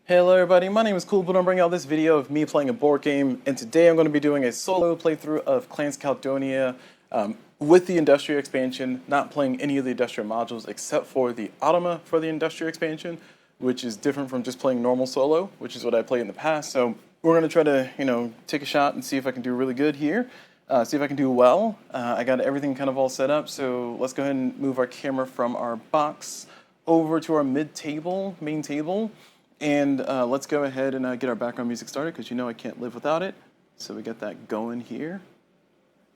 Hello everybody, my name is CulBlu. I'm bringing out this video of me playing a board game, and today I'm going to be doing a solo playthrough of Clans of Caledonia with the Industria expansion, not playing any of the Industria modules except for the Automa for the Industria expansion, which is different from just playing normal solo, which is what I played in the past. So we're going to try to, take a shot and see if I can do really good here, see if I can do well. I got everything kind of all set up, so let's go ahead and move our camera from our box over to our main table. And let's go ahead and get our background music started, because I can't live without it. So we got that going here.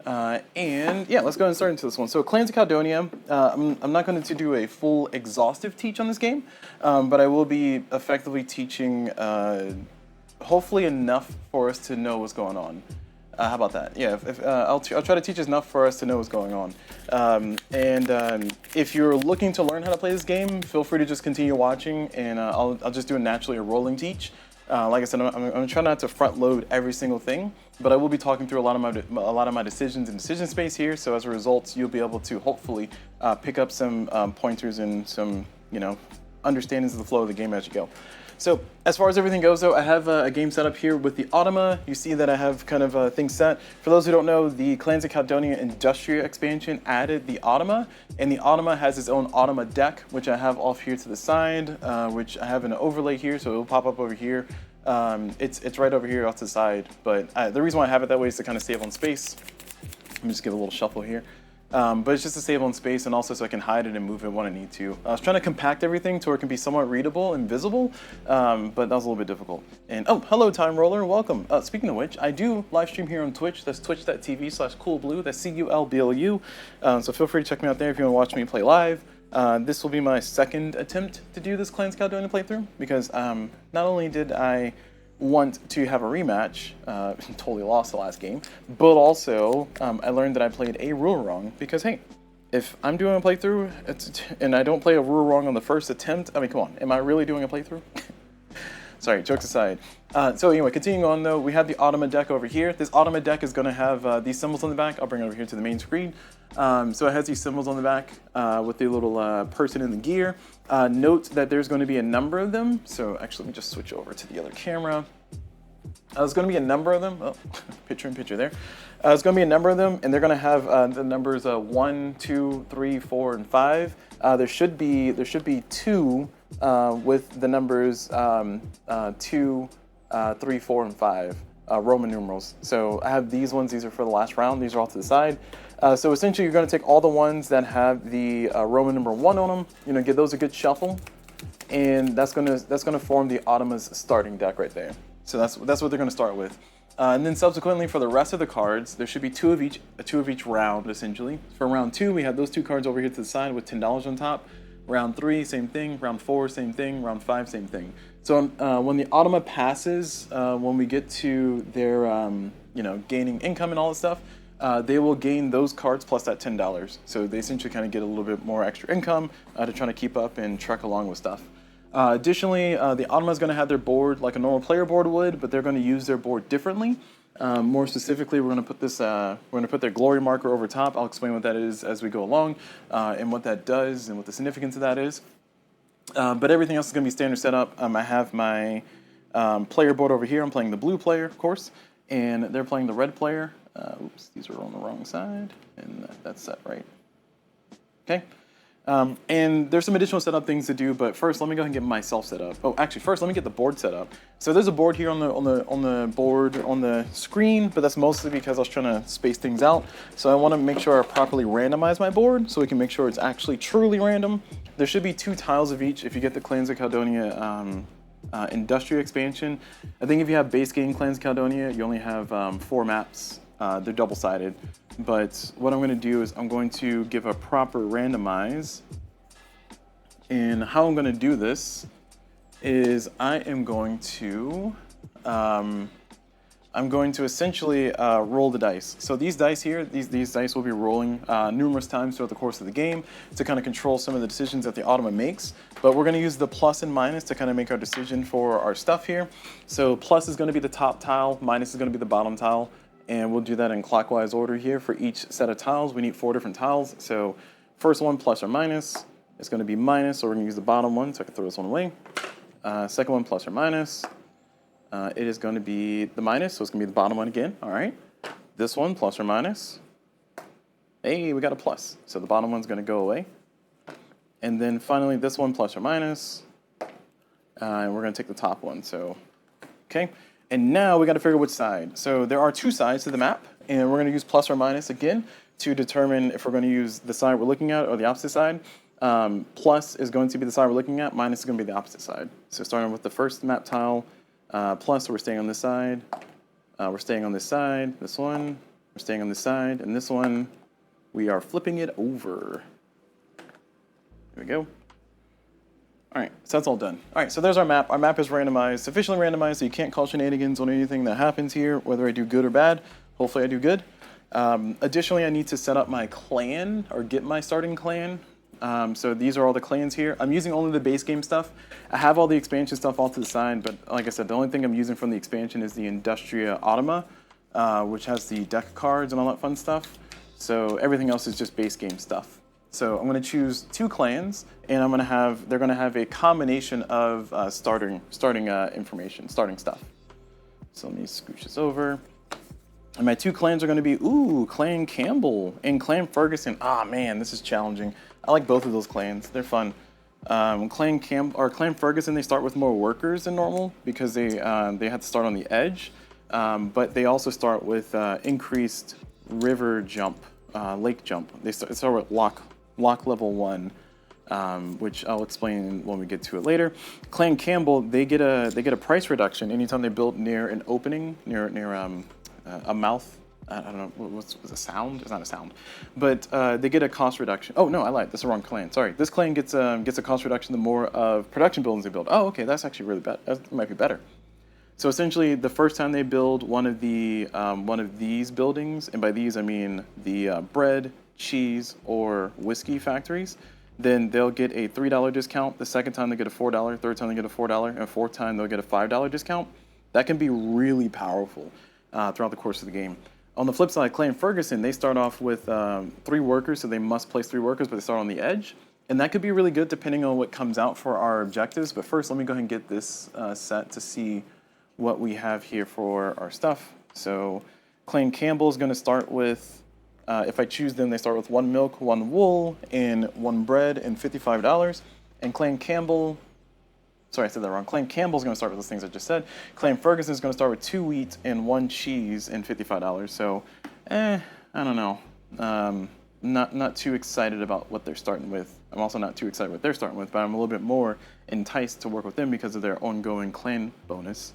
And yeah, let's go ahead and start into this one. So Clans of Caledonia, I'm not going to do a full exhaustive teach on this game, but I will be effectively teaching hopefully enough for us to know what's going on. How about that? Yeah, I'll try to teach enough for us to know what's going on. If you're looking to learn how to play this game, feel free to just continue watching, and I'll just do a rolling teach. Like I said, I'm gonna try not to front load every single thing, but I will be talking through a lot of my decisions in decision space here. So as a result, you'll be able to hopefully pick up some pointers and some understandings of the flow of the game as you go. So as far as everything goes, though, I have a game set up here with the Automa. You see that I have kind of things set. For those who don't know, the Clans of Caledonia Industria expansion added the Automa, and the Automa has its own Automa deck, which I have off here to the side, which I have an overlay here, so it will pop up over here. It's right over here off to the side, but the reason why I have it that way is to kind of save on space. Let me just give a little shuffle here. But it's just to save on space, and also so I can hide it and move it when I need to. I was trying to compact everything to where it can be somewhat readable and visible, but that was a little bit difficult. And oh, hello Time Roller, welcome. Speaking of which, I do live stream here on Twitch. That's twitch.tv/CulBlu, that's CulBlu. So feel free to check me out there if you want to watch me play live. This will be my second attempt to do this Clans of Caledonia playthrough, because not only did I want to have a rematch, totally lost the last game, but also I learned that I played a rule wrong, because hey, if I'm doing a playthrough and I don't play a rule wrong on the first attempt, I mean, come on, am I really doing a playthrough? Sorry, jokes aside. So anyway, continuing on though, we have the Automa deck over here. This Automa deck is going to have these symbols on the back. I'll bring it over here to the main screen. So it has these symbols on the back with the little person in the gear. Note that there's going to be a number of them. So actually, let me just switch over to the other camera. There's going to be a number of them. Oh, picture in picture there. There's going to be a number of them, and they're going to have the numbers 1, 2, 3, 4, and 5. There should be 2 with the numbers 2, 3, 4, and 5 Roman numerals. So I have these ones. These are for the last round. These are all to the side. So essentially, you're going to take all the ones that have the Roman number 1 on them. Give those a good shuffle, and that's gonna form the Automa's starting deck right there. So that's what they're going to start with. And then subsequently, for the rest of the cards, there should be two of each round, essentially. For round 2, we have those 2 cards over here to the side with $10 on top. Round 3, same thing. Round 4, same thing. Round 5, same thing. So when the Automa passes, when we get to their, gaining income and all that stuff, they will gain those cards plus that $10. So they essentially kind of get a little bit more extra income to try to keep up and trek along with stuff. Additionally, the Automa is going to have their board like a normal player board would, but they're going to use their board differently. More specifically, we're going to put their glory marker over top. I'll explain what that is as we go along, and what that does and what the significance of that is. But everything else is going to be standard setup. I have my player board over here. I'm playing the blue player, of course, and they're playing the red player. Oops, these are on the wrong side, and that's set right. Okay. And there's some additional setup things to do, but first let me go ahead and get myself set up. Oh, actually, first let me get the board set up. So there's a board here on the board on the screen, but that's mostly because I was trying to space things out. So I want to make sure I properly randomize my board, so we can make sure it's actually truly random. There should be 2 tiles of each if you get the Clans of Caledonia Industria expansion. I think if you have base game Clans of Caledonia, you only have 4 maps. They're double-sided. But what I'm going to do is I'm going to give a proper randomize. And how I'm going to do this is I am going to essentially roll the dice. So these dice here, these dice will be rolling numerous times throughout the course of the game to kind of control some of the decisions that the Automa makes. But we're going to use the plus and minus to kind of make our decision for our stuff here. So plus is going to be the top tile, minus is going to be the bottom tile. And we'll do that in clockwise order here for each set of tiles. We need 4 different tiles. So first one, plus or minus, is going to be minus, so we're going to use the bottom one, so I can throw this one away. Second one, plus or minus. It is going to be the minus, so it's going to be the bottom one again. All right. This one, plus or minus. Hey, we got a plus. So the bottom one's going to go away. And then finally, this one, plus or minus. And we're going to take the top one. So, okay. And now we got to figure which side. So there are two sides to the map, and we're going to use plus or minus again to determine if we're going to use the side we're looking at or the opposite side. Plus is going to be the side we're looking at. Minus is going to be the opposite side. So starting with the first map tile, plus we're staying on this side. We're staying on this side. This one. We're staying on this side. And this one, we are flipping it over. There we go. All right, so that's all done. All right, so there's our map. Our map is randomized, sufficiently randomized, so you can't call shenanigans on anything that happens here, whether I do good or bad. Hopefully I do good. Additionally, I need to set up my clan, or get my starting clan. So these are all the clans here. I'm using only the base game stuff. I have all the expansion stuff off to the side, but like I said, the only thing I'm using from the expansion is the Industria Automa, which has the deck cards and all that fun stuff. So everything else is just base game stuff. So I'm going to choose two clans, and they're going to have a combination of starting information, starting stuff. So let me scooch this over. And my two clans are going to be, Clan Campbell and Clan Ferguson. Ah, man, this is challenging. I like both of those clans. They're fun. Clan Ferguson, they start with more workers than normal because they have to start on the edge. But they also start with increased river jump, lake jump. They start with lock level 1, which I'll explain when we get to it later. Clan Campbell, they get a price reduction anytime they build near an opening, near a mouth. I don't know, what's a sound? It's not a sound, but they get a cost reduction. Oh no, I lied. That's the wrong clan. Sorry. This clan gets a cost reduction the more of production buildings they build. Oh, okay, that's actually really bad. That might be better. So essentially, the first time they build one of these buildings, and by these I mean the bread, cheese, or whiskey factories, then they'll get a $3 discount. The second time they get a $4, third time they get a $4, and fourth time they'll get a $5 discount. That can be really powerful throughout the course of the game. On the flip side, Clan Ferguson, they start off with 3 workers, so they must place 3 workers, but they start on the edge. And that could be really good depending on what comes out for our objectives. But first, let me go ahead and get this set to see what we have here for our stuff. So Clan Campbell is going to start with, if I choose them, they start with 1 milk, 1 wool, and 1 bread, and $55. And Clan Campbell, sorry, I said that wrong. Clan Campbell's going to start with those things I just said. Clan Ferguson is going to start with 2 wheat and 1 cheese and $55. So, I don't know. Not too excited about what they're starting with. I'm also not too excited what they're starting with, but I'm a little bit more enticed to work with them because of their ongoing clan bonus.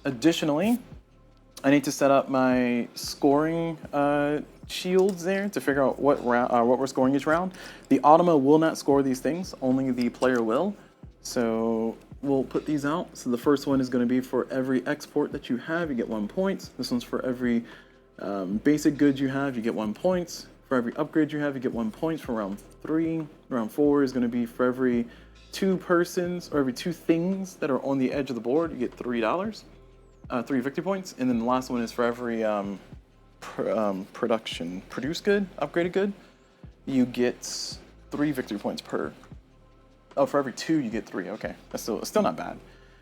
Additionally, I need to set up my scoring shields there to figure out what we're scoring each round. The Automa will not score these things, only the player will. So we'll put these out. So the first one is going to be for every export that you have, you get 1 point. This one's for every basic goods you have, you get 1 point. For every upgrade you have, you get 1 point for round 3. Round 4 is going to be for every 2 persons or every 2 things that are on the edge of the board, you get $3, 3 victory points. And then the last one is for every produced good, upgraded good, you get 3 victory points per. Oh, for every 2 you get 3. Okay, that's still not bad.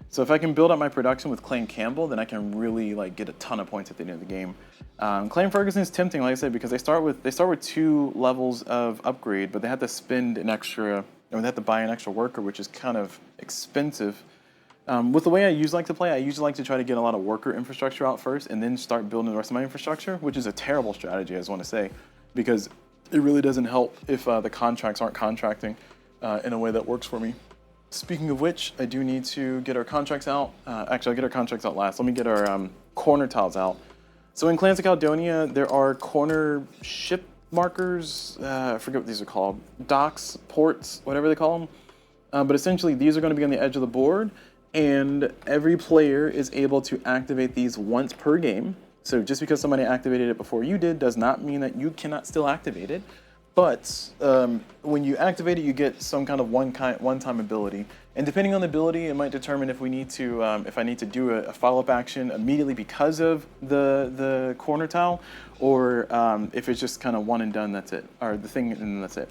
So if I can build up my production with Clan Campbell, then I can really get a ton of points at the end of the game. Clan Ferguson is tempting, like I said, because they start with 2 levels of upgrade, but they have to spend an extra. They have to buy an extra worker, which is kind of expensive. With the way I usually like to play, I usually like to try to get a lot of worker infrastructure out first and then start building the rest of my infrastructure, which is a terrible strategy, I just want to say, because it really doesn't help if the contracts aren't contracting in a way that works for me. Speaking of which, I do need to get our contracts out. Actually, I'll get our contracts out last. Let me get our corner tiles out. So in Clans of Caledonia, there are corner ship markers. I forget what these are called. Docks, ports, whatever they call them. But essentially, these are going to be on the edge of the board, and every player is able to activate these once per game. So just because somebody activated it before you did does not mean that you cannot still activate it. But when you activate it, you get some kind of one-time ability, and depending on the ability, it might determine if we need to, if I need to do a follow-up action immediately because of the corner tile, or if it's just kind of one and done. That's it, or the thing and that's it.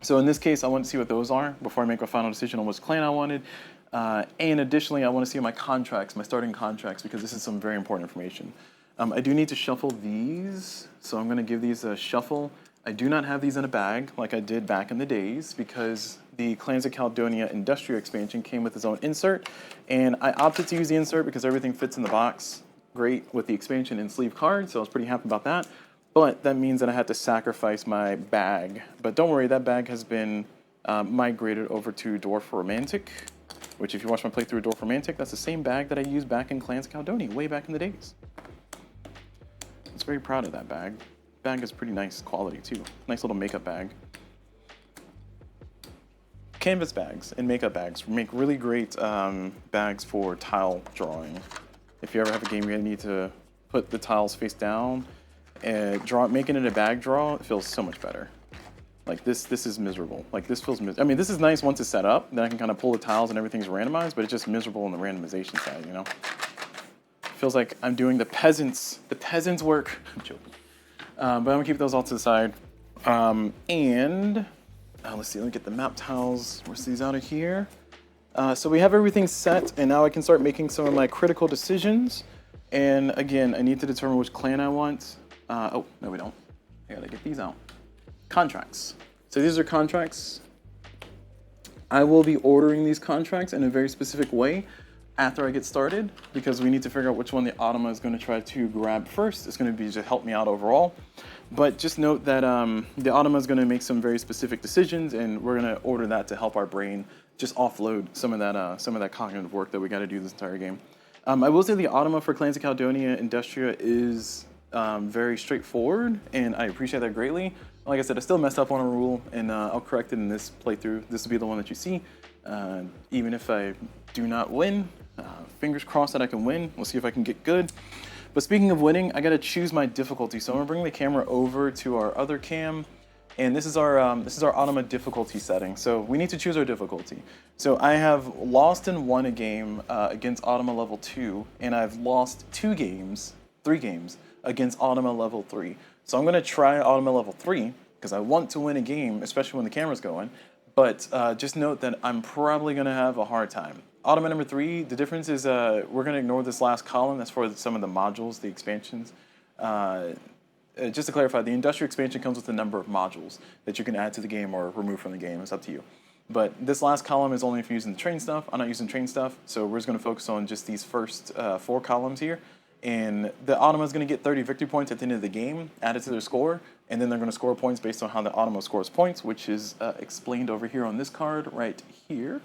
So in this case, I want to see what those are before I make a final decision on which clan I wanted. And additionally, I want to see my contracts, my starting contracts, because this is some very important information. I do need to shuffle these, so I'm going to give these a shuffle. I do not have these in a bag like I did back in the days because the Clans of Caledonia Industria expansion came with its own insert, and I opted to use the insert because everything fits in the box great with the expansion and sleeve card, so I was pretty happy about that. But that means that I had to sacrifice my bag. But don't worry, that bag has been migrated over to Dwarf Romantic, which if you watch my playthrough of Dwarf Romantic, that's the same bag that I used back in Clans of Caledonia, way back in the days. I was very proud of that bag. Bag is pretty nice quality too. Nice little makeup bag. Canvas bags and makeup bags make really great bags for tile drawing. If you ever have a game where you need to put the tiles face down, making it a bag draw, it feels so much better. Like this is miserable. Like this feels I mean, this is nice once it's set up, then I can kind of pull the tiles and everything's randomized, but it's just miserable on the randomization side, you know? It feels like I'm doing the peasants' work. I'm joking. But I'm gonna keep those all to the side. Let's see, let me get the map tiles, work these out of here. So we have everything set, and now I can start making some of my critical decisions. And again, I need to determine which clan I want. Oh, no we don't. I gotta get these out. Contracts. So these are contracts. I will be ordering these contracts in a very specific way after I get started, because we need to figure out which one the Automa is gonna try to grab first. It's gonna be to help me out overall. But just note that the Automa is gonna make some very specific decisions, and we're gonna order that to help our brain just offload some of that cognitive work that we gotta do this entire game. I will say the Automa for Clans of Caledonia Industria is very straightforward, and I appreciate that greatly. Like I said, I still messed up on a rule, and I'll correct it in this playthrough. This will be the one that you see. Even if I do not win, fingers crossed that I can win. We'll see if I can get good. But speaking of winning, I gotta choose my difficulty. So I'm gonna bring the camera over to our other cam, and this is our Automa difficulty setting. So we need to choose our difficulty. So I have lost and won a game against Automa level 2, and I've lost 3 games against Automa level 3. So I'm gonna try Automa level 3 because I want to win a game, especially when the camera's going. But just note that I'm probably gonna have a hard time. Automa number 3, the difference is we're gonna ignore this last column. That's for some of the modules, the expansions. Just to clarify, the Industria expansion comes with a number of modules that you can add to the game or remove from the game. It's up to you. But this last column is only if you're using the train stuff. I'm not using train stuff, so we're just going to focus on just these first 4 columns here. And the Automa is going to get 30 victory points at the end of the game, added to their score, and then they're going to score points based on how the Automa scores points, which is explained over here on this card right here.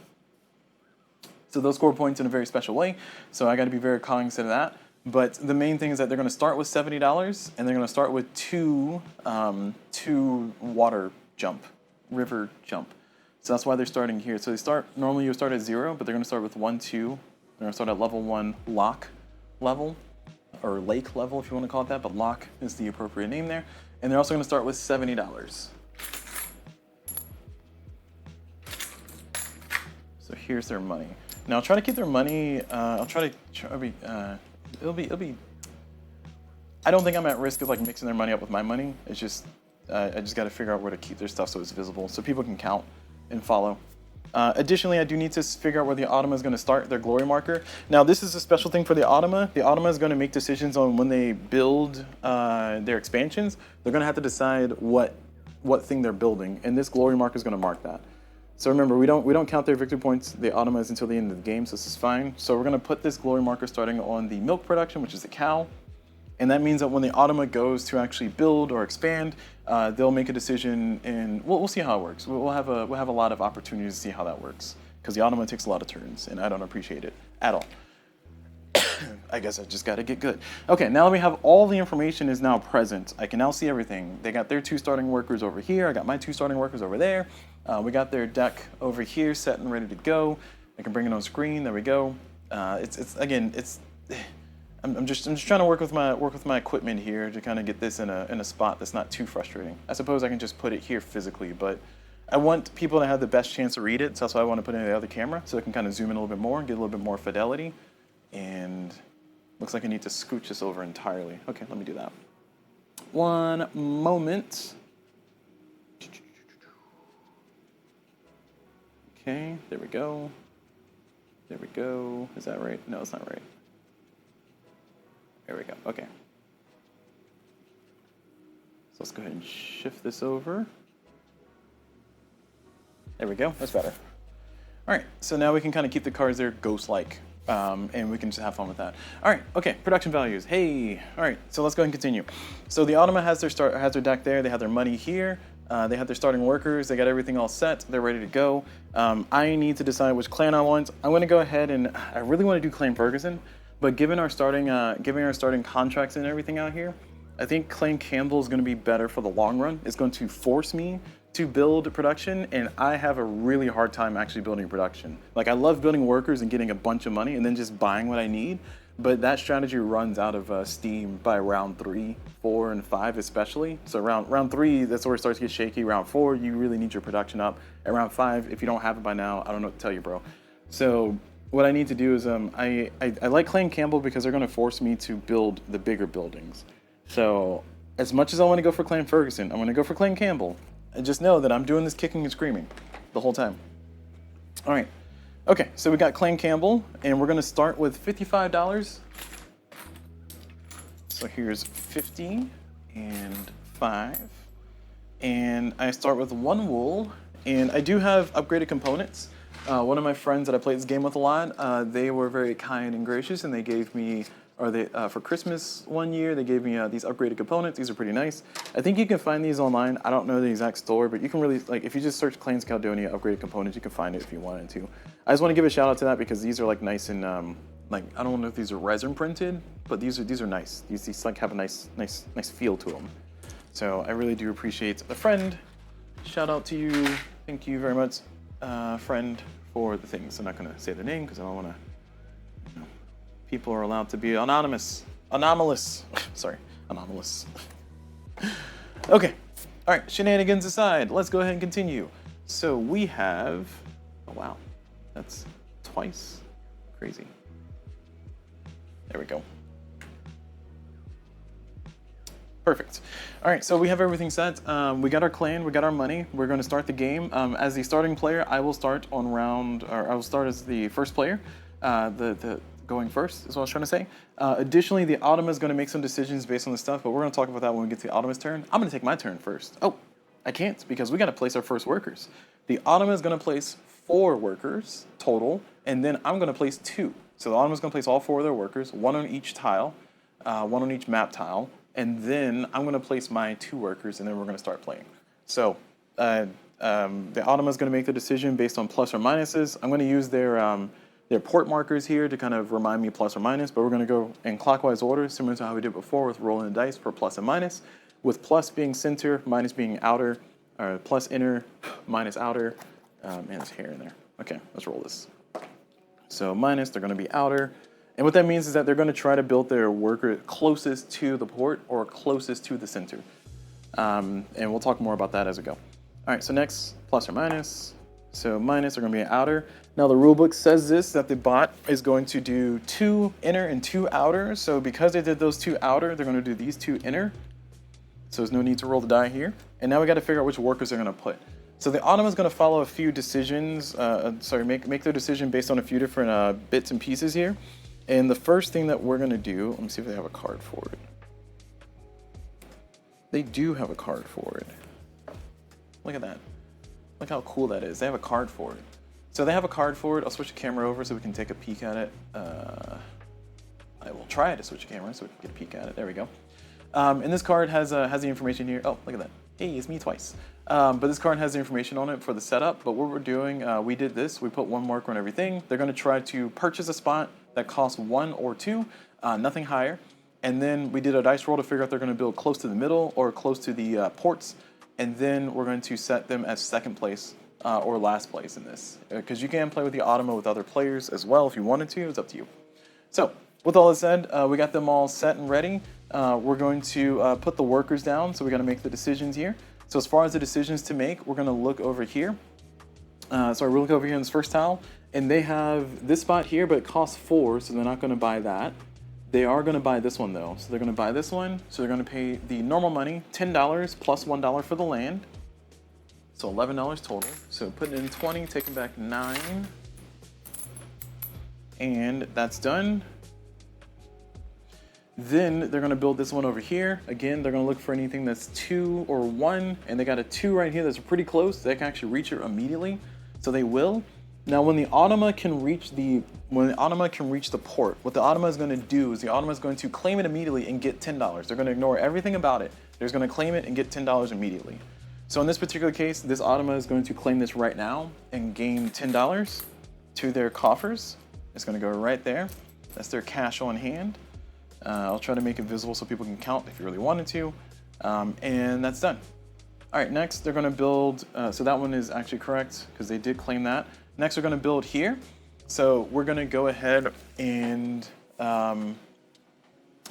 So they'll score points in a very special way, so I got to be very cognizant of that. But the main thing is that they're going to start with $70, and they're going to start with two river jump. So that's why they're starting here. So normally you start at 0, but they're going to start with 1, 2. They're going to start at level 1 lock level, or lake level if you want to call it that, but lock is the appropriate name there. And they're also going to start with $70. So here's their money. Now I'll try to keep their money, it'll be. I don't think I'm at risk of like mixing their money up with my money. It's just, I just got to figure out where to keep their stuff so it's visible, so people can count and follow. Additionally, I do need to figure out where the Automa is going to start their glory marker. Now, this is a special thing for the Automa. The Automa is going to make decisions on when they build their expansions. They're going to have to decide what thing they're building, and this glory marker is going to mark that. So remember, we don't count their victory points, the Automas, until the end of the game, so this is fine. So we're going to put this glory marker starting on the milk production, which is the cow. And that means that when the Automa goes to actually build or expand, they'll make a decision, and we'll see how it works. We'll have a lot of opportunities to see how that works, because the Automa takes a lot of turns, and I don't appreciate it at all. I guess I just got to get good. Okay, now that we have all the information is now present, I can now see everything. They got their 2 starting workers over here. I got my 2 starting workers over there. We got their deck over here set and ready to go. I can bring it on screen. There we go. I'm just trying to work with my equipment here to kind of get this in a spot that's not too frustrating. I suppose I can just put it here physically, but I want people to have the best chance to read it, so that's why I want to put it in the other camera, so I can kind of zoom in a little bit more, get a little bit more fidelity. And looks like I need to scooch this over entirely. Okay, let me do that. One moment. Okay, there we go. There we go. Is that right? No, it's not right. There we go. Okay. So let's go ahead and shift this over. There we go. That's better. All right. So now we can kind of keep the cards there ghost-like, and we can just have fun with that. All right. Okay. Production values. Hey. All right. So let's go ahead and continue. So the Automa has their deck there. They have their money here. They have their starting workers. They got everything all set. They're ready to go. I need to decide which clan I want. I'm going to go ahead and I really want to do Clan Ferguson, but given our starting contracts and everything out here, I think Clan Campbell is going to be better for the long run. It's going to force me to build production, and I have a really hard time actually building production. Like, I love building workers and getting a bunch of money and then just buying what I need, but that strategy runs out of steam by round 3, 4, and 5 especially. So round 3, that's where it starts to get shaky. Round 4, you really need your production up. At round 5, if you don't have it by now, I don't know what to tell you, bro. So what I need to do is I like Clan Campbell because they're going to force me to build the bigger buildings. So as much as I want to go for Clan Ferguson, I'm going to go for Clan Campbell. And just know that I'm doing this kicking and screaming the whole time. All right. Okay, so we got Clan Campbell, and we're going to start with $55. So here's 50 and 5. And I start with 1 wool, and I do have upgraded components. One of my friends that I played this game with a lot, they were very kind and gracious, and they gave me, for Christmas one year, they gave me these upgraded components. These are pretty nice. I think you can find these online. I don't know the exact store, but you can really, like, if you just search Clans of Caledonia upgraded components, you can find it if you wanted to. I just want to give a shout out to that because these are like nice and like, I don't know if these are resin printed, but these are nice. These like have a nice feel to them. So I really do appreciate a friend. Shout out to you. Thank you very much, friend, for the things. I'm not gonna say the name because I don't want to. People are allowed to be anonymous. Anomalous. Sorry, anomalous. Okay. All right, shenanigans aside, let's go ahead and continue. So we have, oh wow, that's twice. Crazy. There we go. Perfect. All right, so we have everything set. We got our clan, we got our money. We're going to start the game. As the starting player, I will start I will start as the first player. Going first is what I was trying to say. Additionally, the Automa is going to make some decisions based on the stuff, but we're going to talk about that when we get to the Automa's turn. I'm going to take my turn first. Oh, I can't because we got to place our first workers. The Automa is going to place 4 workers total, and then I'm going to place 2. So the Automa is going to place all 4 of their workers, 1 on each tile, 1 on each map tile, and then I'm going to place my 2 workers, and then we're going to start playing. So the Automa is going to make the decision based on plus or minuses. I'm going to use their port markers here to kind of remind me plus or minus, but we're going to go in clockwise order, similar to how we did before with rolling the dice for plus and minus, with plus being center, minus being outer, or plus inner, minus outer. Man, there's hair in there. Okay, let's roll this. So minus, they're going to be outer. And what that means is that they're going to try to build their worker closest to the port or closest to the center. And we'll talk more about that as we go. All right, so next, plus or minus. So minus are going to be outer. Now the rulebook says that the bot is going to do 2 inner and 2 outer. So because they did those 2 outer, they're going to do these 2 inner. So there's no need to roll the die here. And now we got to figure out which workers they're going to put. So the Automa is going to follow a few decisions. Make their decision based on a few different bits and pieces here. And the first thing that we're going to do, let me see if they have a card for it. They do have a card for it. Look at that. Look how cool that is. They have a card for it. So they have a card for it. I'll switch the camera over so we can take a peek at it. I will try to switch the camera so we can get a peek at it. There we go. And this card has the information here. Oh, look at that. Hey, it's me twice. But this card has the information on it for the setup. But what we're doing, we did this. We put 1 marker on everything. They're going to try to purchase a spot that costs 1 or 2, nothing higher. And then we did a dice roll to figure out they're going to build close to the middle or close to the ports. And then we're going to set them as second place or last place in this. Because you can play with the Automa with other players as well if you wanted to. It's up to you. So with all that said, we got them all set and ready. We're going to put the workers down. So we got to make the decisions here. So as far as the decisions to make, we're going to look over here. So we'll look over here in this first tile. And they have this spot here, but it costs 4, so they're not going to buy that. They are going to buy this one, though. So they're going to buy this one. So they're going to pay the normal money, $10 plus $1 for the land. So $11 total. So putting in 20, taking back 9. And that's done. Then they're gonna build this one over here. Again, they're gonna look for anything that's 2 or 1, and they got a 2 right here that's pretty close. They can actually reach it immediately, so they will. Now, when the Automa can reach the port, what the Automa is gonna do is the Automa is going to claim it immediately and get $10. They're gonna ignore everything about it. They're just gonna claim it and get $10 immediately. So in this particular case, this Automa is going to claim this right now and gain $10 to their coffers. It's gonna go right there. That's their cash on hand. I'll try to make it visible so people can count if you really wanted to. And that's done. All right, next they're gonna build, so that one is actually correct because they did claim that. Next we're gonna build here. So we're gonna go ahead and, I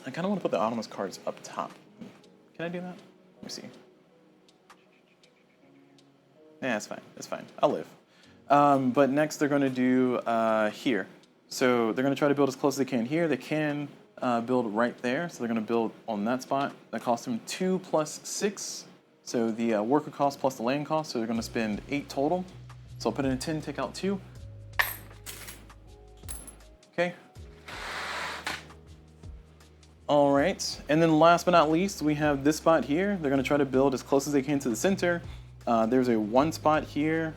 kinda wanna put the Automa's cards up top. Can I do that? Let me see. Yeah, it's fine, it's fine, I'll live. But next they're gonna do here. So they're gonna try to build as close as they can here. They can build right there. So they're gonna build on that spot. That costs them 2 plus 6. So the worker cost plus the land cost. So they're gonna spend 8 total. So I'll put in a 10, take out 2. Okay. All right, and then last but not least, we have this spot here. They're gonna try to build as close as they can to the center. There's a 1 spot here.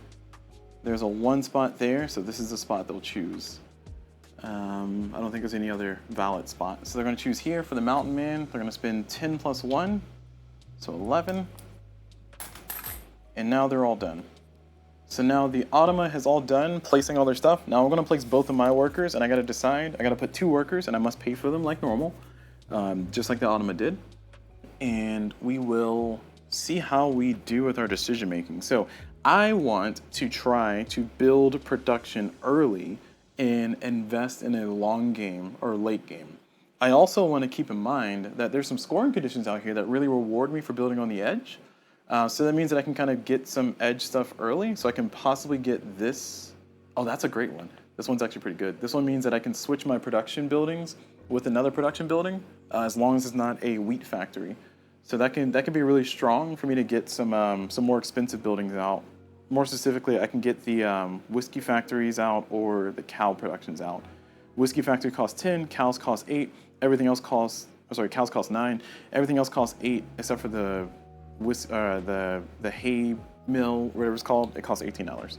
There's a 1 spot there. So this is the spot they'll choose. I don't think there's any other valid spot. So they're gonna choose here for the mountain man. They're gonna spend 10 plus 1, so 11. And now they're all done. So now the Automa has all done placing all their stuff. Now I'm gonna place both of my workers and I gotta decide, I gotta put 2 workers and I must pay for them like normal, just like the Automa did. And we will see how we do with our decision making. So I want to try to build production early and invest in a long game or late game. I also want to keep in mind that there's some scoring conditions out here that really reward me for building on the edge. So that means that I can kind of get some edge stuff early. So I can possibly get this. Oh, that's a great one. This one's actually pretty good. This one means that I can switch my production buildings with another production building as long as it's not a wheat factory. So that can be really strong for me to get some more expensive buildings out. More specifically, I can get the whiskey factories out or the cow productions out. Whiskey factory costs 10, cows cost 8, everything else costs, cows cost 9, everything else costs 8 except for the hay mill, whatever it's called, it costs $18.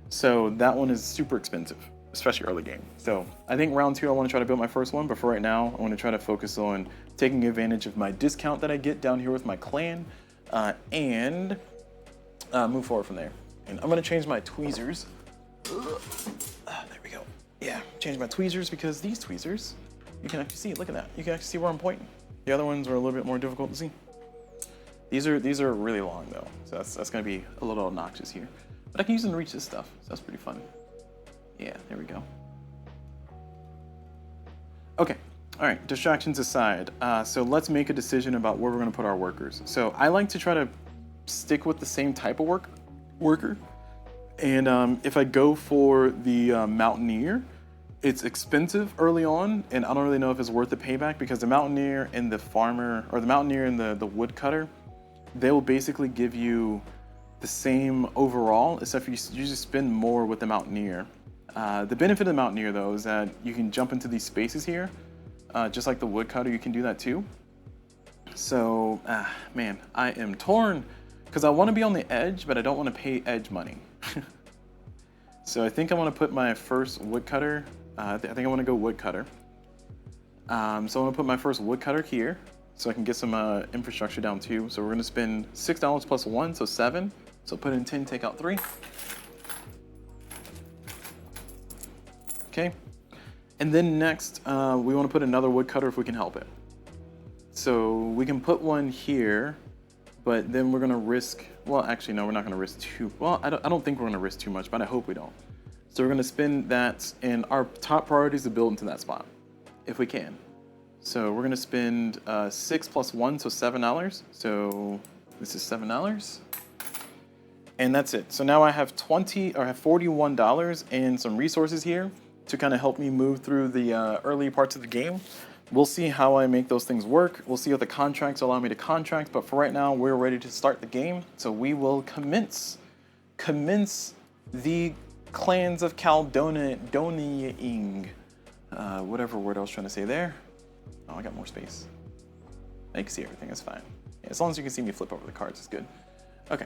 So that one is super expensive, especially early game. So I think round 2, I want to try to build my first one, but for right now, I want to try to focus on taking advantage of my discount that I get down here with my clan and move forward from there. And I'm gonna change my tweezers. There we go. Yeah, change my tweezers because these tweezers, you can actually see, look at that. You can actually see where I'm pointing. The other ones are a little bit more difficult to see. These are really long though, so that's gonna be a little obnoxious here. But I can use them to reach this stuff, so that's pretty fun. Yeah, there we go. Okay, all right, distractions aside. So let's make a decision about where we're gonna put our workers. So I like to try to stick with the same type of worker. And if I go for the Mountaineer, it's expensive early on, and I don't really know if it's worth the payback because the Mountaineer and the farmer, or the Mountaineer and the woodcutter, they will basically give you the same overall, except for you just spend more with the Mountaineer. The benefit of the Mountaineer though is that you can jump into these spaces here, just like the woodcutter, you can do that too. So, man, I am torn because I want to be on the edge, but I don't want to pay edge money. So I think I want to put my first woodcutter. I think I want to go woodcutter. So I'm going to put my first woodcutter here so I can get some infrastructure down too. So we're going to spend $6 plus 1, so 7. So put in 10, take out 3. Okay. And then next, we want to put another woodcutter if we can help it. So we can put one here, but then we're going to risk, well, actually, no, we're not going to risk too, well, I don't think we're going to risk too much, but I hope we don't. So we're going to spend that, and our top priority is to build into that spot, if we can. So we're going to spend 6 plus 1, so $7. So this is $7. And that's it. So now I have $41 and some resources here to kind of help me move through the early parts of the game. We'll see how I make those things work. We'll see what the contracts allow me to contract, but for right now, we're ready to start the game. So we will commence. commence the Clans of Caledonia, whatever word I was trying to say there. Oh, I got more space. I can see everything, it's fine. Yeah, as long as you can see me flip over the cards, it's good. Okay.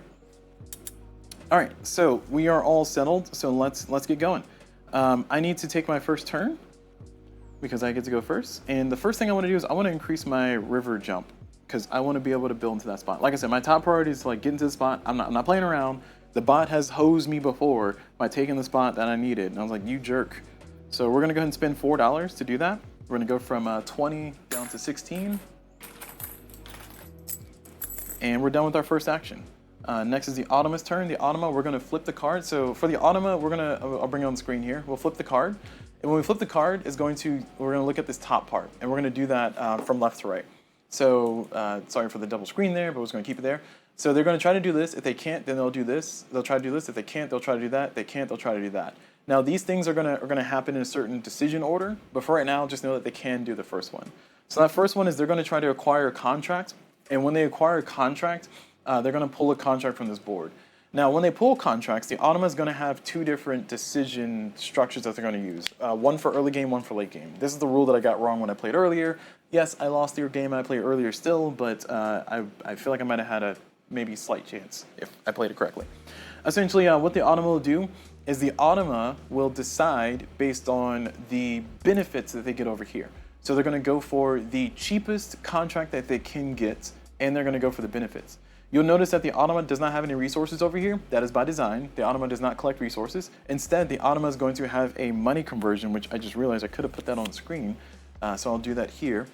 All right, so we are all settled, so let's get going. I need to take my first turn because I get to go first. And the first thing I want to do is I want to increase my river jump because I want to be able to build into that spot. Like I said, my top priority is to like get into the spot. I'm not playing around. The bot has hosed me before by taking the spot that I needed. And I was like, you jerk. So we're going to go ahead and spend $4 to do that. We're going to go from 20 down to 16. And we're done with our first action. Next is the Automa's turn. The Automa, we're going to flip the card. So for the Automa, I'll bring it on the screen here. We'll flip the card. And when we flip the card, we're going to look at this top part. And we're going to do that from left to right. So sorry for the double screen there, but we're just going to keep it there. So they're going to try to do this. If they can't, then they'll do this. They'll try to do this. If they can't, they'll try to do that. If they can't, they'll try to do that. Now these things are going to happen in a certain decision order. But for right now, just know that they can do the first one. So that first one is they're going to try to acquire a contract. And when they acquire a contract, they're going to pull a contract from this board. Now, when they pull contracts, the Automa is going to have two different decision structures that they're going to use. One for early game, one for late game. This is the rule that I got wrong when I played earlier. Yes, I lost your game I played earlier still, but I feel like I might have had a maybe slight chance if I played it correctly. Essentially, what the Automa will do is the Automa will decide based on the benefits that they get over here. So they're going to go for the cheapest contract that they can get, and they're going to go for the benefits. You'll notice that the Automa does not have any resources over here. That is by design. The Automa does not collect resources. Instead, the Automa is going to have a money conversion, which I just realized I could have put that on the screen. So I'll do that here.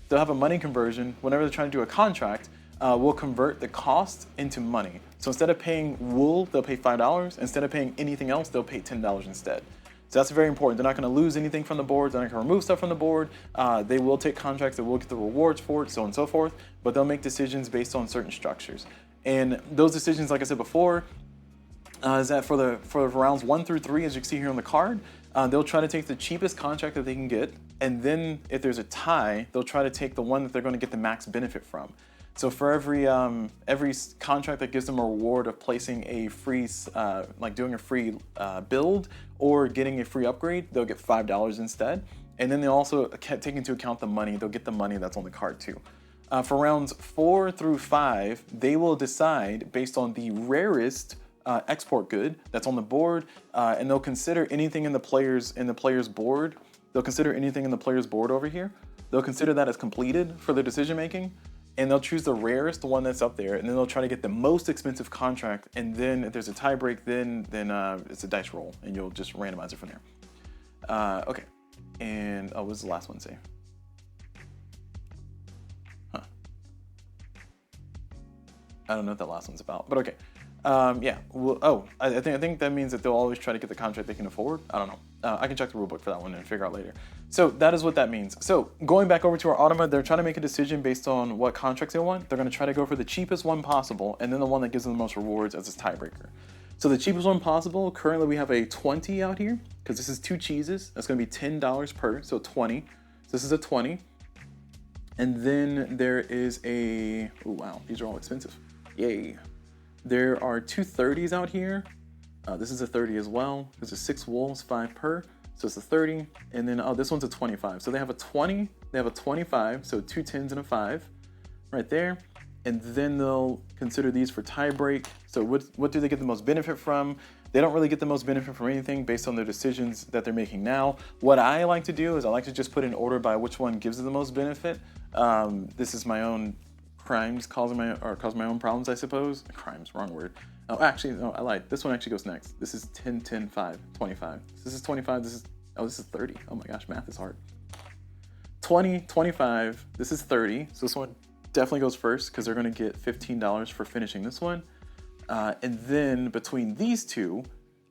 They'll have a money conversion. Whenever they're trying to do a contract, we'll convert the cost into money. So instead of paying wool, they'll pay $5. Instead of paying anything else, they'll pay $10 instead. So that's very important. They're not going to lose anything from the board. They're not going to remove stuff from the board. They will take contracts. They will get the rewards for it, so on and so forth. But they'll make decisions based on certain structures. And those decisions, like I said before, is that for rounds 1 through 3, as you can see here on the card, they'll try to take the cheapest contract that they can get. And then if there's a tie, they'll try to take the one that they're going to get the max benefit from. So for every contract that gives them a reward of placing a free, like doing a free build or getting a free upgrade, they'll get $5 instead. And then they also take into account the money. They'll get the money that's on the card too. For rounds 4 through 5, they will decide based on the rarest export good that's on the board, and they'll consider anything in the player's board. They'll consider anything in the player's board over here. They'll consider that as completed for their decision making. And they'll choose the rarest one that's up there, and then they'll try to get the most expensive contract. And then if there's a tie break, then it's a dice roll, and you'll just randomize it from there. Okay. And what was the last one say? Huh. I don't know what that last one's about, but okay. Yeah. Well, I think that means that they'll always try to get the contract they can afford. I don't know. I can check the rulebook for that one and figure out later. So that is what that means. So going back over to our Automa, they're trying to make a decision based on what contracts they want. They're going to try to go for the cheapest one possible, and then the one that gives them the most rewards as a tiebreaker. So the cheapest one possible, currently we have a 20 out here, because this is 2 cheeses. That's going to be $10 per, so 20. So this is a 20. And then there is a, oh wow, these are all expensive. Yay. There are 2 30s out here. This is a 30 as well. This is 6 wolves, 5 per. So it's a 30. And then, this one's a 25. So they have a 20, they have a 25. So 2 10s and a 5 right there. And then they'll consider these for tie break. So what do they get the most benefit from? They don't really get the most benefit from anything based on their decisions that they're making now. What I like to do is I like to just put in order by which one gives it the most benefit. This is my own crimes causing my own problems, I suppose. Crimes, wrong word. Oh, actually, no, I lied. This one actually goes next. This is 10, 10, 5, 25. This is 25. This is 30. Oh my gosh, math is hard. 20, 25. This is 30. So this one definitely goes first because they're going to get $15 for finishing this one. And then between these two,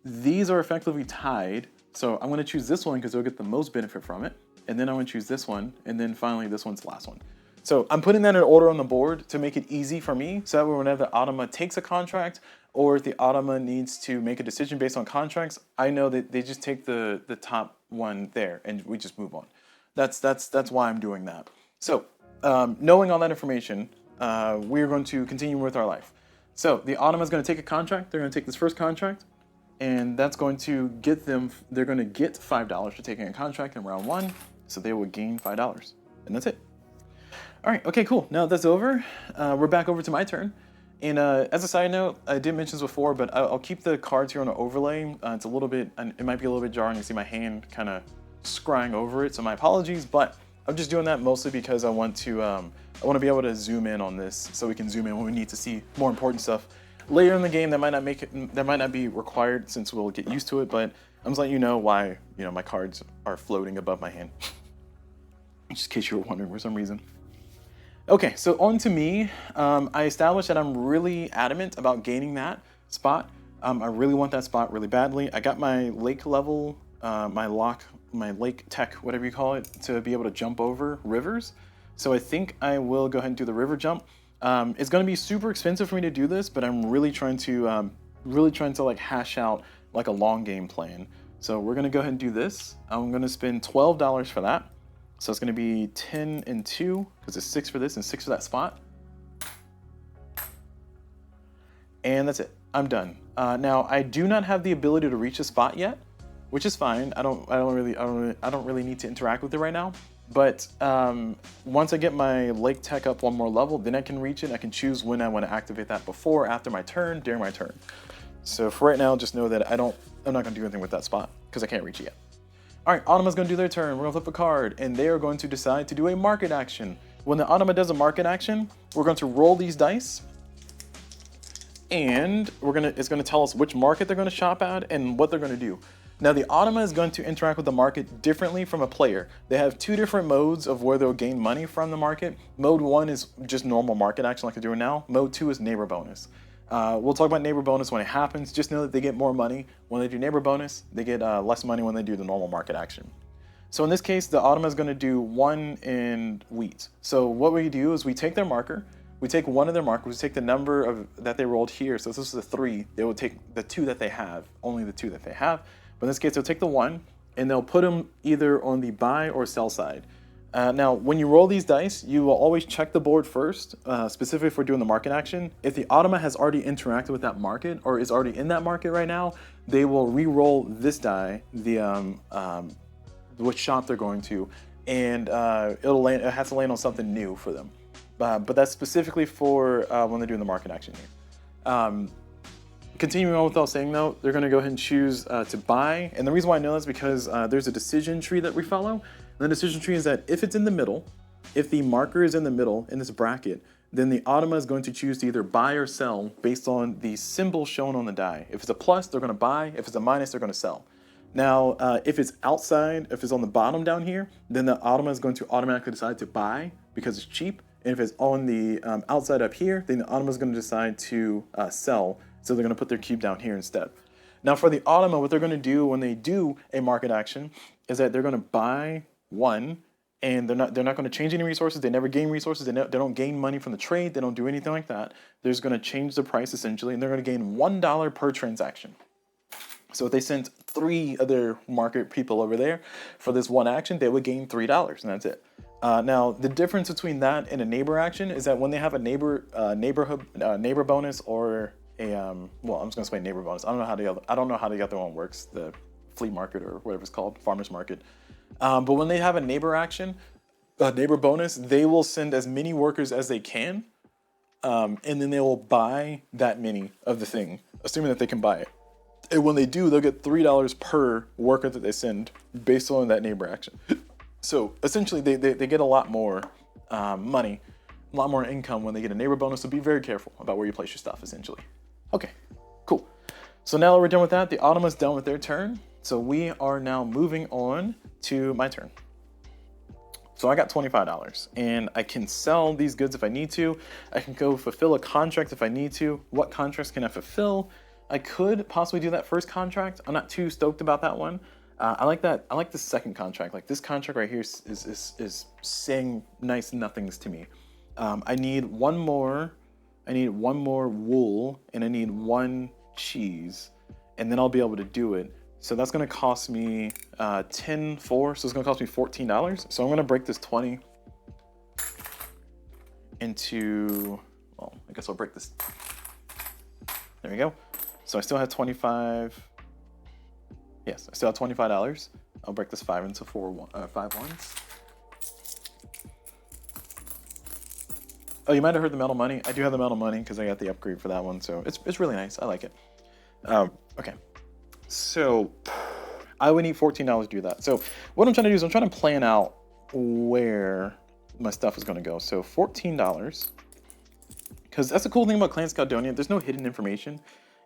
these are effectively tied. So I'm going to choose this one because they'll get the most benefit from it. And then I'm going to choose this one. And then finally, this one's the last one. So I'm putting that in order on the board to make it easy for me. So that way whenever the Automa takes a contract or if the Automa needs to make a decision based on contracts, I know that they just take the top one there and we just move on. That's why I'm doing that. So knowing all that information, we're going to continue with our life. So the Automa is going to take a contract. They're going to take this first contract, and that's going to get them, they're going to get $5 for taking a contract in round 1. So they will gain $5, and that's it. All right, okay, cool. Now that's over. We're back over to my turn. And as a side note, I did mention this before, but I'll keep the cards here on an overlay. It's a little bit, it might be a little bit jarring. You see my hand kind of scrying over it, so my apologies. But I'm just doing that mostly because I want to be able to zoom in on this, so we can zoom in when we need to see more important stuff later in the game. That might not be required since we'll get used to it. But I'm just letting you know why my cards are floating above my hand, just in case you were wondering for some reason. Okay, so on to me. I established that I'm really adamant about gaining that spot. I really want that spot really badly. I got my lake level, my lake tech, whatever you call it, to be able to jump over rivers. So I think I will go ahead and do the river jump. It's going to be super expensive for me to do this, but I'm really trying to like hash out like a long game plan. So we're going to go ahead and do this. I'm going to spend $12 for that. So it's going to be 10 and 2, because it's 6 for this and 6 for that spot. And that's it. I'm done. Now I do not have the ability to reach a spot yet, which is fine. I don't really need to interact with it right now. But once I get my lake tech up one more level, then I can reach it. I can choose when I want to activate that, before, after my turn, during my turn. So for right now, just know that I'm not going to do anything with that spot because I can't reach it yet. All right, Automa's going to do their turn. We're going to flip a card, and they are going to decide to do a market action. When the Automa does a market action, we're going to roll these dice, and it's going to tell us which market they're going to shop at and what they're going to do. Now, the Automa is going to interact with the market differently from a player. They have 2 different modes of where they'll gain money from the market. Mode 1 is just normal market action like they're doing now. Mode 2 is neighbor bonus. We'll talk about neighbor bonus when it happens. Just know that they get more money when they do neighbor bonus. They get less money when they do the normal market action. So in this case, the Automa is going to do 1 in wheat. So what we do is we take their marker. We take one of their markers. We take the number that they rolled here. So this is a 3. They will take the 2 that they have, only the 2 that they have. But in this case, they'll take the 1, and they'll put them either on the buy or sell side. Now, when you roll these dice, you will always check the board first, specifically for doing the market action. If the Automa has already interacted with that market or is already in that market right now, they will re-roll this die, which shop they're going to, and it has to land on something new for them. But that's specifically for when they're doing the market action here. Continuing on with what I was saying though, they're going to go ahead and choose to buy. And the reason why I know that's because there's a decision tree that we follow. And the decision tree is that if it's in the middle, if the marker is in the middle in this bracket, then the Automa is going to choose to either buy or sell based on the symbol shown on the die. If it's a plus, they're going to buy. If it's a minus, they're going to sell. Now, if it's outside, if it's on the bottom down here, then the Automa is going to automatically decide to buy because it's cheap. And if it's on the outside up here, then the Automa is going to decide to sell. So they're going to put their cube down here instead. Now for the Automa, what they're going to do when they do a market action is that they're going to buy 1, and they're not going to change any resources. They never gain resources. They don't gain money from the trade. They don't do anything like that. They're just going to change the price essentially, and they're going to gain $1 per transaction. So if they sent 3 other market people over there for this one action, they would gain $3, and that's it. Now the difference between that and a neighbor action is that when they have a neighbor bonus or well, I'm just gonna say neighbor bonus. I don't know how the other one works, the flea market or whatever it's called, farmer's market. But when they have a neighbor action, a neighbor bonus, they will send as many workers as they can, and then they will buy that many of the thing, assuming that they can buy it. And when they do, they'll get $3 per worker that they send based on that neighbor action. So essentially, they get a lot more money, a lot more income when they get a neighbor bonus. So be very careful about where you place your stuff, essentially. Okay, cool. So now that we're done with that, the Automa's done with their turn. So we are now moving on to my turn. So I got $25, and I can sell these goods if I need to. I can go fulfill a contract if I need to. What contracts can I fulfill? I could possibly do that first contract. I'm not too stoked about that one. I like that. I like the second contract. Like this contract right here is saying nice nothings to me. I need one more wool, and I need 1 cheese, and then I'll be able to do it. So that's going to cost me 10 4, so it's going to cost me $14. So I'm going to break this 20 into, well, I guess I'll break this There we go. So I still have 25. Yes, I still have $25. I'll break this 5 into 5 ones. Oh, you might have heard the metal money. I do have the metal money because I got the upgrade for that one, so it's really nice. I like it. Okay, so I would need $14 to do that. So what I'm trying to do is I'm trying to plan out where my stuff is going to go. So $14, because that's the cool thing about Clans of Caledonia. There's no hidden information.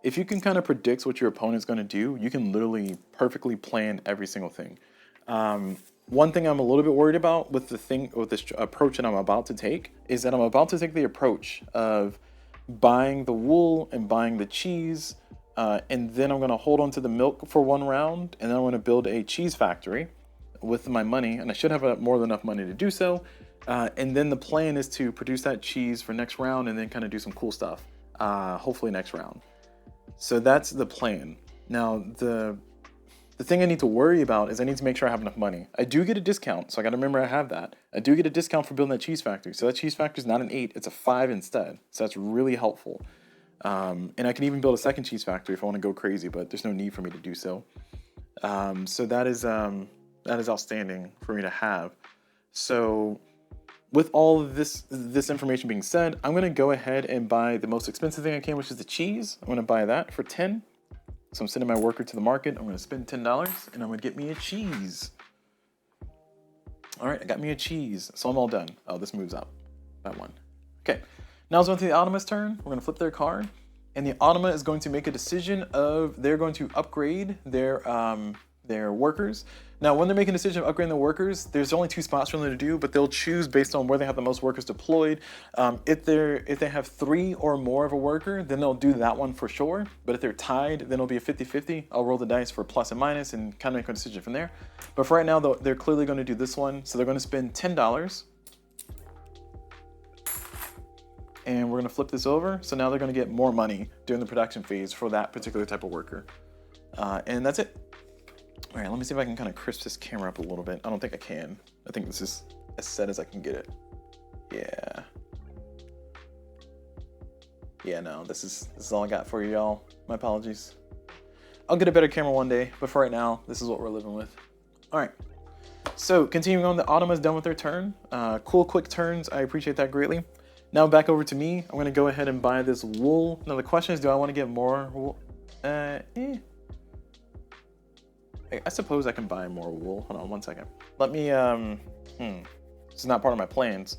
If you can kind of predict what your opponent's going to do, you can literally perfectly plan every single thing. One thing I'm a little bit worried about with this approach that I'm about to take is that I'm about to take the approach of buying the wool and buying the cheese, and then I'm going to hold on to the milk for 1 round, and then I'm going to build a cheese factory with my money, and I should have more than enough money to do so. And then the plan is to produce that cheese for next round and then kind of do some cool stuff, hopefully next round. So that's the plan. Now, the thing I need to worry about is I need to make sure I have enough money. I do get a discount, so I got to remember I have that. I do get a discount for building that cheese factory. So that cheese factory is not an 8, it's a 5 instead. So that's really helpful. And I can even build a second cheese factory if I want to go crazy, but there's no need for me to do so. So that is outstanding for me to have. So with all of this information being said, I'm going to go ahead and buy the most expensive thing I can, which is the cheese. I'm going to buy that for 10. So I'm sending my worker to the market. I'm going to spend $10 and I'm going to get me a cheese. All right, I got me a cheese. So I'm all done. Oh, this moves up by 1. Okay, now it's on to the Automa's turn. We're going to flip their card. And the Automa is going to make a decision of they're going to upgrade their workers. Now, when they're making a decision of upgrading the workers, there's only 2 spots for them to do, but they'll choose based on where they have the most workers deployed. If they have 3 or more of a worker, then they'll do that one for sure. But if they're tied, then it'll be a 50-50. I'll roll the dice for plus and minus and kind of make a decision from there. But for right now, they're clearly going to do this one. So they're going to spend $10. And we're going to flip this over. So now they're going to get more money during the production phase for that particular type of worker. And that's it. All right, let me see if I can kind of crisp this camera up a little bit. I don't think I can. I think this is as set as I can get it. Yeah. Yeah, no, this is all I got for you, y'all. My apologies. I'll get a better camera one day, but for right now, this is what we're living with. All right. So continuing on, the Automa's done with their turn. Cool, quick turns. I appreciate that greatly. Now back over to me. I'm going to go ahead and buy this wool. Now the question is, do I want to get more wool? I suppose I can buy more wool. Hold on 1 second. Let me, this is not part of my plans.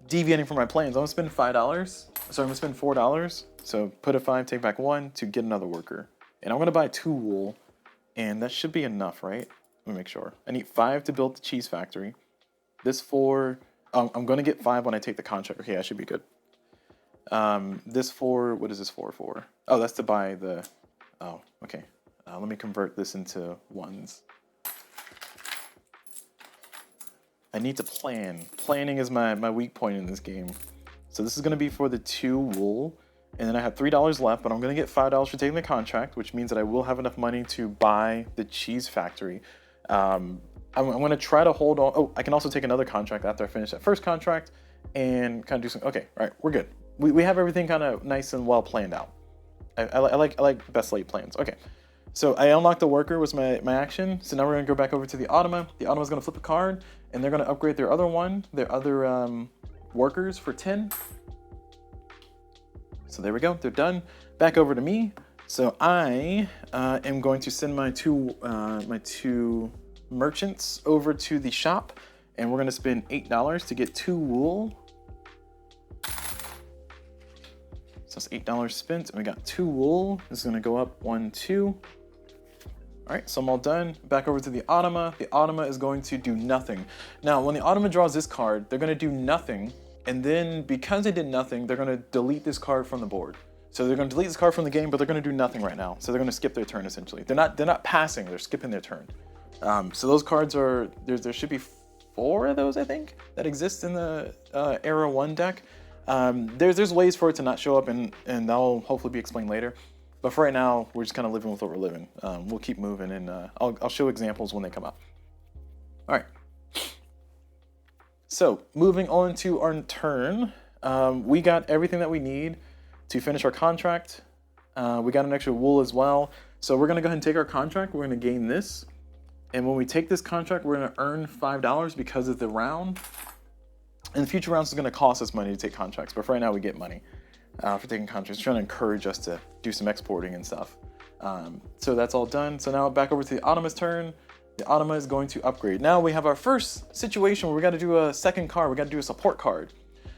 Deviating from my plans, I'm gonna spend $5. So I'm gonna spend $4. So put a 5, take back 1 to get another worker. And I'm gonna buy 2 wool, and that should be enough, right? Let me make sure. I need 5 to build the cheese factory. This 4, I'm gonna get 5 when I take the contract. Okay, I should be good. This 4, what is this 4 for? Oh, that's to buy the, oh, okay. Let me convert this into ones. I need to plan. Planning is my weak point in this game. So this is going to be for the 2 wool. And then I have $3 left, but I'm going to get $5 for taking the contract, which means that I will have enough money to buy the cheese factory. I'm going to try to hold on. Oh, I can also take another contract after I finish that first contract and kind of do some. Okay, all right, we're good. We have everything kind of nice and well planned out. I like best laid plans. Okay. So I unlocked the worker was my action. So now we're gonna go back over to the Automa. The Automa's gonna flip a card and they're gonna upgrade their other workers for 10. So there we go, they're done. Back over to me. So I am going to send my two merchants over to the shop, and we're gonna spend $8 to get 2 wool. So that's $8 spent, and we got 2 wool. This is gonna go up 1, 2. All right, so I'm all done. Back over to the Automa. The Automa is going to do nothing. Now, when the Automa draws this card, they're gonna do nothing, and then because they did nothing, they're gonna delete this card from the board. So they're gonna delete this card from the game, but they're gonna do nothing right now. So they're gonna skip their turn essentially. They're not passing, they're skipping their turn. So those cards are, there should be 4 of those, I think, that exist in the Era 1 deck. There's ways for it to not show up, and that'll hopefully be explained later. But for right now, we're just kind of living with what we're living. We'll keep moving, and I'll show examples when they come up. All right. So moving on to our turn, we got everything that we need to finish our contract. We got an extra wool as well. So we're gonna go ahead and take our contract. We're gonna gain this. And when we take this contract, we're gonna earn $5 because of the round. And the future rounds is gonna cost us money to take contracts, but for right now we get money for taking contracts. Trying to encourage us to do some exporting and stuff. So that's all done. So now back over to the Automa's turn. The Automa is going to upgrade. Now we have our first situation where we gotta do a second card. We gotta do a support card.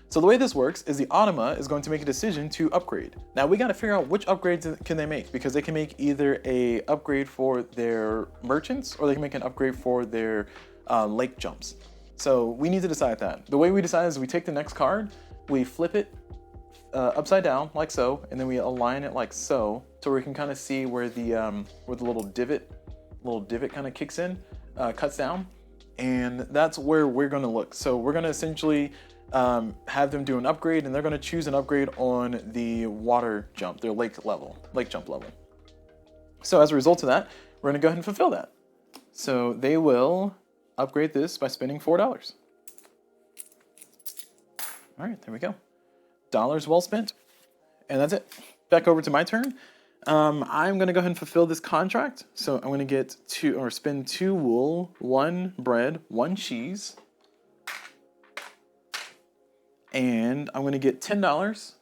So the way this works is the Automa is going to make a decision to upgrade. Now we got to figure out which upgrades can they make, because they can make either a upgrade for their merchants or they can make an upgrade for their lake jumps. So we need to decide that. The way we decide is we take the next card, we flip it upside down like so, and then we align it like so we can kind of see where the little divot kind of kicks in, cuts down, and that's where we're going to look. So we're going to essentially have them do an upgrade, and they're going to choose an upgrade on the water jump, their lake jump level. So as a result of that, we're going to go ahead and fulfill that. So they will upgrade this by spending $4. All right, there we go. Dollars well spent. And that's it. Back over to my turn. I'm going to go ahead and fulfill this contract. So I'm going to spend 2 wool, 1 bread, 1 cheese. And I'm going to get $10,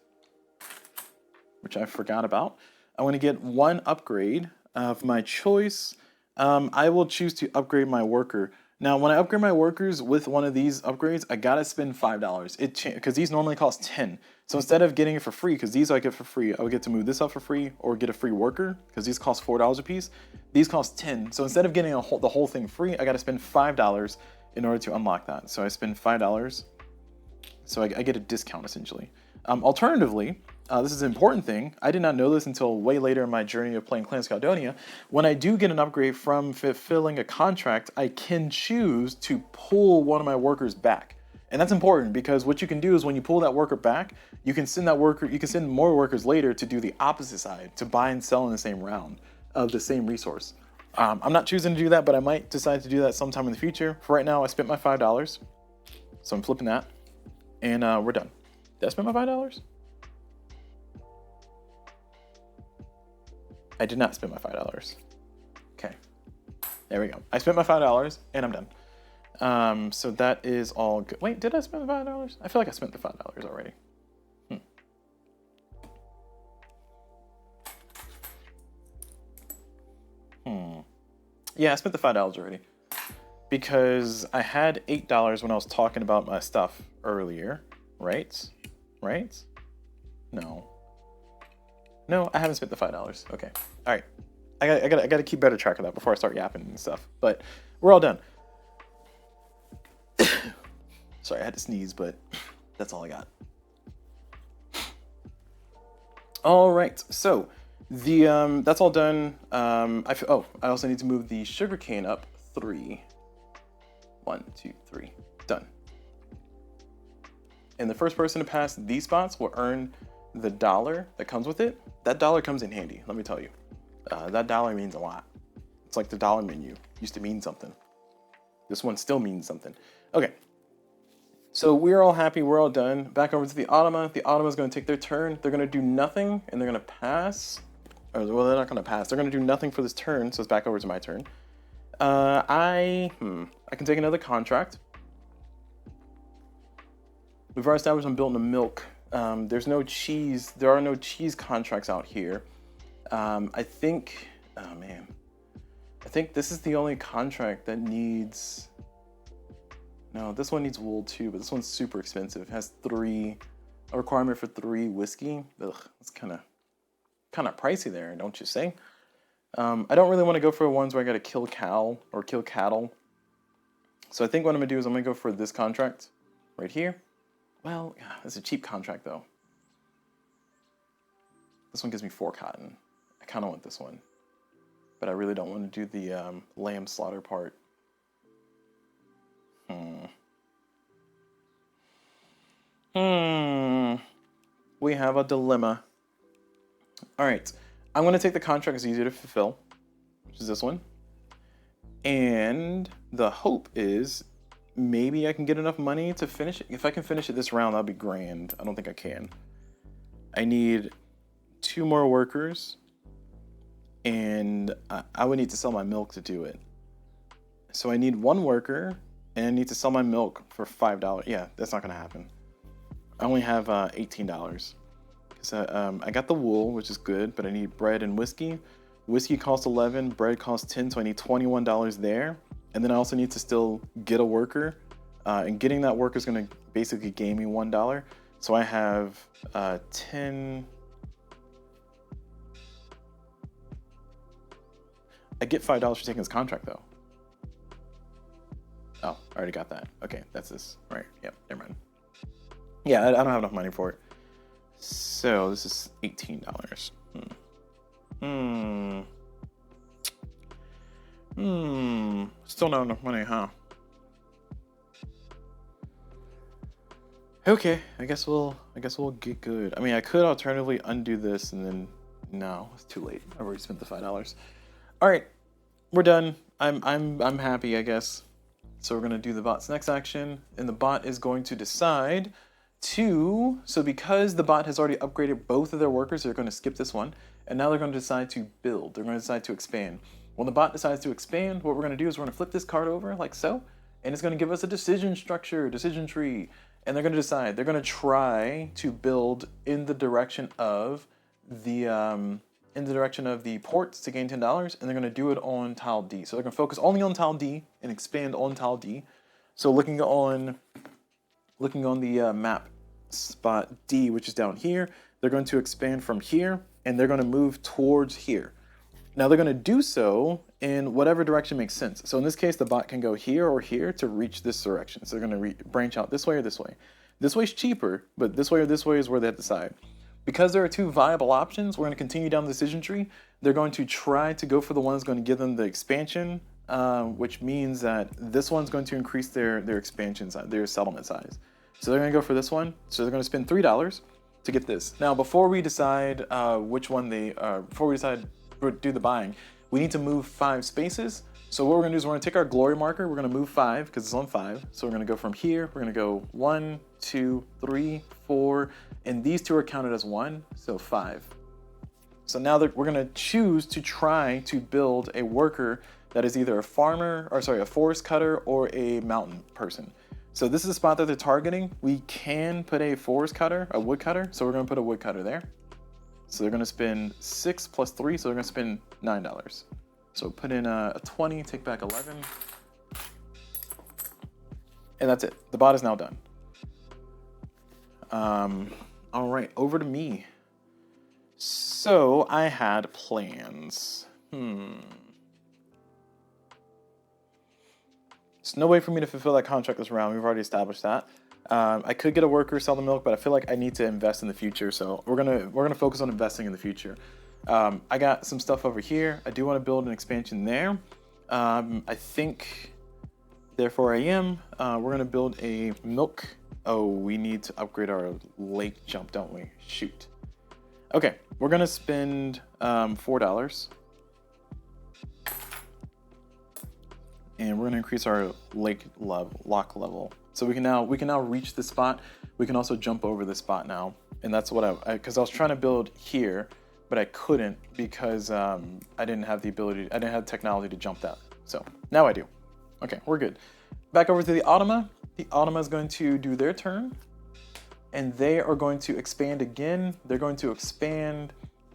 which I forgot about. I'm going to get 1 upgrade of my choice. I will choose to upgrade my worker. Now, when I upgrade my workers with one of these upgrades, I got to spend $5 because these normally cost 10. So instead of getting it for free, because these I get for free, I would get to move this up for free or get a free worker because these cost $4 a piece. These cost 10. So instead of getting the whole thing free, I got to spend $5 in order to unlock that. So I spend $5. So I get a discount essentially. Alternatively, this is an important thing. I did not know this until way later in my journey of playing Clans of Caledonia. When I do get an upgrade from fulfilling a contract, I can choose to pull one of my workers back. And that's important because what you can do is when you pull that worker back, you can send more workers later to do the opposite side, to buy and sell in the same round of the same resource. I'm not choosing to do that, but I might decide to do that sometime in the future. For right now, I spent my $5. So I'm flipping that. And we're done. Did I spend my $5? I did not spend my $5. Okay. There we go. I spent my $5 and I'm done. So that is all good. Wait, did I spend the $5? I feel like I spent the $5 already. Yeah, I spent the $5 already. Because I had $8 when I was talking about my stuff earlier, right? Right? No, I haven't spent the $5. Okay, all right. I gotta keep better track of that before I start yapping and stuff. But we're all done. Sorry, I had to sneeze, but that's all I got. All right, so that's all done. I also need to move the sugarcane up 3. 1, 2, 3, done. And the first person to pass these spots will earn the $1 that comes with it. That $1 comes in handy, let me tell you. That $1 means a lot. It's like the dollar menu used to mean something. This one still means something. Okay, so we're all happy, we're all done. Back over to the Automa. The Automa is going to take their turn. They're going to do nothing, and they're going to pass. Well, they're not going to pass. They're going to do nothing for this turn, so it's back over to my turn. I can take another contract. We've already established I'm building a milk. There's no cheese. There are no cheese contracts out here. I think this is the only contract that needs. No, this one needs wool too, but this one's super expensive. It has a requirement for 3 whiskey. Ugh, it's kind of pricey there, don't you say? I don't really want to go for ones where I got to kill cow or kill cattle. So I think what I'm going to do is I'm going to go for this contract right here. Well, it's a cheap contract though. This one gives me 4 cotton. I kind of want this one. But I really don't want to do the lamb slaughter part. We have a dilemma. All right. I'm going to take the contract that's easier to fulfill, which is this one. And the hope is maybe I can get enough money to finish it. If I can finish it this round, that'll be grand. I don't think I can. I need 2 more workers, and I would need to sell my milk to do it. So I need 1 worker, and I need to sell my milk for $5. Yeah, that's not gonna happen. I only have $18. So I got the wool, which is good, but I need bread and whiskey. Whiskey costs 11, bread costs 10, so I need $21 there. And then I also need to still get a worker, and getting that worker is gonna basically gain me $1. So I have 10. I get $5 for taking his contract though. Oh, I already got that. Okay, that's this. All right, yep, never mind. Yeah, I don't have enough money for it. So this is $18. Still not enough money, huh? Okay, I guess we'll get good. I mean, I could alternatively undo this and then no, it's too late. I've already spent the $5. All right, we're done. I'm happy, I guess. So we're gonna do the bot's next action, and the bot is going to decide to. So because the bot has already upgraded both of their workers, they're going to skip this one, and now they're going to decide to build. They're going to decide to expand. When the bot decides to expand, what we're going to do is we're going to flip this card over like so, and it's going to give us a decision structure, decision tree, and they're going to decide. They're going to try to build in the direction of the ports to gain $10, and they're going to do it on tile D. So they're going to focus only on tile D and expand on tile D. So looking on the map spot D, which is down here, they're going to expand from here, and they're going to move towards here. Now they're going to do so in whatever direction makes sense. So in this case, the bot can go here or here to reach this direction. So they're going to branch out this way or this way. This way's cheaper, but this way or this way is where they have to decide. Because there are 2 viable options, we're going to continue down the decision tree. They're going to try to go for the one that's going to give them the expansion, which means that this one's going to increase their expansion size, their settlement size. So they're going to go for this one. So they're going to spend $3 to get this. Now, before we decide before we decide to do the buying, we need to move 5 spaces. So what we're going to do is we're going to take our glory marker. We're going to move 5 because it's on 5. So we're going to go from here. We're going to go 1, 2, 3, 4, and these 2 are counted as 1, so 5. So now that we're going to choose to try to build a worker that is either a forest cutter or a mountain person. So this is a spot that they're targeting. We can put a forest cutter, a wood cutter. So we're going to put a wood cutter there. So they're going to spend 6 plus 3, so they're going to spend $9. So put in a 20, take back 11. And that's it. The bot is now done. All right, over to me. So I had plans. There's no way for me to fulfill that contract this round. We've already established that. I could get a worker, sell the milk, but I feel like I need to invest in the future. So we're gonna focus on investing in the future. I got some stuff over here. I do want to build an expansion there. I think, therefore I am. We're gonna build a milk. Oh, we need to upgrade our lake jump, don't we? Shoot. Okay, we're gonna spend $4. And we're gonna increase our lock level. So we can now reach this spot. We can also jump over this spot now. And that's what because I was trying to build here, but I couldn't because I didn't have the technology to jump that. So now I do. Okay, we're good. Back over to the Automa. The Automa is going to do their turn, and they are going to expand again. They're going to expand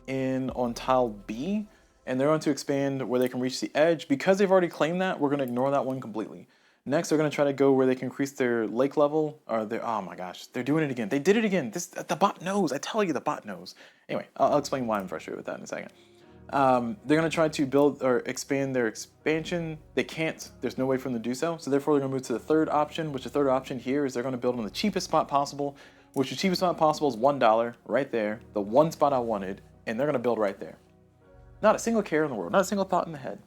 on tile B, and they're going to expand where they can reach the edge. Because they've already claimed that, we're going to ignore that one completely. Next, they're going to try to go where they can increase their lake level, or oh my gosh, they're doing it again. They did it again. The bot knows. I tell you, the bot knows. Anyway, I'll explain why I'm frustrated with that in a second. They're going to try to build or expand their expansion. They can't. There's no way for them to do so. So therefore, they're going to move to the third option, which the third option here is they're going to build on the cheapest spot possible, which the cheapest spot possible is $1 right there, the one spot I wanted, and they're going to build right there. Not a single care in the world, not a single thought in the head.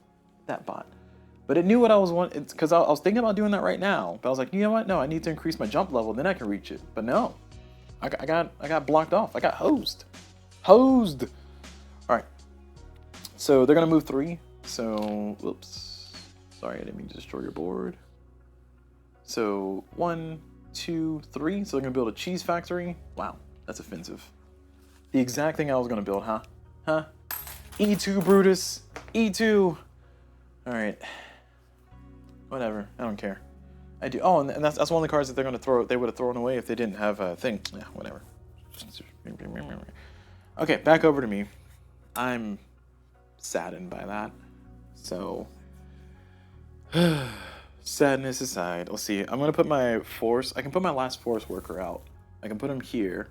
That bot. But it knew what I was wanting, because I was thinking about doing that right now. But I was like, you know what? No, I need to increase my jump level, then I can reach it. But no, I got blocked off. I got hosed. Hosed. All right. So they're gonna move 3. So, whoops. Sorry, I didn't mean to destroy your board. So 1, 2, 3. So they're gonna build a cheese factory. Wow, that's offensive. The exact thing I was gonna build, huh? Huh? E2, Brutus. E2. All right. Whatever. I don't care. I do. Oh, and that's one of the cards that they're gonna throw. They would have thrown away if they didn't have a thing. Yeah, whatever. Okay, back over to me. I'm saddened by that. So, sadness aside, let's see. I'm gonna put my force. I can put my last force worker out. I can put him here.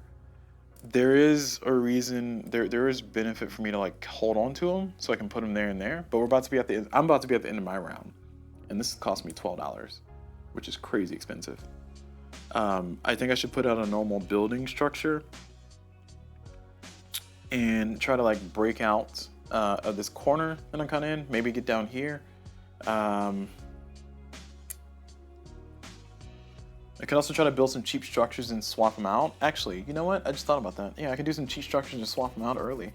There is a reason. There is benefit for me to like hold on to him, so I can put him there and there. But we're about to be at the. I'm about to be at the end of my round, and this cost me $12, which is crazy expensive. I think I should put out a normal building structure and try to like break out of this corner that I'm kind of in. Maybe get down here. I could also try to build some cheap structures and swap them out. Actually, you know what? I just thought about that. Yeah, I can do some cheap structures and swap them out early.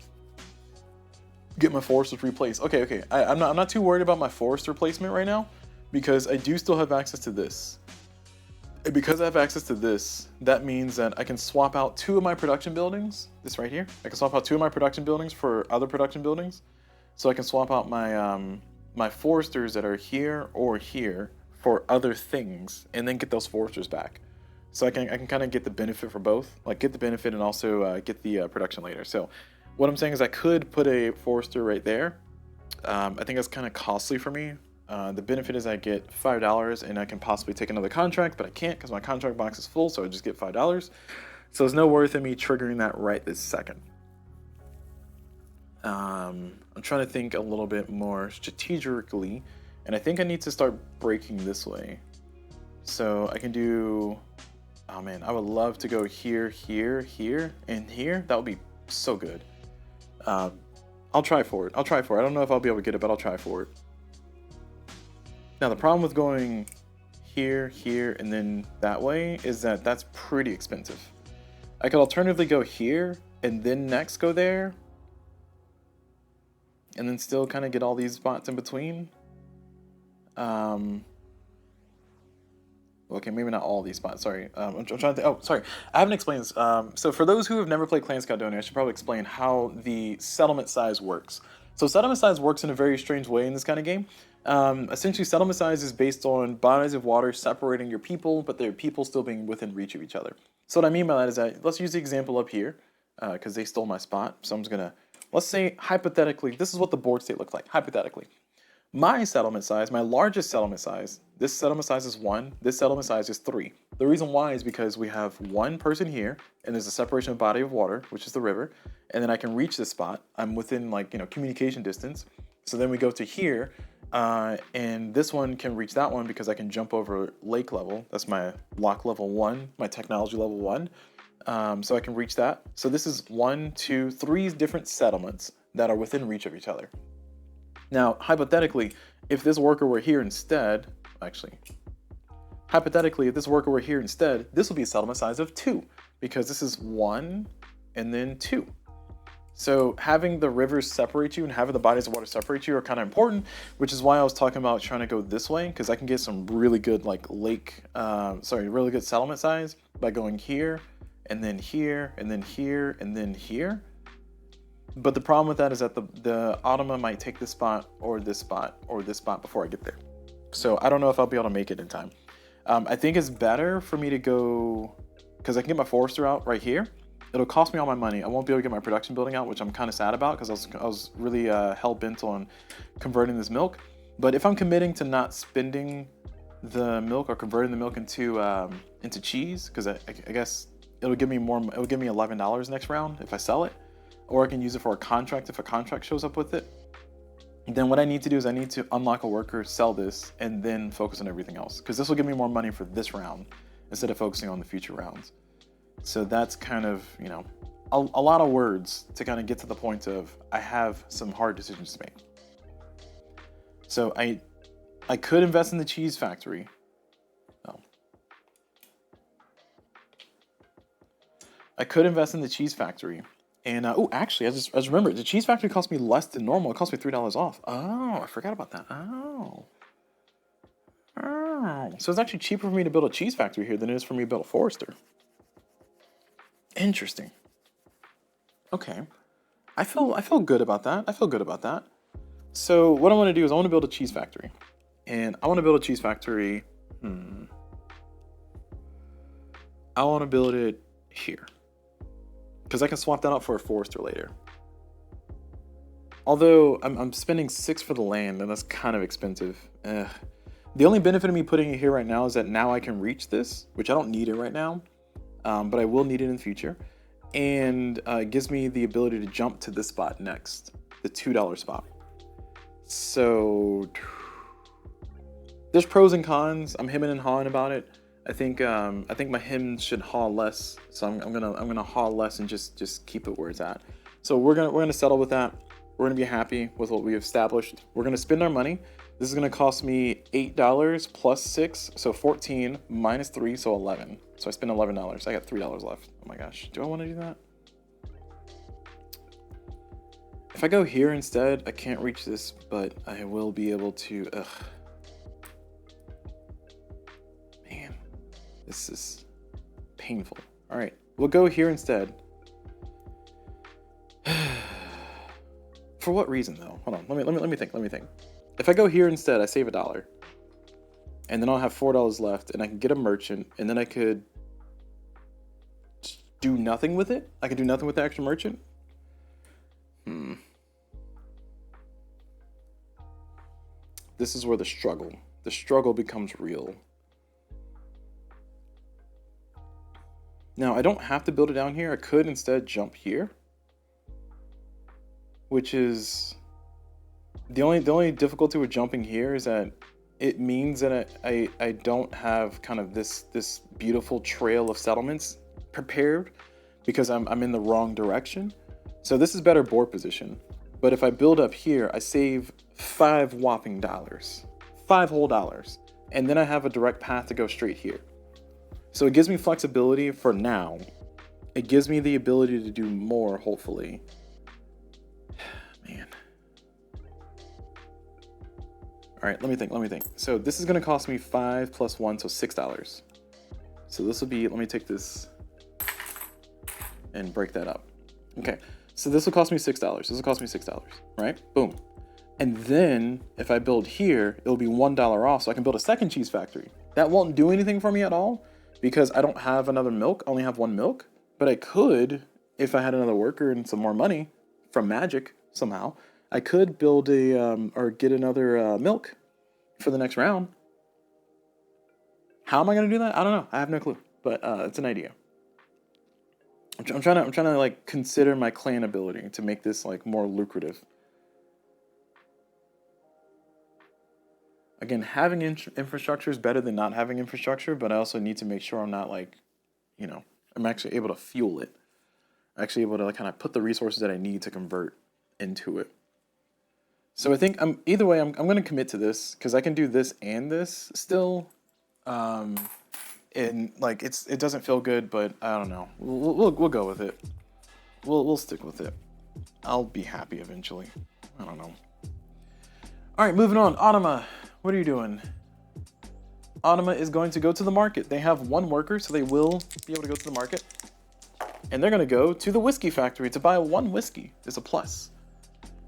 Get my forest replaced. Okay. I'm not too worried about my forest replacement right now because I do still have access to this. And because I have access to this, that means that I can swap out 2 of my production buildings. This right here. I can swap out 2 of my production buildings for other production buildings. So I can swap out my my foresters that are here or here for other things, and then get those foresters back. So I can kind of get the benefit for both, like get the benefit and also get the production later. So what I'm saying is I could put a forester right there. I think that's kind of costly for me. The benefit is I get $5 and I can possibly take another contract, but I can't because my contract box is full, so I just get $5. So there's no worth in me triggering that right this second. I'm trying to think a little bit more strategically, and I think I need to start breaking this way. So I can do, oh man, I would love to go here, here, here, and here. That would be so good. I'll try for it. I don't know if I'll be able to get it, but I'll try for it. Now the problem with going here, here, and then that way is that that's pretty expensive. I could alternatively go here and then next go there, and then still kind of get all these spots in between. Okay, maybe not all these spots. Sorry, I'm trying to think. Oh, sorry, I haven't explained this. So for those who have never played Clans of Caledonia, I should probably explain how the settlement size works. So settlement size works in a very strange way in this kind of game. Essentially, settlement size is based on bodies of water separating your people, but their people still being within reach of each other. So what I mean by that is that, let's use the example up here, because they stole my spot. So I'm just gonna, let's say hypothetically, this is what the board state looks like, hypothetically. My settlement size, my largest settlement size, this settlement size is 1, this settlement size is 3. The reason why is because we have one person here, and there's a separation of body of water, which is the river, and then I can reach this spot. I'm within, like, communication distance. So then we go to here, and this one can reach that one because I can jump over lake level. That's my lock level 1, my technology level 1. So I can reach that. So this is 1, 2, 3 different settlements that are within reach of each other. Now, hypothetically, if this worker were here instead, hypothetically, if this worker were here instead, this would be a settlement size of 2, because this is 1 and then 2. So having the rivers separate you and having the bodies of water separate you are kind of important, which is why I was talking about trying to go this way, because I can get some really good really good settlement size by going here, and then here, and then here, and then here. But the problem with that is that the Automa might take this spot, or this spot, or this spot before I get there. So I don't know if I'll be able to make it in time. I think it's better for me to go, because I can get my forester out right here. It'll cost me all my money. I won't be able to get my production building out, which I'm kind of sad about, because I was really hell-bent on converting this milk. But if I'm committing to not spending the milk or converting the milk into cheese, because I guess it'll give me more. It'll give me $11 next round if I sell it. Or I can use it for a contract if a contract shows up with it. Then what I need to do is I need to unlock a worker, sell this, and then focus on everything else. Because this will give me more money for this round instead of focusing on the future rounds. So that's kind of, a lot of words to kind of get to the point of I have some hard decisions to make. So I could invest in the cheese factory. Oh. I could invest in the cheese factory. And, actually, I just remembered, the cheese factory cost me less than normal. It cost me $3 off. Oh, I forgot about that. Oh. So it's actually cheaper for me to build a cheese factory here than it is for me to build a forester. Interesting. Okay. I feel good about that. I feel good about that. So what I want to do is I want to build a cheese factory. And I want to build a cheese factory. I want to build it here. Because I can swap that out for a forester later. Although I'm spending 6 for the land, and that's kind of expensive. The only benefit of me putting it here right now is that now I can reach this, which I don't need it right now, but I will need it in the future. And it gives me the ability to jump to this spot next, the $2 spot. So there's pros and cons. I'm hemming and hawing about it. I think my hem should haul less, so I'm gonna haul less and just keep it where it's at. So we're gonna settle with that. We're gonna be happy with what we have established. We're gonna spend our money. This is gonna cost me $8 plus 6, so 14 minus 3, so 11. So I spent $11. I got $3 left. Oh my gosh, do I want to do that? If I go here instead, I can't reach this, but I will be able to. Man, this is painful. All right, we'll go here instead. For what reason though? Hold on. Let me think. If I go here instead, I save $1, and then I'll have $4 left, and I can get a merchant, and then I could do nothing with it. I can do nothing with the extra merchant. This is where the struggle becomes real. Now I don't have to build it down here. I could instead jump here. Which is the only difficulty with jumping here is that it means that I don't have kind of this beautiful trail of settlements prepared because I'm in the wrong direction. So this is better board position. But if I build up here, I save $5 whopping dollars, $5 whole dollars, and then I have a direct path to go straight here. So it gives me flexibility for now. It gives me the ability to do more, hopefully. Man. All right, let me think. So this is gonna cost me 5 plus 1, so $6. So this will be, let me take this and break that up. Okay, so this will cost me $6. This will cost me $6, right? Boom. And then if I build here, it'll be $1 off, so I can build a second cheese factory. That won't do anything for me at all because I don't have another milk. I only have 1 milk, but I could, if I had another worker and some more money from magic somehow, I could build or get another milk for the next round. How am I gonna do that? I don't know. I have no clue, but it's an idea. I'm trying to like consider my clan ability to make this like more lucrative. Again, having infrastructure is better than not having infrastructure, but I also need to make sure I'm not like, I'm actually able to fuel it. I'm actually able to like kind of put the resources that I need to convert into it. So I think either way, I'm going to commit to this because I can do this and this still. And like it doesn't feel good, but I don't know. We'll go with it. We'll stick with it. I'll be happy eventually. I don't know. All right, moving on. Automa, what are you doing? Automa is going to go to the market. They have 1 worker, so they will be able to go to the market. And they're going to go to the whiskey factory to buy 1 whiskey. It's a plus.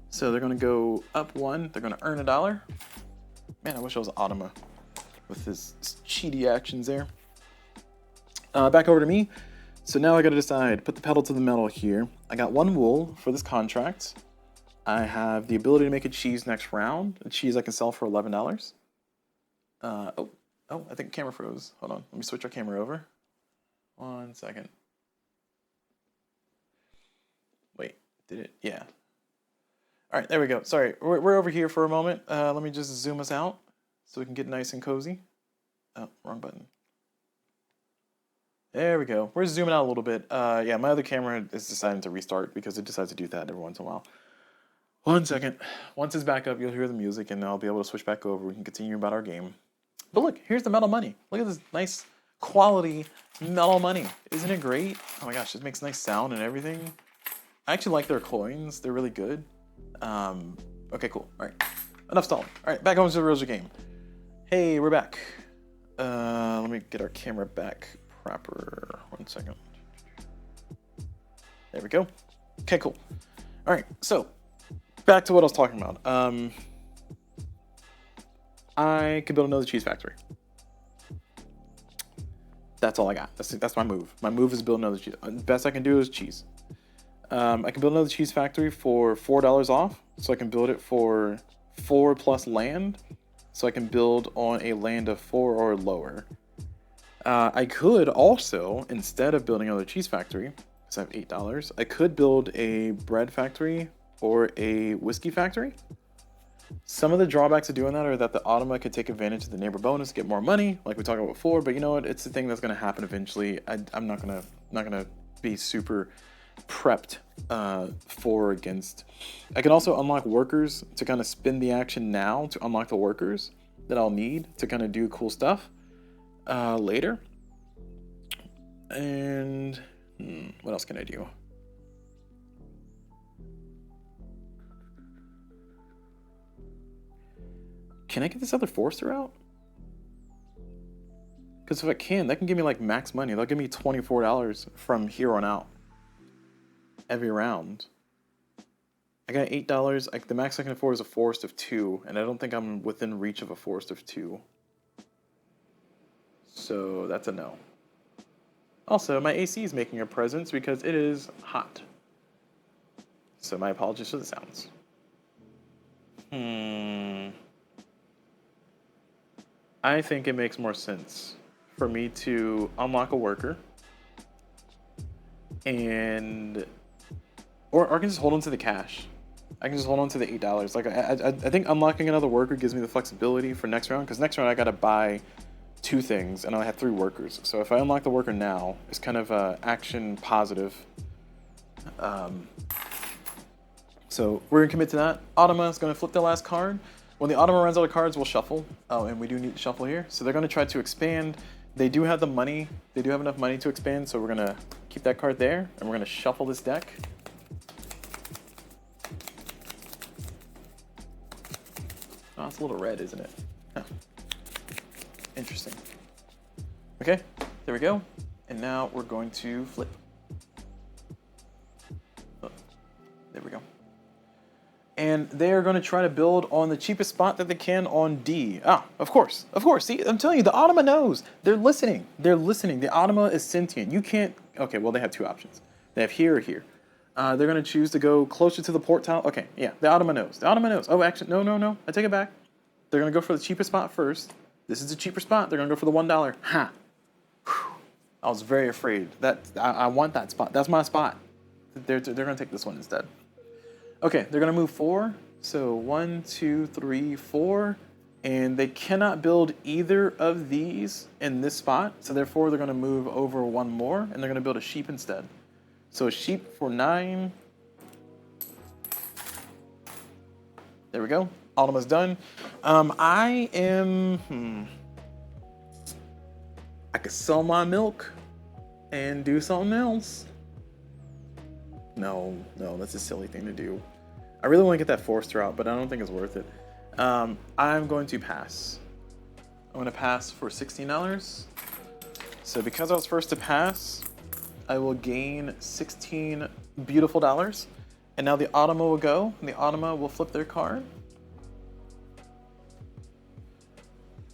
So they're going to go up 1. They're going to earn $1. Man, I wish I was Automa with his cheaty actions there. Back over to me. So now I got to decide, put the pedal to the metal here. I got 1 wool for this contract. I have the ability to make a cheese next round. A cheese I can sell for $11. Oh, I think the camera froze. Hold on. Let me switch our camera over. 1 second. Wait, did it? Yeah. All right, there we go. Sorry, we're over here for a moment. Let me just zoom us out so we can get nice and cozy. Oh, wrong button. There we go. We're zooming out a little bit. Yeah, my other camera is deciding to restart because it decides to do that every once in a while. 1 second. Once it's back up, you'll hear the music and I'll be able to switch back over. We can continue about our game. But look, here's the metal money. Look at this nice quality metal money. Isn't it great? Oh my gosh, it makes nice sound and everything. I actually like their coins. They're really good. Okay, cool. All right, enough stalling. All right, back on to the real game. Hey, we're back. Let me get our camera back proper. 1 second. There we go. Okay, cool. All right, so back to what I was talking about. I could build another cheese factory. That's all I got. That's my move. My move is build another cheese. The best I can do is cheese. I can build another cheese factory for $4 off, so I can build it for 4 plus land, so I can build on a land of 4 or lower. I could also, instead of building another cheese factory, because I have $8, I could build a bread factory or a whiskey factory. Some of the drawbacks of doing that are that the Automa could take advantage of the neighbor bonus, get more money, like we talked about before. But you know what? It's the thing that's going to happen eventually. I'm not gonna be super prepped for or against. I can also unlock workers to kind of spin the action now to unlock the workers that I'll need to kind of do cool stuff later. And what else can I do? Can I get this other forester out? Because if I can, that can give me like max money. They'll give me $24 from here on out. Every round. I got $8. The max I can afford is a forest of 2, and I don't think I'm within reach of a forest of 2. So that's a no. Also, my AC is making a presence because it is hot. So my apologies for the sounds. I think it makes more sense for me to unlock a worker and or I can just hold on to the cash. I can just hold on to the $8. Like I think unlocking another worker gives me the flexibility for next round, because next round I gotta buy 2 things and I have 3 workers. So if I unlock the worker now, it's kind of action positive. So we're gonna commit to that. Automa is gonna flip the last card. When the Automa runs out of cards, we'll shuffle. Oh, and we do need to shuffle here. So they're gonna try to expand. They do have the money. They do have enough money to expand, so we're gonna keep that card there, and we're gonna shuffle this deck. Oh, it's a little red, isn't it? Huh. Interesting. Okay, there we go. And now we're going to flip. Oh, there we go. And they are going to try to build on the cheapest spot that they can on D. Ah, of course. See, I'm telling you, the Automa knows. They're listening. The Automa is sentient. You can't... Okay, well, they have 2 options. They have here or here. They're going to choose to go closer to the port tile. Okay, yeah, the Automa knows. Oh, actually, no. I take it back. They're going to go for the cheapest spot first. This is the cheaper spot. They're going to go for the $1. Ha! Whew. I was very afraid. I want that spot. That's my spot. They're going to take this one instead. Okay, they're gonna move 4. So 1, 2, 3, 4. And they cannot build either of these in this spot. So therefore they're gonna move over 1 more, and they're gonna build a sheep instead. So a sheep for 9. There we go. Automa's done. I could sell my milk and do something else. No, that's a silly thing to do. I really want to get that forester out, but I don't think it's worth it. I'm going to pass. I'm going to pass for $16. So because I was first to pass, I will gain 16 beautiful dollars. And now the Automa will go, and the Automa will flip their card.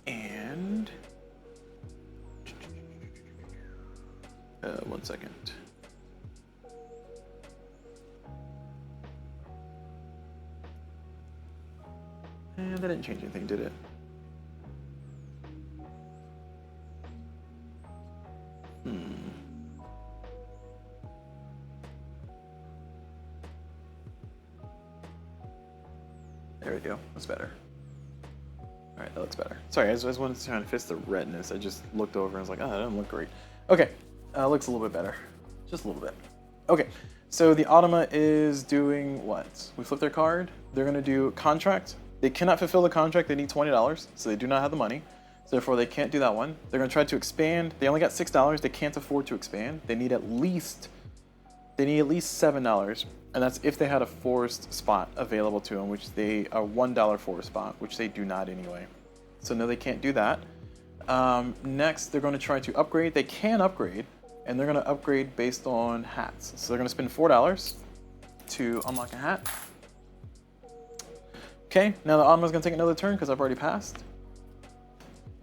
And... 1 second. And that didn't change anything, did it? There we go. That's better. All right, that looks better. Sorry, I just wanted to try and fix the redness. I just looked over and was like, oh, that doesn't look great. Okay, looks a little bit better. Just a little bit. Okay, so the Automa is doing what? We flip their card. They're going to do contract. They cannot fulfill the contract. They need $20, so they do not have the money. So therefore, they can't do that one. They're going to try to expand. They only got $6. They can't afford to expand. They need at least $7, and that's if they had a forest spot available to them, which a $1 forest spot, which they do not anyway. So no, they can't do that. Next, they're going to try to upgrade. They can upgrade, and they're going to upgrade based on hats. So they're going to spend $4. to unlock a hat. Okay, now the Automa's gonna take another turn because I've already passed.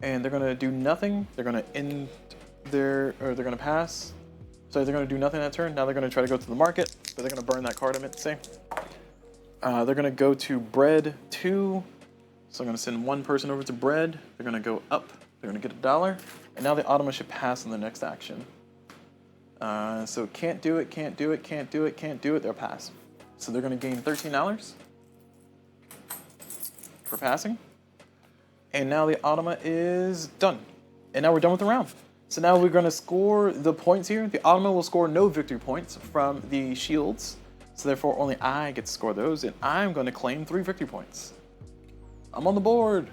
And they're gonna do nothing. They're gonna end their, or they're gonna pass. So they're gonna do nothing that turn. Now they're gonna try to go to the market, but they're gonna burn that card, I meant to say. They're gonna go to bread 2. So I'm gonna send one person over to bread. They're gonna go up. They're gonna get $1. And now the Automa should pass in the next action. So can't do it, can't do it, can't do it, can't do it. They'll pass. So they're gonna gain $13 for passing. And now the Automa is done. And now we're done with the round. So now we're gonna score the points here. The Automa will score no victory points from the shields. So therefore only I get to score those, and I'm gonna claim 3 victory points. I'm on the board.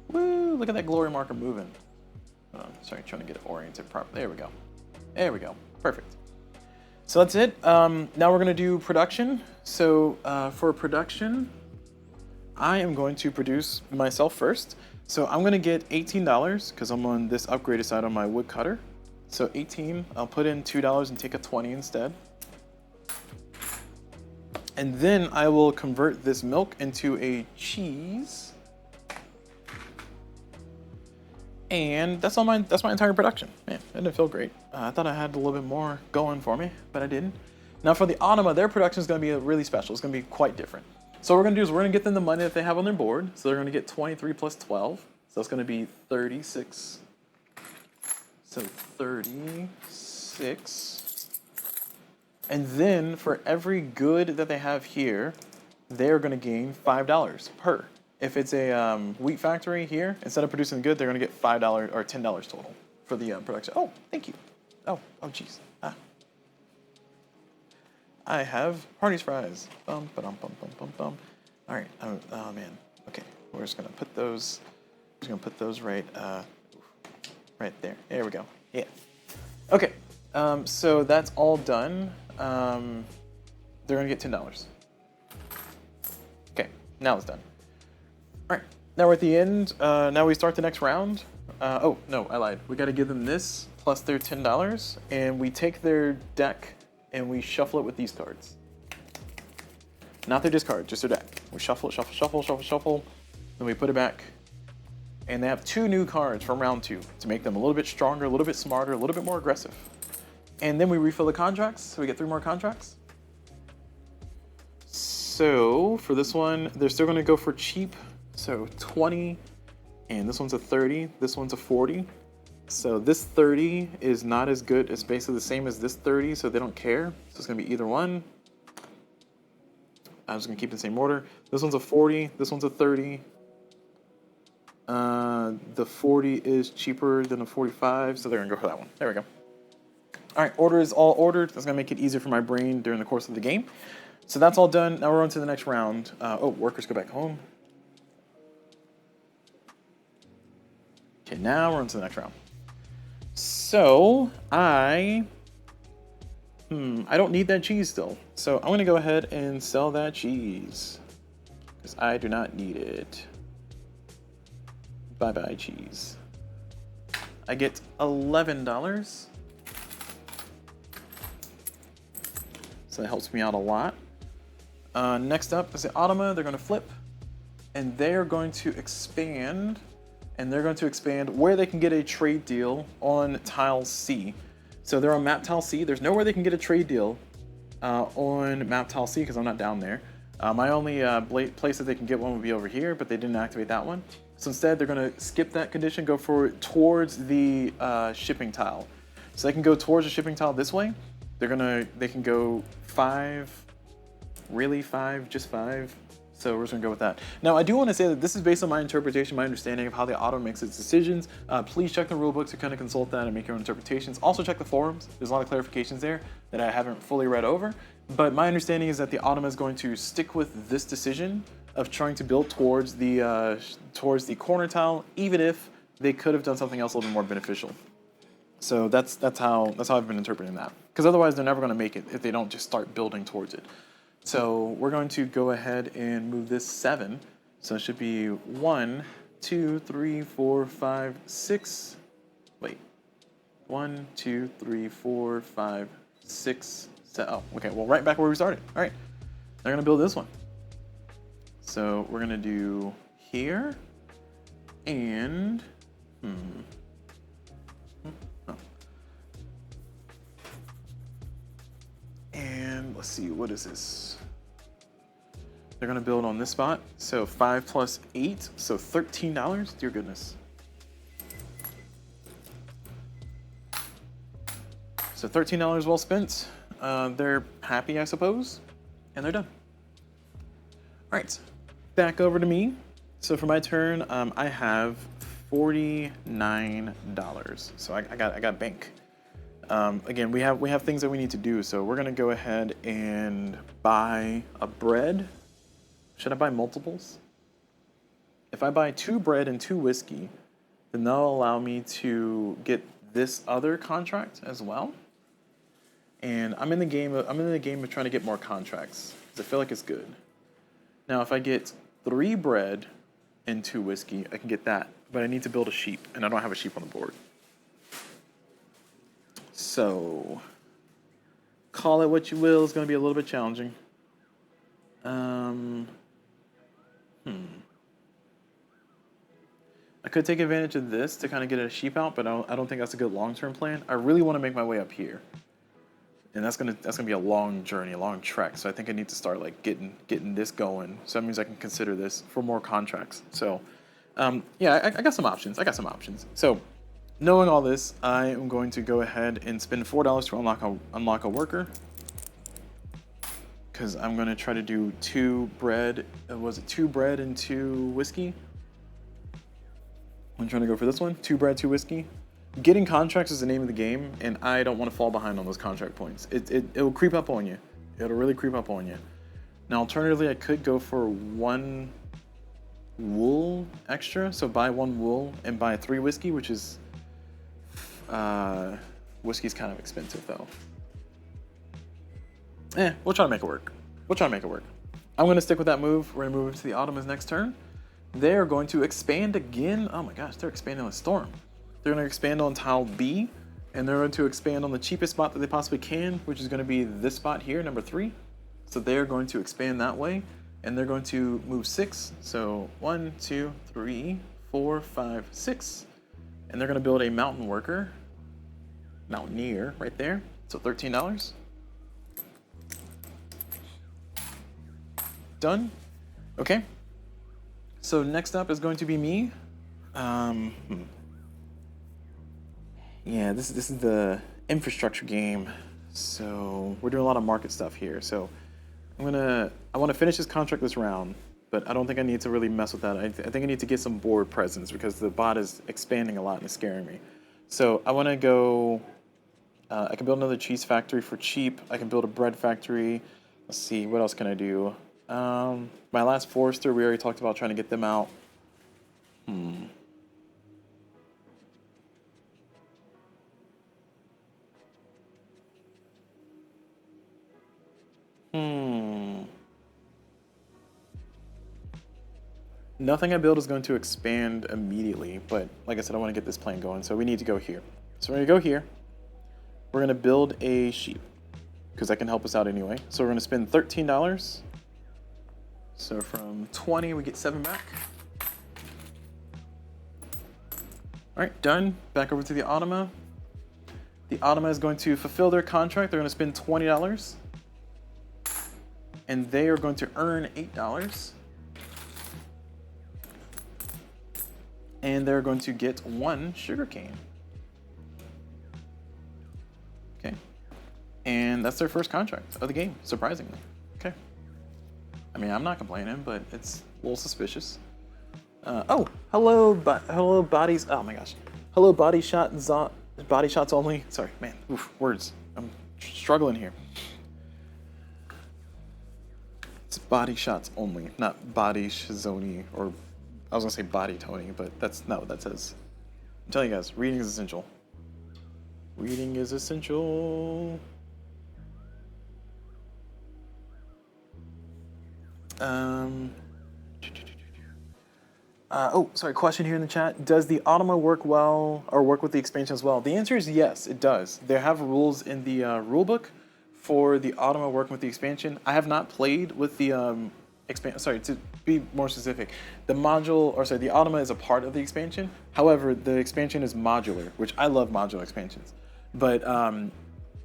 Woo, look at that glory marker moving. Sorry, trying to get it oriented properly. There we go. There we go, perfect. So that's it. Now we're gonna do production. So for production, I am going to produce myself first. So I'm gonna get $18 because I'm on this upgraded side on my woodcutter. So 18, I'll put in $2 and take a 20 instead. And then I will convert this milk into a cheese. And that's my entire production. Man, that didn't feel great. I thought I had a little bit more going for me, but I didn't. Now for the Automa, their production is gonna be really special. It's gonna be quite different. So what we're gonna do is we're gonna get them the money that they have on their board. So they're gonna get 23 plus 12. So that's gonna be 36. So 36. And then for every good that they have here, they're gonna gain $5 per. If it's a wheat factory here, instead of producing good, they're gonna get $5 or $10 total for the production. Oh, thank you. Oh, geez. I have Hardee's fries. Bum, ba-dum, bum, bum, bum, bum. All right. Oh man. Okay. We're just gonna put those. Just gonna put those right there. There we go. Yeah. Okay. So that's all done. They're gonna get $10. Okay. Now it's done. All right. Now we're at the end. Now we start the next round. Oh no, I lied. We got to give them this plus their $10, and we take their deck and we shuffle it with these cards. Not their discard, just their deck. We shuffle it, shuffle, shuffle, shuffle, shuffle. Then we put it back. And they have 2 new cards from round 2 to make them a little bit stronger, a little bit smarter, a little bit more aggressive. And then we refill the contracts, so we get 3 more contracts. So for this one, they're still gonna go for cheap. So 20, and this one's a 30, this one's a 40. So this 30 is not as good, it's basically the same as this 30, so they don't care. So it's gonna be either one. I'm just gonna keep it in the same order. This one's a 40, this one's a 30. The 40 is cheaper than the 45, so they're gonna go for that one. There we go. All right, order is all ordered. That's gonna make it easier for my brain during the course of the game. So that's all done. Now we're on to the next round. Workers go back home. Okay, now we're on to the next round. So I don't need that cheese still. So I'm gonna go ahead and sell that cheese because I do not need it. Bye-bye cheese. I get $11. So that helps me out a lot. Next up is the Automa. They're gonna flip and they're going to expand. And they're going to expand where they can get a trade deal on tile C. So they're on map tile C. There's nowhere they can get a trade deal on map tile C because I'm not down there. My only place that they can get one would be over here, but they didn't activate that one. So instead, they're going to skip that condition, go towards the shipping tile. So they can go towards the shipping tile this way. They can go 5, really 5, just 5. So we're just gonna go with that. Now I do want to say that this is based on my interpretation, my understanding of how the Automa makes its decisions. Please check the rulebook to kind of consult that and make your own interpretations. Also check the forums. There's a lot of clarifications there that I haven't fully read over. But my understanding is that the Automa is going to stick with this decision of trying to build towards the corner tile, even if they could have done something else a little bit more beneficial. So that's how I've been interpreting that. Because otherwise they're never gonna make it if they don't just start building towards it. So we're going to go ahead and move this 7. So it should be 1, 2, 3, 4, 5, 6. Wait. 1, 2, 3, 4, 5, 6, 7. Oh, okay. Well, right back where we started. All right. they're gonna build this one. So we're gonna do here and and let's see, what is this? They're gonna build on this spot. So 5 plus 8, so $13. Dear goodness. So $13 well spent. They're happy, I suppose, and they're done. All right, back over to me. So for my turn, I have $49. So I got bank. Again, we have things that we need to do. So we're gonna go ahead and buy a bread. Should I buy multiples? If I buy 2 bread and 2 whiskey, then that'll allow me to get this other contract as well. And I'm in the game of trying to get more contracts because I feel like it's good. Now, if I get 3 bread and 2 whiskey, I can get that. But I need to build a sheep, and I don't have a sheep on the board. So, call it what you will. It's going to be a little bit challenging. I could take advantage of this to kind of get a sheep out, but I don't think that's a good long-term plan. I really want to make my way up here. And that's gonna be a long journey, a long trek. So I think I need to start like getting this going. So that means I can consider this for more contracts. So yeah, I got some options. So knowing all this, I am going to go ahead and spend $4 to unlock a worker. Because I'm gonna try to do 2 bread. Was it 2 bread and 2 whiskey? I'm trying to go for this one. 2 bread, 2 whiskey. Getting contracts is the name of the game, and I don't want to fall behind on those contract points. It'll creep up on you. It'll really creep up on you. Now, alternatively, I could go for 1 wool extra. So buy 1 wool and buy 3 whiskey, which is whiskey's kind of expensive though. We'll try to make it work. I'm gonna stick with that move. We're gonna move into the Automa's next turn. They are going to expand again. Oh my gosh, they're expanding on Storm. They're going to expand on tile B, and they're going to expand on the cheapest spot that they possibly can, which is going to be this spot here, number 3. So they're going to expand that way, and they're going to move 6. So 1, 2, 3, 4, 5, 6. And they're going to build a mountain worker, mountaineer right there. So $13. Done. Okay. So next up is going to be me. Yeah, this is the infrastructure game. So we're doing a lot of market stuff here. So I want to finish this contract this round, but I don't think I need to really mess with that. I think I need to get some board presence because the bot is expanding a lot and it's scaring me. So I want to go. I can build another cheese factory for cheap. I can build a bread factory. Let's see, what else can I do? My last forester, we already talked about trying to get them out. Nothing I build is going to expand immediately, but like I said, I want to get this plan going, so we need to go here. So we're going to go here. We're going to build a sheep, because that can help us out anyway. So we're going to spend $13. So from 20, we get 7 back. All right, done. Back over to the Automa. The Automa is going to fulfill their contract. They're going to spend $20. And they are going to earn $8. And they're going to get 1 sugarcane. Okay. And that's their first contract of the game, surprisingly. Okay. I mean, I'm not complaining, but it's a little suspicious. Oh, hello bodies. Oh my gosh. Hello, body shots only. Sorry, man. Oof, words. I'm struggling here. It's body shots only, not body shizoni, or I was gonna say body Tony, but that's not what that says. I'm telling you guys, reading is essential. Reading is essential. Oh, sorry, question here in the chat. Does the Automa work well, or work with the expansion as well? The answer is yes, it does. They have rules in the rulebook for the Automa working with the expansion, I have not played with the sorry, to be more specific, the Automa is a part of the expansion. However, the expansion is modular, which I love modular expansions. But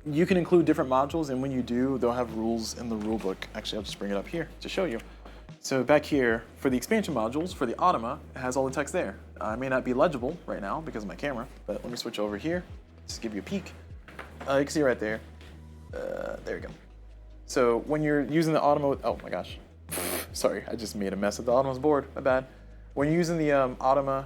you can include different modules, and when you do, they'll have rules in the rule book. Actually, I'll just bring it up here to show you. So back here, for the expansion modules, for the Automa, it has all the text there. It may not be legible right now because of my camera, but let me switch over here, just give you a peek. You can see right there. There we go. So when you're using the Automa, oh my gosh. Sorry, I just made a mess of the Automa's board, my bad. When you're using the Automa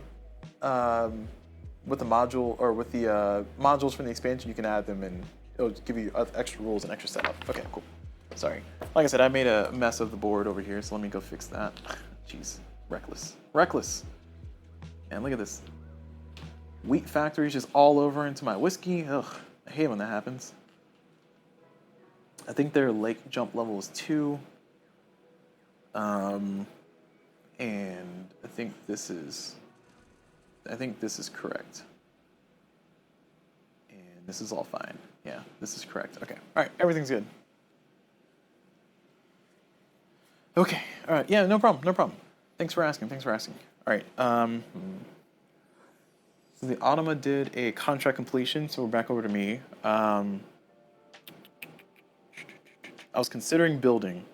with the module, or with the modules from the expansion, you can add them and it'll give you extra rules and extra setup. Okay, cool. Sorry. Like I said, I made a mess of the board over here, so let me go fix that. Jeez, reckless. Reckless. And look at this. Wheat factories just all over into my whiskey. Ugh, I hate when that happens. I think their lake jump level is 2. And I think this is correct. And this is all fine. Yeah, this is correct. Okay. All right, everything's good. Okay. All right. Yeah, no problem. No problem. Thanks for asking. Thanks for asking. All right. So the Automa did a contract completion, so we're back over to me. I was considering building.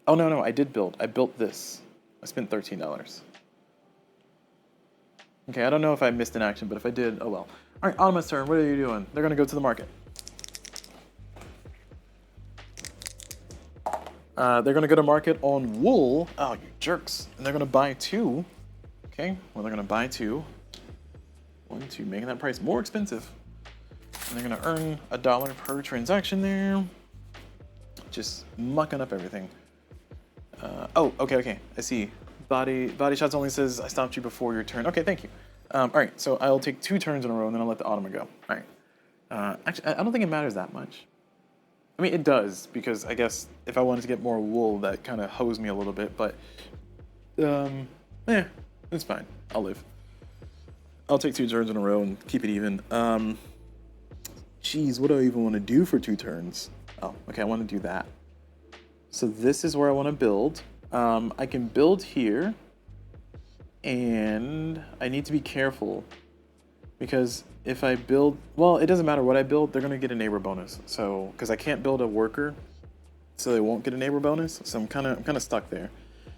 Oh, no, I did build. I built this. I spent $13. Okay, I don't know if I missed an action, but if I did, oh well. All right, Automa's turn. What are you doing? They're going to go to the market. They're going to go to market on wool. Oh, you jerks. And they're going to buy 2. Okay, well, they're going to buy 2. 1, 2, making that price more expensive. And they're going to earn $1 per transaction there. Just mucking up everything. Oh, okay. I see. Body shots only says I stopped you before your turn. Okay, thank you. All right, so I'll take 2 turns in a row, and then I'll let the Automa go. All right. Actually, I don't think it matters that much. I mean, it does, because I guess if I wanted to get more wool, that kind of hosed me a little bit. But, it's fine. I'll live. I'll take 2 turns in a row and keep it even. Geez, what do I even want to do for 2 turns? Oh, okay, I want to do that. So this is where I want to build. I can build here, and I need to be careful because if I build, well, it doesn't matter what I build, they're going to get a neighbor bonus. So, because I can't build a worker, so they won't get a neighbor bonus. So I'm kind of stuck there.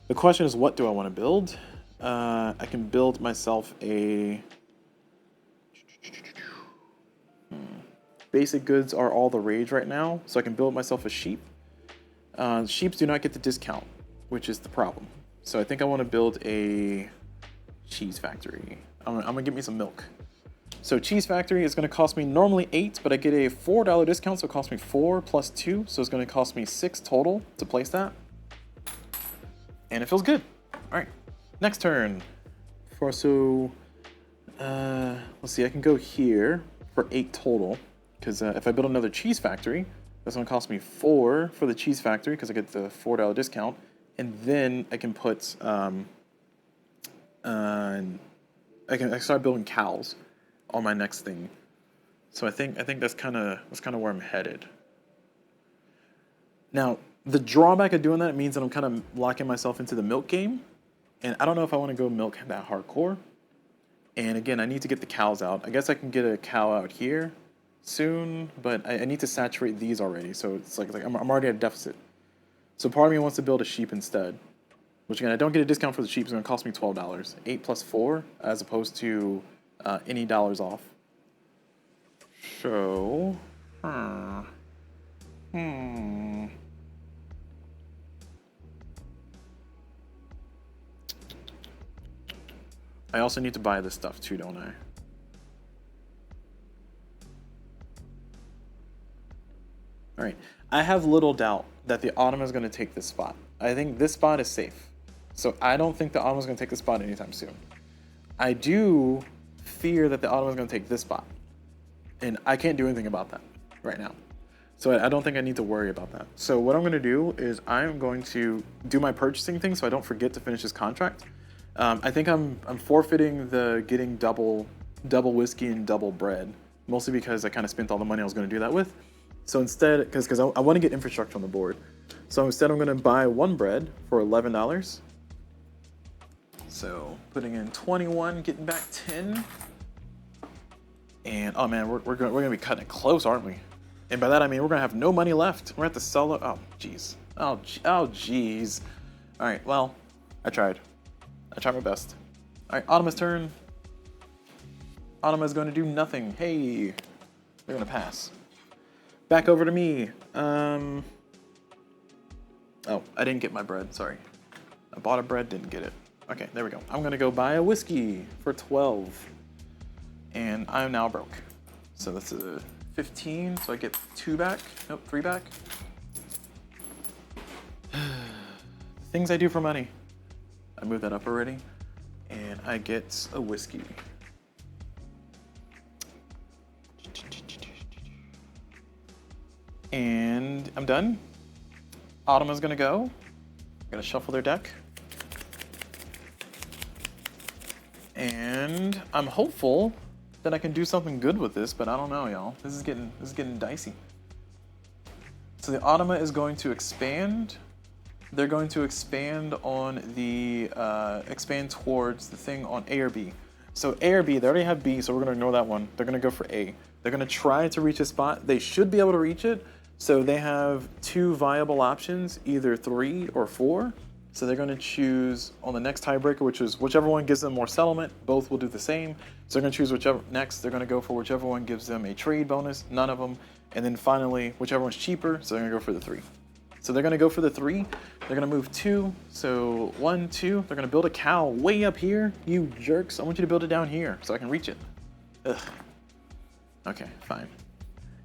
The question is, what do I want to build? I can build myself a basic goods are all the rage right now, so I can build myself a sheep. Sheep do not get the discount, which is the problem. So I think I want to build a cheese factory. I'm gonna get me some milk. So cheese factory is gonna cost me normally 8, but I get a $4 discount, so it costs me 4 plus 2, so it's gonna cost me 6 total to place that. And it feels good. All right, next turn. Let's see, I can go here for 8 total, because if I build another cheese factory, that's gonna cost me 4 for the cheese factory because I get the $4 discount, and then I can put I start building cows on my next thing. So I think that's kind of where I'm headed. Now the drawback of doing that means that I'm kind of locking myself into the milk game, and I don't know if I want to go milk that hardcore. And again, I need to get the cows out. I guess I can get a cow out here soon, but I need to saturate these already. So it's like I'm already at a deficit. So part of me wants to build a sheep instead, which again, I don't get a discount for the sheep. It's going to cost me $12. 8 plus 4 as opposed to any dollars off. So, I also need to buy this stuff too, don't I? All right, I have little doubt that the Automa is going to take this spot. I think this spot is safe. So I don't think the Automa is going to take this spot anytime soon. I do fear that the Automa is going to take this spot. And I can't do anything about that right now. So I don't think I need to worry about that. So what I'm going to do is I'm going to do my purchasing thing so I don't forget to finish this contract. I think I'm forfeiting the getting double whiskey and double bread, mostly because I kind of spent all the money I was going to do that with. So instead, because I want to get infrastructure on the board. So instead, I'm going to buy 1 bread for $11. So putting in 21, getting back 10. And oh man, we're gonna be cutting it close, aren't we? And by that I mean we're gonna have no money left. We're gonna have to sell it. Oh jeez. Oh jeez. All right. Well, I tried. I tried my best. All right. Automa's turn. Automa's going to do nothing. Hey, they're gonna pass. Back over to me. Oh, I didn't get my bread. Sorry. I bought a bread, didn't get it. Okay, there we go. I'm gonna go buy a whiskey for 12. And I'm now broke. So that's a 15, so I get 2 back. Nope, 3 back. Things I do for money. I moved that up already. And I get a whiskey. And I'm done. Automa's gonna go. I'm gonna shuffle their deck. And I'm hopeful that I can do something good with this, but I don't know, y'all. This is getting dicey. So the Automa is going to expand. They're going to expand on the expand towards the thing on A or B. So A or B, they already have B, so we're gonna ignore that one. They're gonna go for A. They're gonna try to reach a spot. They should be able to reach it. So they have 2 viable options, either 3 or 4. So they're going to choose on the next tiebreaker, which is whichever one gives them more settlement. Both will do the same. So they're going to choose whichever next. They're going to go for whichever one gives them a trade bonus. None of them. And then finally, whichever one's cheaper. So they're going to go for the 3. So they're going to go for the 3. They're going to move 2. So 1, 2. They're going to build a cow way up here. You jerks! I want you to build it down here so I can reach it. Ugh. Okay, fine.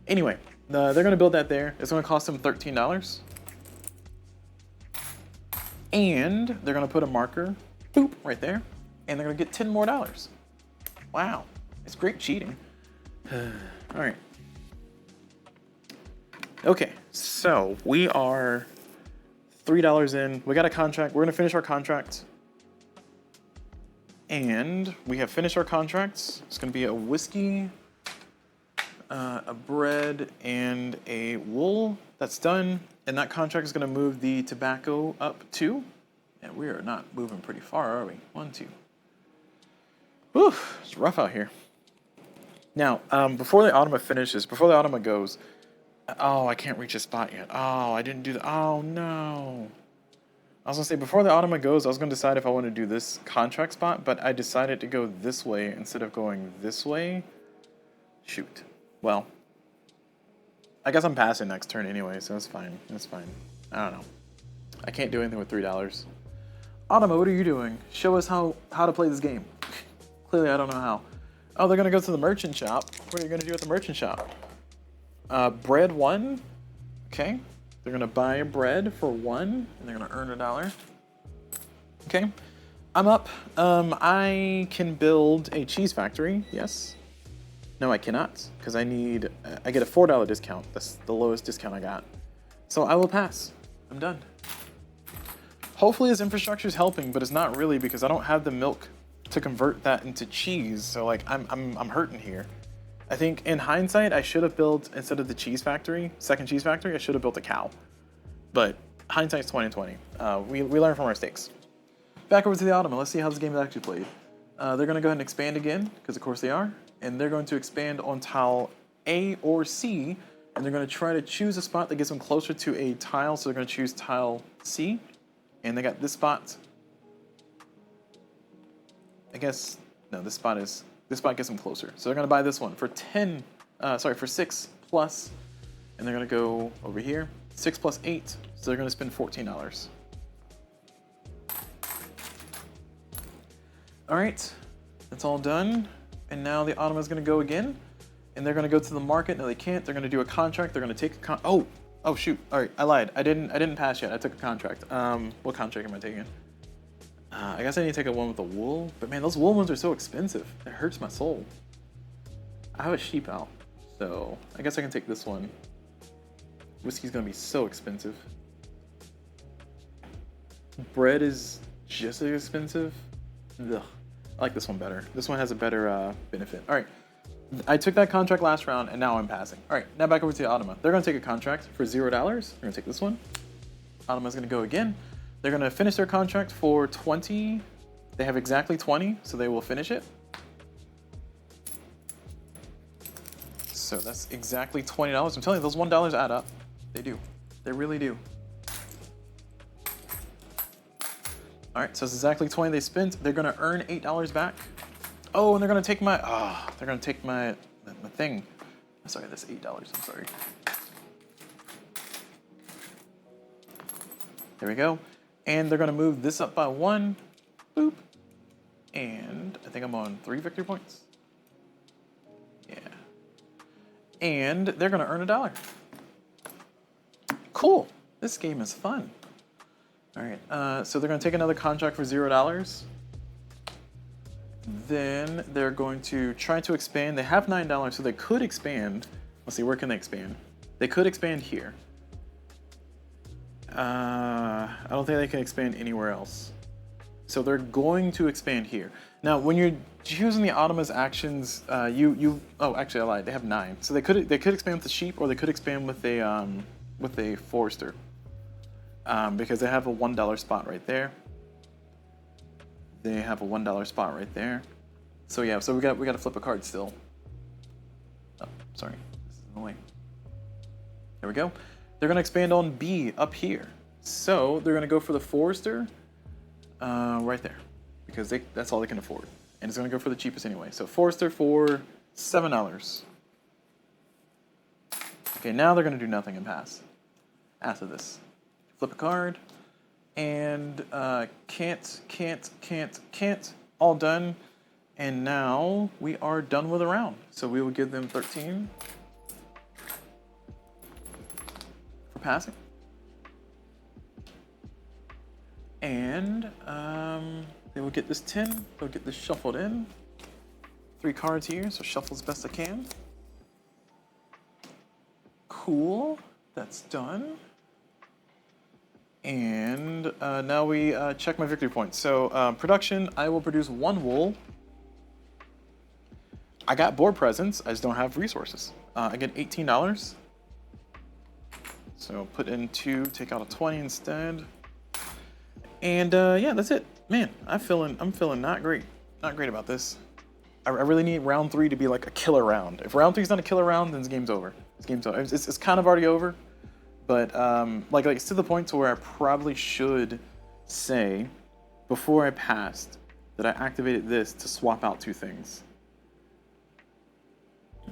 Anyway, they're going to build that there. It's going to cost them $13. And they're gonna put a marker, boop, right there, and they're gonna get $10 more. Wow, it's great cheating. All right. Okay, so we are $3 in. We got a contract. We're gonna finish our contract. And we have finished our contracts. It's gonna be a whiskey, a bread, and a wool. That's done. And that contract is going to move the tobacco up 2. And we are not moving pretty far, are we? 1, 2. Whew, it's rough out here. Now, before the Automa finishes, before the Automa goes, oh, I can't reach a spot yet. Oh, I didn't do that. Oh, no. I was going to say, before the Automa goes, I was going to decide if I want to do this contract spot, but I decided to go this way instead of going this way. Shoot. Well, I guess I'm passing next turn anyway, so it's fine. It's fine. I don't know. I can't do anything with $3. Automa, what are you doing? Show us how to play this game. Clearly, I don't know how. Oh, they're gonna go to the merchant shop. What are you gonna do at the merchant shop? Bread 1. Okay. They're gonna buy a bread for 1, and they're gonna earn $1. Okay. I'm up. I can build a cheese factory. Yes. No, I cannot, because I get a $4 discount. That's the lowest discount I got. So I will pass. I'm done. Hopefully this infrastructure is helping, but it's not really because I don't have the milk to convert that into cheese. So like I'm hurting here. I think in hindsight I should have built, instead of the cheese factory, second cheese factory, I should have built a cow. But hindsight's 20/20. We learn from our mistakes. Back over to the Automa. Let's see how this game is actually played. They're gonna go ahead and expand again, because of course they are. And they're going to expand on tile A or C, and they're going to try to choose a spot that gets them closer to a tile, so they're going to choose tile C. And they got this spot. I guess, no, this spot gets them closer. So they're going to buy this one for for 6 plus, and they're going to go over here, 6 plus 8, so they're going to spend $14. All right, that's all done. And now the Automa is going to go again, and they're going to go to the market. No, they can't. They're going to do a contract. They're going to take a oh shoot! All right, I lied. I didn't pass yet. I took a contract. What contract am I taking? I guess I need to take a one with the wool. But man, those wool ones are so expensive. It hurts my soul. I have a sheep out, so I guess I can take this one. Whiskey's going to be so expensive. Bread is just as expensive. Ugh. I like this one better. This one has a better benefit. All right, I took that contract last round, and now I'm passing. All right, now back over to Automa. They're going to take a contract for $0. They're going to take this one. Automa's going to go again. They're going to finish their contract for 20. They have exactly 20, so they will finish it. So that's exactly $20. I'm telling you, those $1 add up. They do. They really do. All right, so it's exactly 20 they spent. They're going to earn $8 back. Oh, and they're going to take my, they're going to take my thing. Sorry, that's $8. I'm sorry. There we go. And they're going to move this up by 1. Boop. And I think I'm on 3 victory points. Yeah. And they're going to earn $1. Cool. This game is fun. All right. So they're going to take another contract for $0. Then they're going to try to expand. They have $9, so they could expand. Let's see, where can they expand? They could expand here. I don't think they can expand anywhere else. So they're going to expand here. Now, when you're choosing the Automa's actions, oh, actually I lied. They have 9. So they could expand with the sheep, or they could expand with a forester, because they have a $1 spot right there. They have a $1 spot right there. So yeah, so we got to flip a card still. Oh, sorry, this is in the way. There we go. They're gonna expand on B up here. So they're gonna go for the forester right there, because that's all they can afford. And it's gonna go for the cheapest anyway. So forester for $7. Okay, now they're gonna do nothing and pass. After this, flip a card. And can't, all done. And now we are done with a round. So we will give them 13 for passing. And they will get this 10, they'll get this shuffled in. 3 cards here, so shuffle as best I can. Cool, that's done. And now we check my victory points. So production, I will produce 1 wool. I got board presence, I just don't have resources. I get $18. So put in 2, take out a 20 instead. And yeah, that's it. Man, I'm feeling not great about this. I really need round 3 to be like a killer round. If round 3 is not a killer round, then this game's over. It's kind of already over. But like it's to the point to where I probably should say, before I passed, that I activated this to swap out 2 things.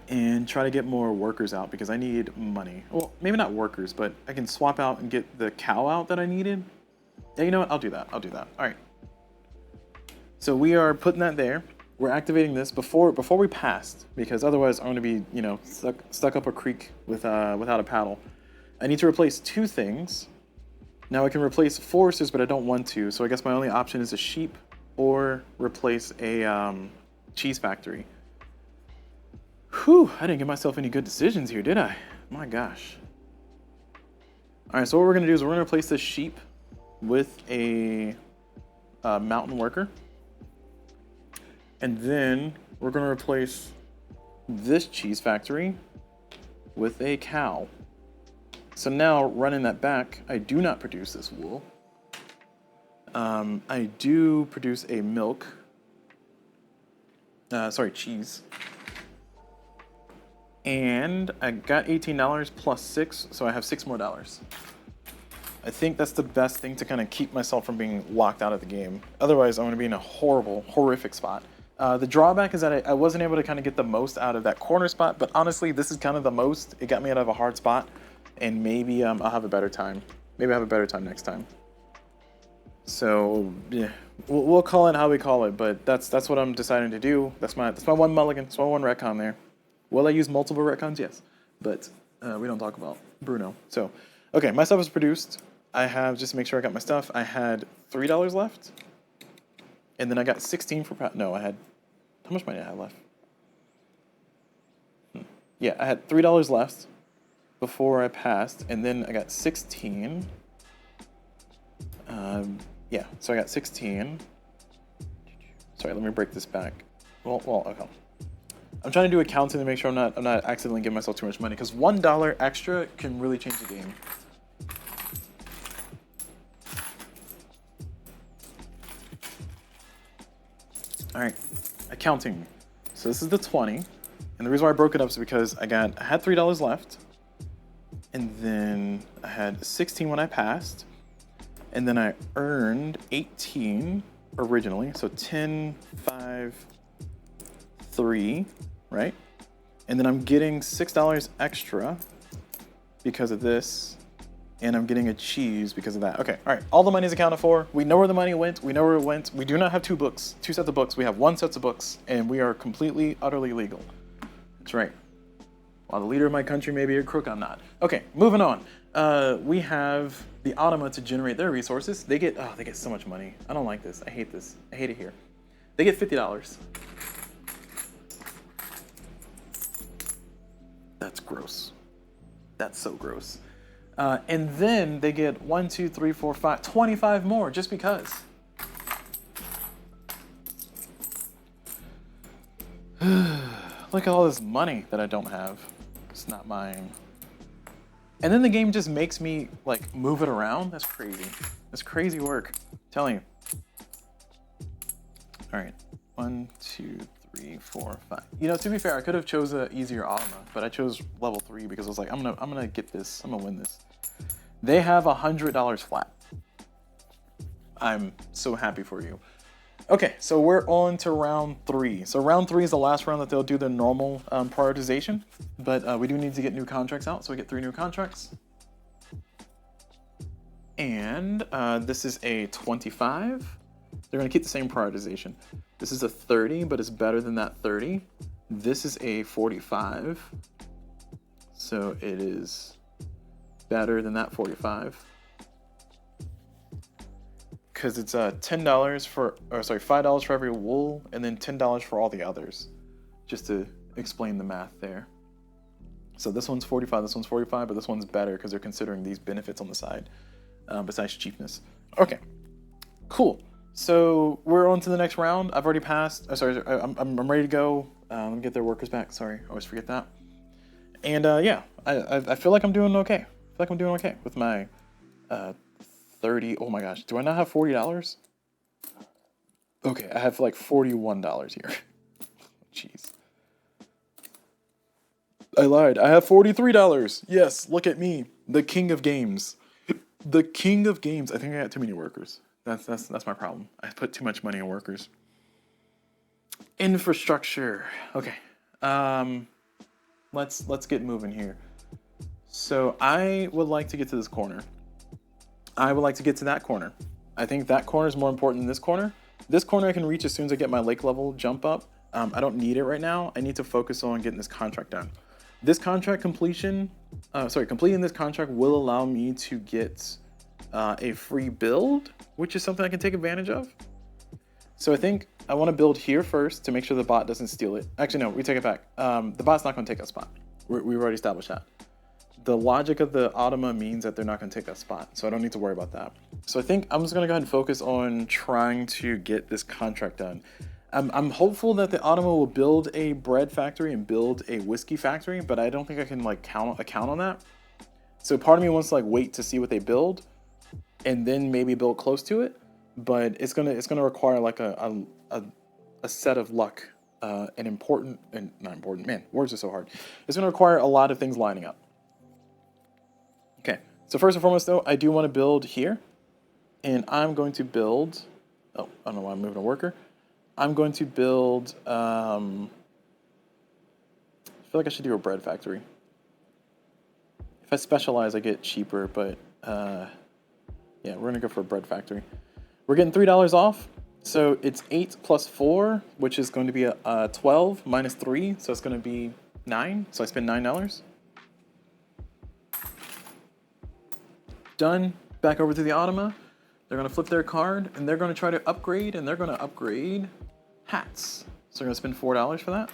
And try to get more workers out, because I need money. Well, maybe not workers, but I can swap out and get the cow out that I needed. Yeah, you know what? I'll do that. All right. So we are putting that there. We're activating this before we passed, because otherwise I'm going to be, stuck up a creek without a paddle. I need to replace 2 things. Now I can replace foresters, but I don't want to. So I guess my only option is a sheep, or replace a cheese factory. Whew, I didn't give myself any good decisions here, did I? My gosh. All right, so what we're gonna do is we're gonna replace this sheep with a mountain worker. And then we're gonna replace this cheese factory with a cow. So now, running that back, I do not produce this wool. I do produce a milk. Cheese. And I got $18 plus 6, so I have $6 more. I think that's the best thing to kind of keep myself from being locked out of the game. Otherwise, I'm going to be in a horrific spot. The drawback is that I wasn't able to kind of get the most out of that corner spot, but honestly, this is kind of the most. It got me out of a hard spot. And maybe I'll have a better time. Maybe I'll have a better time next time. So yeah, we'll call it how we call it. But that's what I'm deciding to do. That's my 1 mulligan. That's my 1 retcon there. Will I use multiple retcons? Yes, but we don't talk about Bruno. So okay, my stuff is produced. I have, just to make sure I got my stuff, I had $3 left, and then I got 16 for no. I had, how much money did I have left? Yeah, I had $3 left before I passed, and then I got 16. Yeah, so I got 16. Sorry, let me break this back. Well, okay. I'm trying to do accounting to make sure I'm not accidentally giving myself too much money, because $1 extra can really change the game. All right, accounting. So this is the 20, and the reason why I broke it up is because I had $3 left, and then I had 16 when I passed, and then I earned 18 originally, so 10, 5, 3, right? And then I'm getting $6 extra because of this, and I'm getting a cheese because of that. Okay, all right, all the money is accounted for. We know where the money went, we know where it went. We do not have two sets of books. We have one set of books, and we are completely, utterly legal. That's right. While the leader of my country may be a crook, I'm not. Okay, moving on. We have the Automa to generate their resources. They get so much money. I don't like this. I hate this. I hate it here. They get $50. That's gross. That's so gross. And then they get 1, 2, 3, 4, 5, 25 more just because. Look at all this money that I don't have. It's not mine. And then the game just makes me like move it around. That's crazy. That's crazy work. I'm telling you. All right, 1, 2, 3, 4, 5. You know, to be fair, I could have chose an easier Automa, but I chose level 3 because I was like, I'm gonna get this. I'm gonna win this. They have $100 flat. I'm so happy for you. Okay, so we're on to round 3. So round 3 is the last round that they'll do the normal prioritization, but we do need to get new contracts out, so we get 3 new contracts. And this is a 25. They're gonna keep the same prioritization. This is a 30, but it's better than that 30. This is a 45. So it is better than that 45. Because it's $5 for every wool, and then $10 for all the others. Just to explain the math there. So this one's 45, this one's 45, but this one's better because they're considering these benefits on the side, besides cheapness. Okay, cool. So we're on to the next round. I've already passed. I'm ready to go. Let me get their workers back. Sorry, I always forget that. And yeah, I feel like I'm doing okay. I feel like I'm doing okay with my 30. Oh my gosh, do I not have $40? Okay, I have like $41 here. Jeez. I lied. I have $43. Yes, look at me, the king of games. The king of games. I think I got too many workers. That's my problem. I put too much money in workers. Infrastructure. Okay. Let's get moving here. So I would like to get to this corner. I would like to get to that corner. I think that corner is more important than this corner. This corner I can reach as soon as I get my lake level jump up. I don't need it right now. I need to focus on getting this contract done. This contract completing this contract will allow me to get a free build, which is something I can take advantage of. So I think I want to build here first to make sure the bot doesn't steal it. Actually, no, we take it back. The bot's not going to take a spot. We've already established that. The logic of the Automa means that they're not going to take a spot, so I don't need to worry about that. So I think I'm just going to go ahead and focus on trying to get this contract done. I'm hopeful that the Automa will build a bread factory and build a whiskey factory, but I don't think I can like count on that. So part of me wants to like wait to see what they build, and then maybe build close to it. But it's gonna require like a set of luck, not important. Man, words are so hard. It's gonna require a lot of things lining up. Okay, so first and foremost though, I do want to build here, and I'm going to build. Oh, I don't know why I'm moving a worker. I'm going to build. I feel like I should do a bread factory. If I specialize, I get cheaper, but yeah, we're gonna go for a bread factory. We're getting $3 off, so it's 8 plus 4, which is going to be a 12 minus 3, so it's going to be 9. So I spend $9. Done. Back over to the Automa. They're going to flip their card, and they're going to try to upgrade, and they're going to upgrade hats. So they're going to spend $4 for that.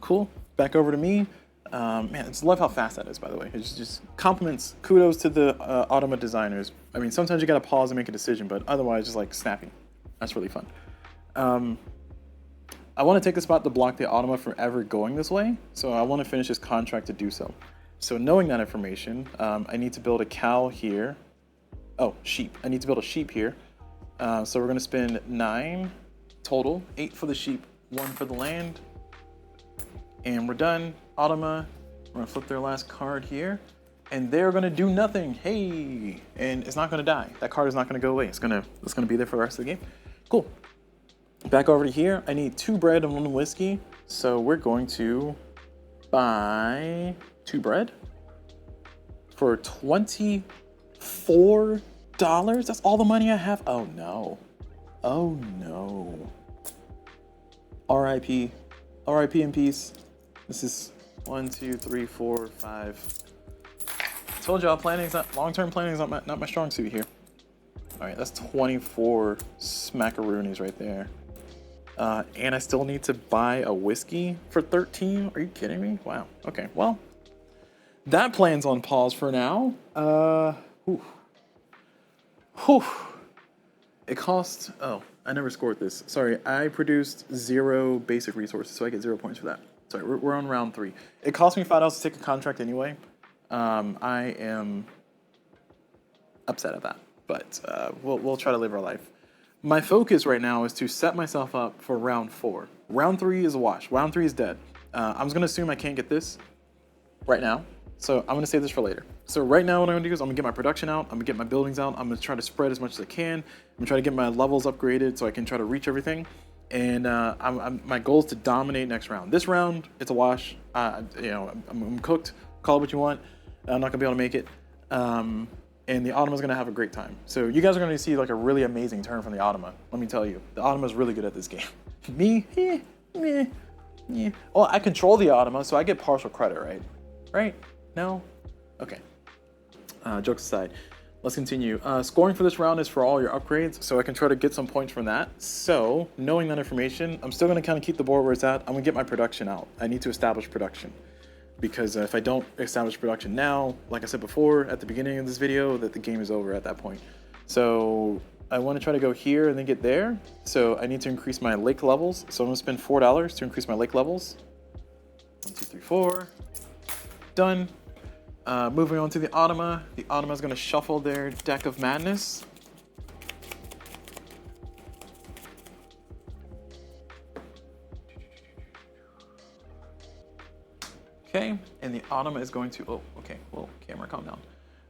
Cool. Back over to me. Man, I just love how fast that is, by the way. It's just compliments, kudos to the Automa designers. I mean, sometimes you gotta pause and make a decision, but otherwise, just like snappy. That's really fun. I want to take a spot to block the Automa from ever going this way, so I want to finish this contract to do so. So knowing that information, I need to build a cow here. Oh, sheep. I need to build a sheep here. So we're going to spend 9 total, 8 for the sheep, 1 for the land. And we're done. Automa, we're going to flip their last card here. And they're going to do nothing. Hey! And it's not going to die. That card is not going to go away. It's going to be there for the rest of the game. Cool. Back over to here. I need 2 bread and 1 whiskey. So we're going to buy 2 bread for $24. That's all the money I have. Oh no. Oh no. R.I.P. R.I.P. in peace. This is 1, 2, 3, 4, 5. Told y'all long-term planning is not my strong suit here. All right, that's 24 smackaroonies right there. And I still need to buy a whiskey for 13. Are you kidding me? Wow. Okay. Well, that plan's on pause for now. It cost. Oh, I never scored this. Sorry, I produced 0 basic resources, so I get 0 points for that. Sorry, we're on round 3. It cost me $5 to take a contract anyway. I am upset at that, but we'll try to live our life. My focus right now is to set myself up for round 4. Round 3 is a wash. Round 3 is dead. I'm just gonna assume I can't get this right now, so I'm gonna save this for later. So right now what I'm gonna do is I'm gonna get my production out, I'm gonna get my buildings out, I'm gonna try to spread as much as I can, I'm gonna try to get my levels upgraded so I can try to reach everything. And my goal is to dominate next round. This round, it's a wash. I'm cooked. Call it what you want. I'm not gonna be able to make it. And the Automa's gonna have a great time. So you guys are gonna see like a really amazing turn from the Automa. Let me tell you, the Automa's really good at this game. Me, meh. Well, I control the Automa, so I get partial credit, right? Right? No? Okay. Jokes aside, let's continue. Scoring for this round is for all your upgrades, so I can try to get some points from that. So, knowing that information, I'm still gonna kind of keep the board where it's at. I'm gonna get my production out. I need to establish production. Because if I don't establish production now, like I said before at the beginning of this video, that the game is over at that point. So I want to try to go here and then get there. So I need to increase my lake levels. So I'm going to spend $4 to increase my lake levels. 1, 2, 3, 4. Done. Moving on to the Automa. The Automa is going to shuffle their deck of madness. Okay, and the Automa is going to, camera, calm down.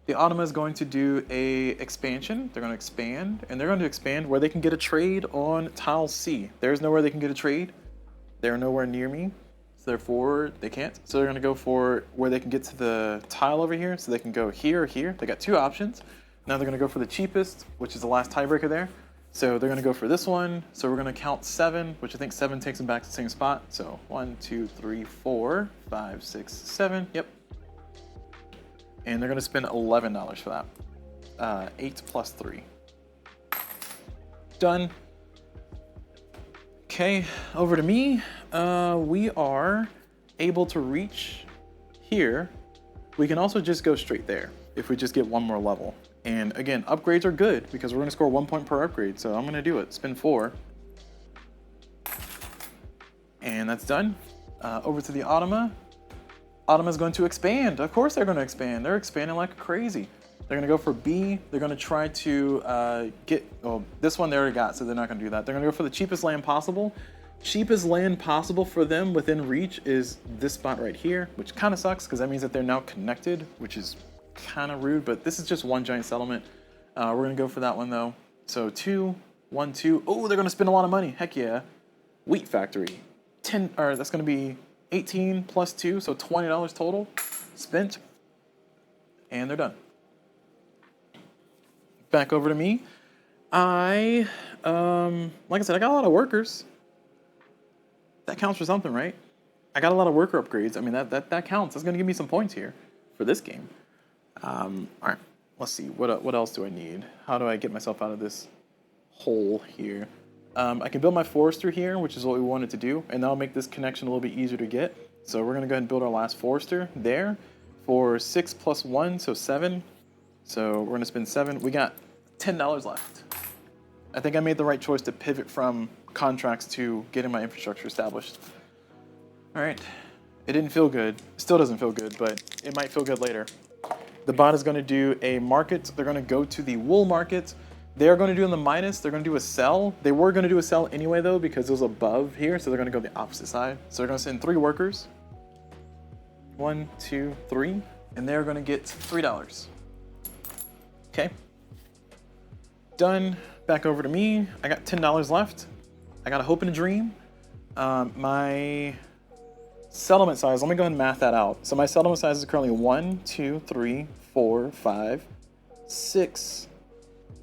The Automa is going to do a expansion. They're going to expand, and they're going to expand where they can get a trade on tile C. There's nowhere they can get a trade. They're nowhere near me, so therefore they can't. So they're going to go for where they can get to the tile over here, so they can go here or here. They got 2 options. Now they're going to go for the cheapest, which is the last tiebreaker there. So they're going to go for this one. So we're going to count 7, which I think 7 takes them back to the same spot. So 1, 2, 3, 4, 5, 6, 7. Yep. And they're going to spend $11 for that. 8 plus 3. Done. Okay, over to me. We are able to reach here. We can also just go straight there if we just get 1 more level. And again, upgrades are good because we're going to score 1 point per upgrade. So I'm going to do it. Spend 4. And that's done. Over to the Automa. Automa is going to expand. Of course they're going to expand. They're expanding like crazy. They're going to go for B. They're going to try to this one they already got, so they're not going to do that. They're going to go for the cheapest land possible. Cheapest land possible for them within reach is this spot right here, which kind of sucks because that means that they're now connected, which is kind of rude, but this is just 1 giant settlement. We're going to go for that one though. So 2, 1, 2. Oh, they're going to spend a lot of money. Heck yeah. Wheat factory. That's going to be 18 plus 2, so $20 total spent. And they're done. Back over to me. Like I said, I got a lot of workers. That counts for something, right? I got a lot of worker upgrades. I mean, that counts. That's going to give me some points here for this game. All right, let's see. What else do I need? How do I get myself out of this hole here? I can build my forester here, which is what we wanted to do, and that'll make this connection a little bit easier to get. So we're going to go ahead and build our last forester there for 6 plus 1, so 7. So we're going to spend 7. We got $10 left. I think I made the right choice to pivot from contracts to getting my infrastructure established. All right, it didn't feel good. Still doesn't feel good, but it might feel good later. The bot is going to do a market. They're going to go to the wool market. They're going to do in the minus. They're going to do a sell. They were going to do a sell anyway, though, because it was above here. So they're going to go the opposite side. So they're going to send 3 workers. 1, 2, 3. And they're going to get $3. Okay. Done. Back over to me. I got $10 left. I got a hope and a dream. My settlement size, let me go ahead and math that out. So my settlement size is currently 1, 2, 3, 4, 5, 6.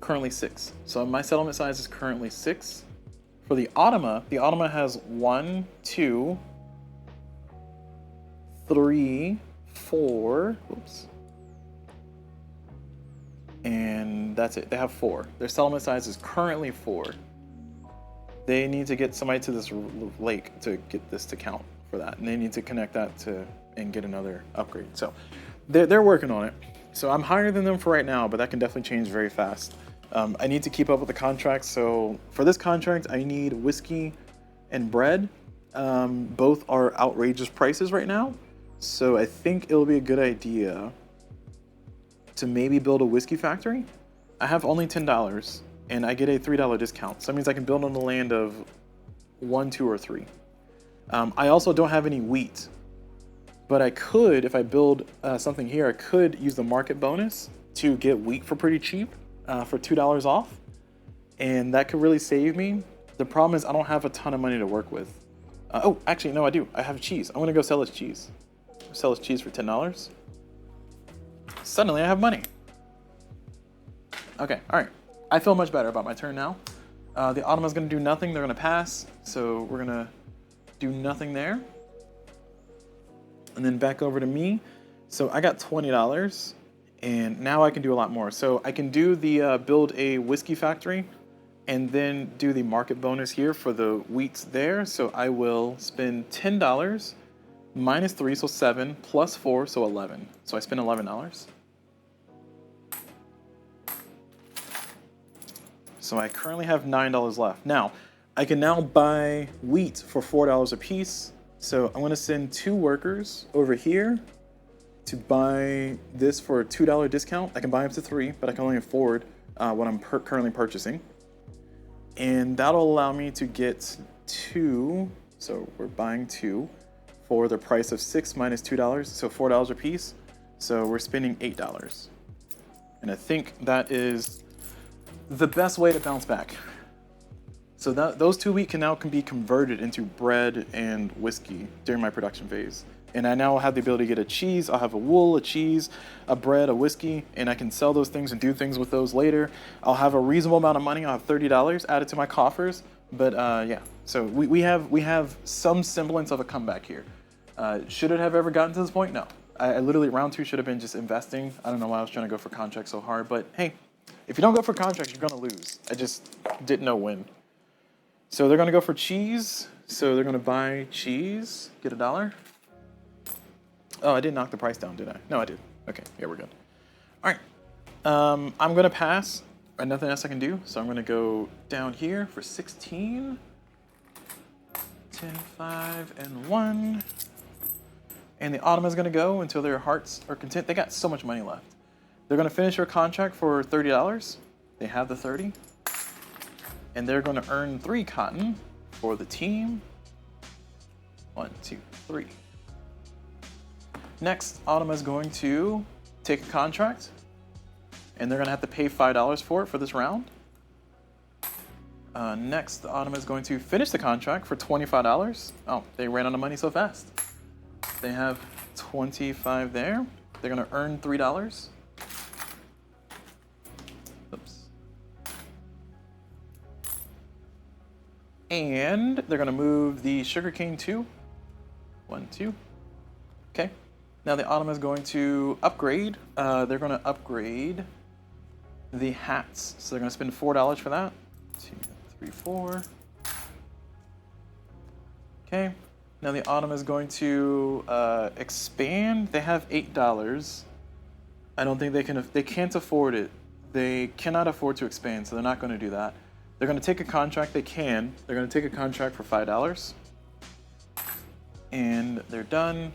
Currently 6. So my settlement size is currently 6. For the Automa has 1, 2, 3, 4. Oops. And that's it. They have 4. Their settlement size is currently 4. They need to get somebody to this lake to get this to count for that. And they need to connect that to and get another upgrade. So they're working on it. So I'm higher than them for right now, but that can definitely change very fast. I need to keep up with the contracts. So for this contract, I need whiskey and bread. Both are outrageous prices right now. So I think it'll be a good idea to maybe build a whiskey factory. I have only $10 and I get a $3 discount. So that means I can build on the land of 1, 2, or 3. I also don't have any wheat, but I could, if I build something here, I could use the market bonus to get wheat for pretty cheap, for $2 off. And that could really save me. The problem is I don't have a ton of money to work with. Oh, actually, no, I do. I have cheese. I'm gonna go sell this cheese. Sell this cheese for $10. Suddenly I have money. Okay, all right. I feel much better about my turn now. The Automa's gonna do nothing. They're gonna pass. So we're gonna do nothing there. And then back over to me. So I got $20 and now I can do a lot more. So I can do the build a whiskey factory and then do the market bonus here for the wheats there. So I will spend $10 minus 3, so 7, plus 4, so 11. So I spend $11. So I currently have $9 left. Now, I can now buy wheat for $4 a piece. So I'm gonna send 2 workers over here to buy this for a $2 discount. I can buy up to 3, but I can only afford what I'm currently purchasing. And that'll allow me to get 2, so we're buying 2 for the price of 6 minus $2, so $4 a piece. So we're spending $8. And I think that is the best way to bounce back. So those 2 wheat can be converted into bread and whiskey during my production phase. And I now have the ability to get a cheese. I'll have a wool, a cheese, a bread, a whiskey, and I can sell those things and do things with those later. I'll have a reasonable amount of money. I'll have $30 added to my coffers. But yeah, so we have some semblance of a comeback here. Should it have ever gotten to this point? No. I literally, round 2 should have been just investing. I don't know why I was trying to go for contracts so hard, but hey, if you don't go for contracts, you're gonna lose. I just didn't know when. So they're gonna go for cheese. So they're gonna buy cheese, get $1. Oh, I didn't knock the price down, did I? No, I did. Okay, yeah, we're good. All right, I'm gonna pass. Nothing else I can do, so I'm gonna go down here for 16. 10, 5, and 1. And the Automa's gonna go until their hearts are content. They got so much money left. They're gonna finish their contract for $30. They have the 30. And they're gonna earn 3 cotton for the team. 1, 2, 3. Next, Automa's going to take a contract and they're gonna have to pay $5 for it for this round. Next, the Automa is going to finish the contract for $25. Oh, they ran out of money so fast. They have 25 there. They're gonna earn $3. Oops. And they're gonna move the sugarcane too. 1, 2. Okay. Now the Automa is going to upgrade. They're gonna upgrade the hats. So they're gonna spend $4 for that. 2, 3, 4. Okay. Now the Automa is going to expand. They have $8. I don't think they can't afford it. They cannot afford to expand, so they're not going to do that. They're going to take a contract. They're going to take a contract for $5. And they're done.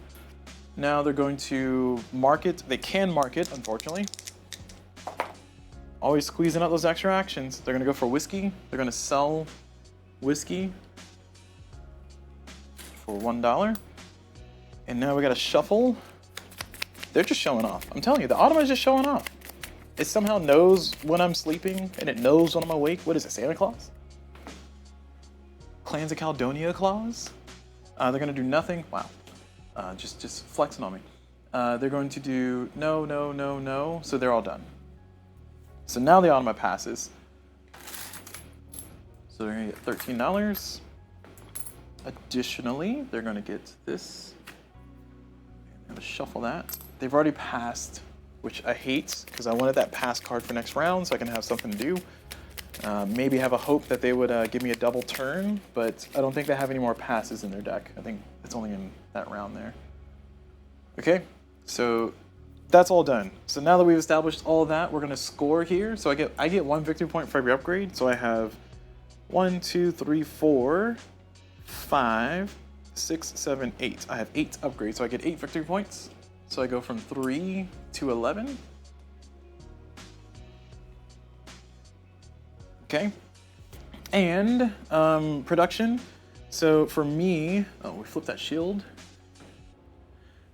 Now they're going to market. They can market, unfortunately. Always squeezing out those extra actions. They're going to go for whiskey. They're going to sell whiskey for $1. And now we got to shuffle. They're just showing off. I'm telling you, the Automa is just showing off. It somehow knows when I'm sleeping, and it knows when I'm awake. What is it, Santa Claus? Clans of Caledonia Claus? They're gonna do nothing. Wow, just flexing on me. They're going to do no, no, no, no. So they're all done. So now the Automa passes. So they're gonna get $13. Additionally, they're gonna get this. I'm gonna shuffle that. They've already passed, which I hate because I wanted that pass card for next round so I can have something to do. Maybe have a hope that they would give me a double turn, but I don't think they have any more passes in their deck. I think it's only in that round there. Okay, so that's all done. So now that we've established all of that, we're gonna score here. So I get 1 victory point for every upgrade. So I have 1, 2, 3, 4, 5, 6, 7, 8. I have 8 upgrades, so I get 8 victory points. So I go from 3 to 11. Okay, and production. So for me, oh, we flipped that shield.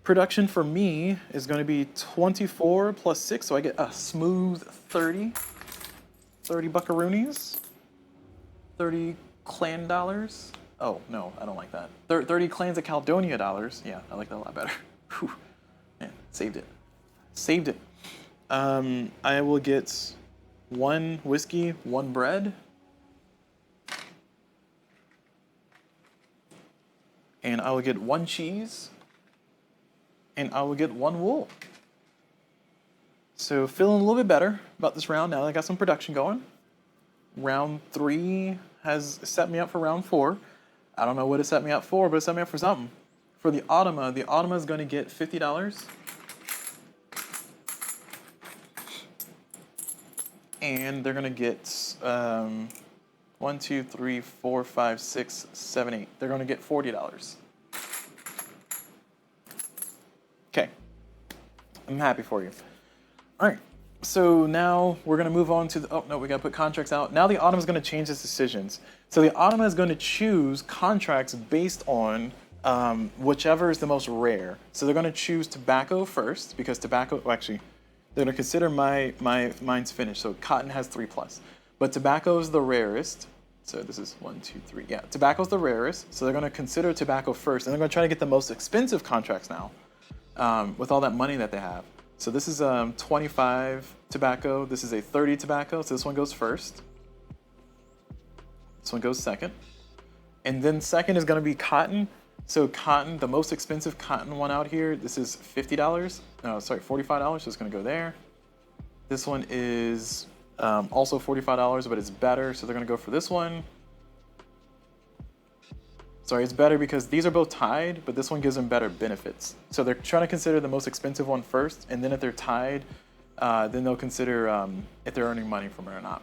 Production for me is going to be 24 plus 6, so I get a smooth 30. 30 buckaroonies. 30 clan dollars. Oh, no, I don't like that. 30 Clans of Caledonia dollars. Yeah, I like that a lot better. Whew. Man, saved it. Saved it. I will get 1 whiskey, 1 bread. And I will get 1 cheese. And I will get 1 wool. So feeling a little bit better about this round now that I got some production going. Round 3 has set me up for round 4. I don't know what it set me up for, but it set me up for something. For the Automa is going to get $50. And they're going to get 1, 2, 3, 4, 5, 6, 7, 8. They're going to get $40. Okay. I'm happy for you. All right. So now we're going to move on to the, oh no, we got to put contracts out. Now the Automa is going to change its decisions. So the Automa is going to choose contracts based on whichever is the most rare. So they're going to choose tobacco first because tobacco, well, actually, they're going to consider mine's finished. So cotton has 3+, but tobacco is the rarest. So this is 1, 2, 3. Yeah, tobacco is the rarest. So they're going to consider tobacco first, and they're going to try to get the most expensive contracts now with all that money that they have. So this is 25 tobacco. This is a 30 tobacco. So this one goes first. This one goes second. And then second is going to be cotton. So cotton, the most expensive cotton one out here, this is $50. No, sorry, $45. So it's going to go there. This one is also $45, but it's better. So they're going to go for this one. Sorry, it's better because these are both tied, but this one gives them better benefits. So they're trying to consider the most expensive one first, and then if they're tied, then they'll consider if they're earning money from it or not.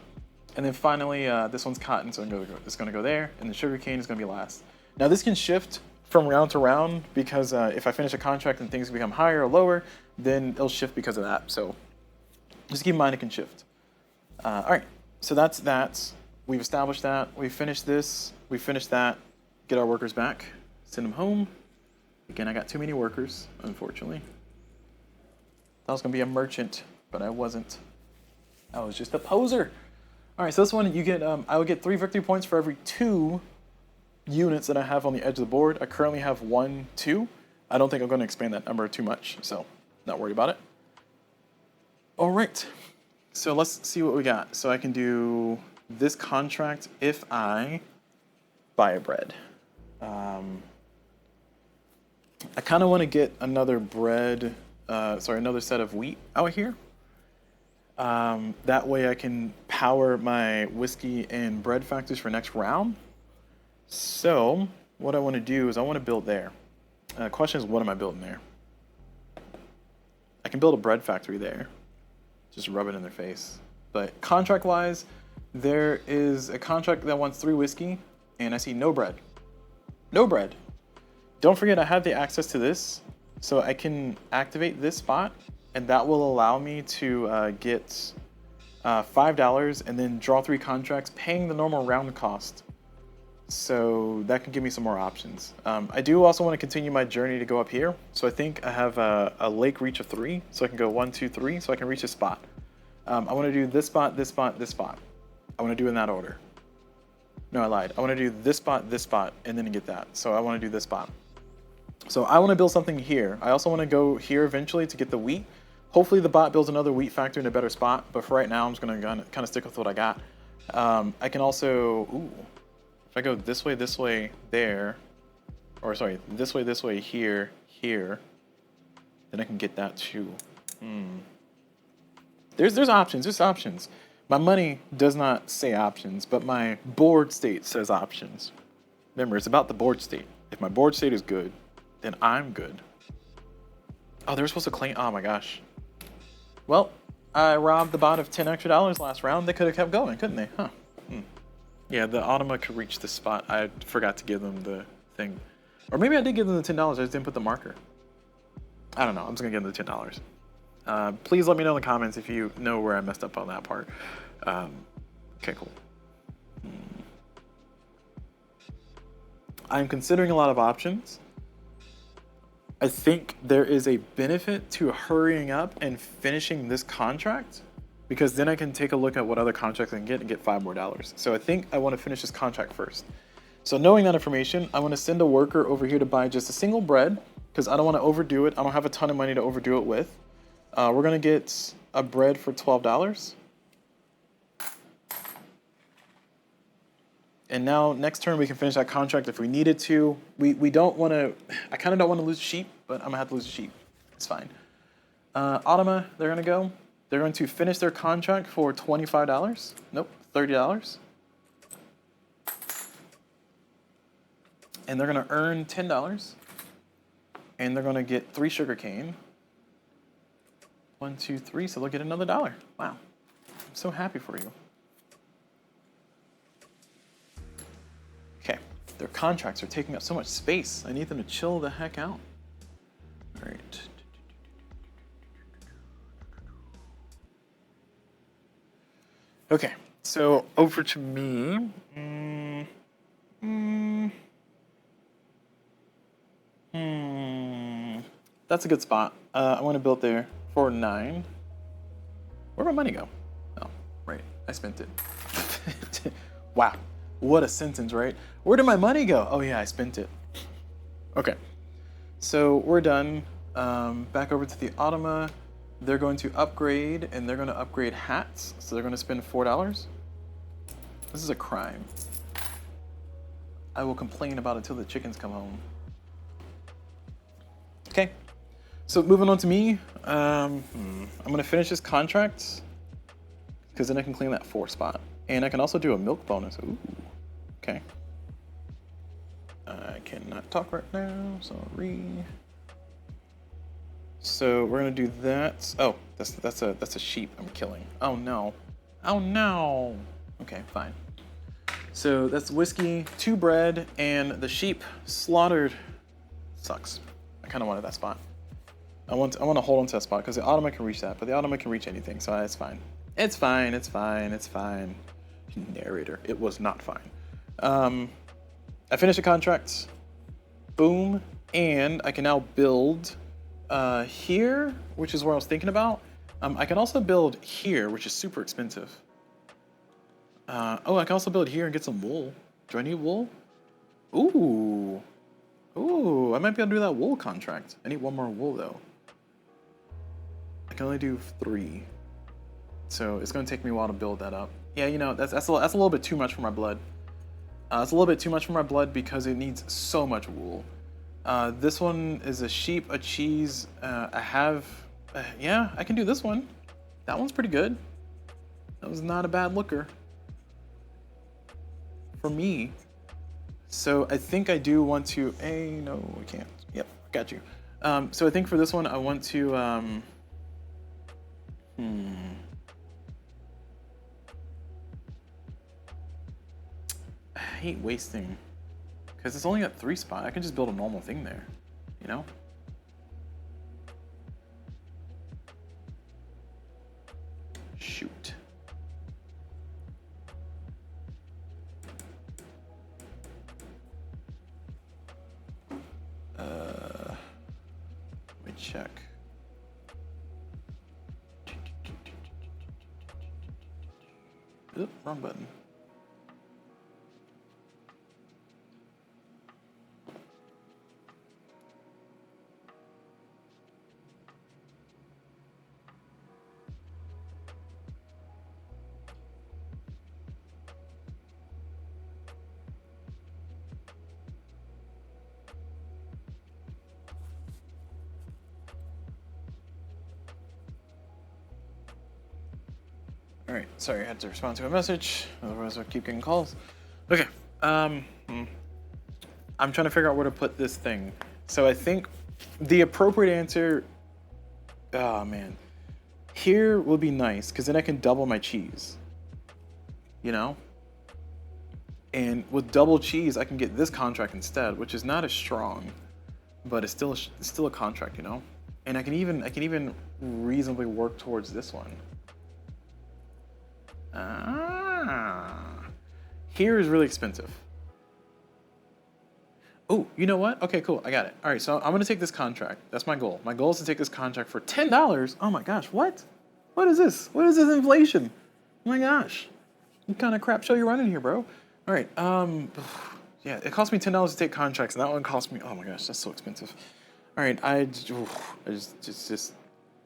And then finally, this one's cotton, so it's going to go there, and the sugarcane is going to be last. Now this can shift from round to round because if I finish a contract and things become higher or lower, then it'll shift because of that. So just keep in mind it can shift. All right, so that's that. We've established that. We've finished this. We finished that. Get our workers back. Send them home. Again, I got too many workers, unfortunately. Thought I was going to be a merchant, but I wasn't. I was just a poser. All right, so this one, you get. I will get 3 victory points for every 2 units that I have on the edge of the board. I currently have 1, 2. I don't think I'm going to expand that number too much, so not worried about it. All right, so let's see what we got. So I can do this contract if I buy a bread. I kind of want to get another bread, another set of wheat out here. That way I can power my whiskey and bread factories for next round. So what I want to do is I want to build there. The question is, what am I building there? I can build a bread factory there. Just rub it in their face. But contract-wise, There is a contract that wants 3 whiskey, and I see no bread. No bread. Don't forget I have the access to this, so I can activate this spot, and that will allow me to get $5 and then draw 3 contracts, paying the normal round cost. So that can give me some more options. I do also want to continue my journey to go up here. So I think I have a lake reach of 3, so I can go 1, 2, 3, so I can reach a spot. I want to do this spot, this spot, this spot. I want to do in that order. No, I lied. I want to do this spot, and then get that. So I want to do this spot. So I want to build something here. I also want to go here eventually to get the wheat. Hopefully the bot builds another wheat factory in a better spot, but for right now, I'm just going to kind of stick with what I got. I can also, if I go this way, there, or sorry, this way, here, then I can get that too. There's options. My money does not say options, but my board state says options. Remember, it's about the board state. If my board state is good, then I'm good. Oh, they were supposed to claim, oh my gosh. Well, I robbed the bot of $10 extra last round. They could have kept going, couldn't they? Huh. Yeah, the Automa could reach this spot. I forgot to give them the thing. Or maybe I did give them the $10, I just didn't put the marker. I don't know, I'm just gonna give them the $10. Please let me know in the comments if you know where I messed up on that part. Okay, cool. I'm considering a lot of options. I think there is a benefit to hurrying up and finishing this contract, because then I can take a look at what other contracts I can get and get $5 more. So I think I want to finish this contract first. So knowing that information, I want to send a worker over here to buy just a single bread, because I don't want to overdo it. I don't have a ton of money to overdo it with. We're going to get a bread for $12. And now next turn we can finish that contract if we needed to. We don't want to, I kind of don't want to lose sheep, but I'm going to have to lose sheep. It's fine. Automa, they're going to go. They're going to finish their contract for $25. Nope, $30. And they're going to earn $10. And they're going to get 3 sugarcane. 1, 2, 3, so they'll get another $1. Wow, I'm so happy for you. Okay, their contracts are taking up so much space. I need them to chill the heck out. All right. Okay, so over to me. That's a good spot. I want to build there for 9. Where'd my money go? Oh, right, I spent it. Wow, what a sentence, right? Where did my money go? Oh yeah, I spent it. Okay, so we're done. Back over to the Automa. They're going to upgrade, and they're going to upgrade hats. So they're going to spend $4. This is a crime. I will complain about it till the chickens come home. Okay, so moving on to me. I'm going to finish this contract, because then I can claim that 4 spot. And I can also do a milk bonus. Ooh, okay. I cannot talk right now, sorry. So we're gonna do that. Oh, that's a sheep I'm killing. Oh no. Oh no. Okay, fine. So that's whiskey, 2 bread, and the sheep slaughtered. Sucks. I kind of wanted that spot. I want to hold on to that spot because the Automa can reach that, but the Automa can reach anything, so it's fine. It's fine. It's fine. It's fine. Narrator. It was not fine. I finished the contract. Boom, and I can now build. Here, which is where I was thinking about. I can also build here, which is super expensive. Oh, I can also build here and get some wool. Do I need wool? Ooh. Ooh, I might be able to do that wool contract. I need 1 more wool though. I can only do 3. So it's gonna take me a while to build that up. Yeah, you know, that's a little bit too much for my blood. It's a little bit too much for my blood because it needs so much wool. This one is a sheep, a cheese. I have, yeah, I can do this one. That one's pretty good. That was not a bad looker for me. So I think I do want to, no, we can't. Yep, got you. So I think for this one, I want to, hate wasting, because it's only got 3 spots. I can just build a normal thing there, you know? Shoot. Let me check. Oop, wrong button. All right, sorry, I had to respond to a message, otherwise I'll keep getting calls. Okay, I'm trying to figure out where to put this thing. So I think the appropriate answer, oh man, here will be nice, because then I can double my cheese, you know? And with double cheese, I can get this contract instead, which is not as strong, but it's still a contract, you know? And I can even reasonably work towards this one. Here is really expensive. Oh, you know what? Okay, cool. I got it. All right, so I'm gonna take this contract. That's my goal. My goal is to take this contract for $10. Oh my gosh, what? What is this? What is this inflation? Oh my gosh. What kind of crap show you running here, bro? All right, yeah, it cost me $10 to take contracts, and that one cost me, oh my gosh, that's so expensive. All right, I just,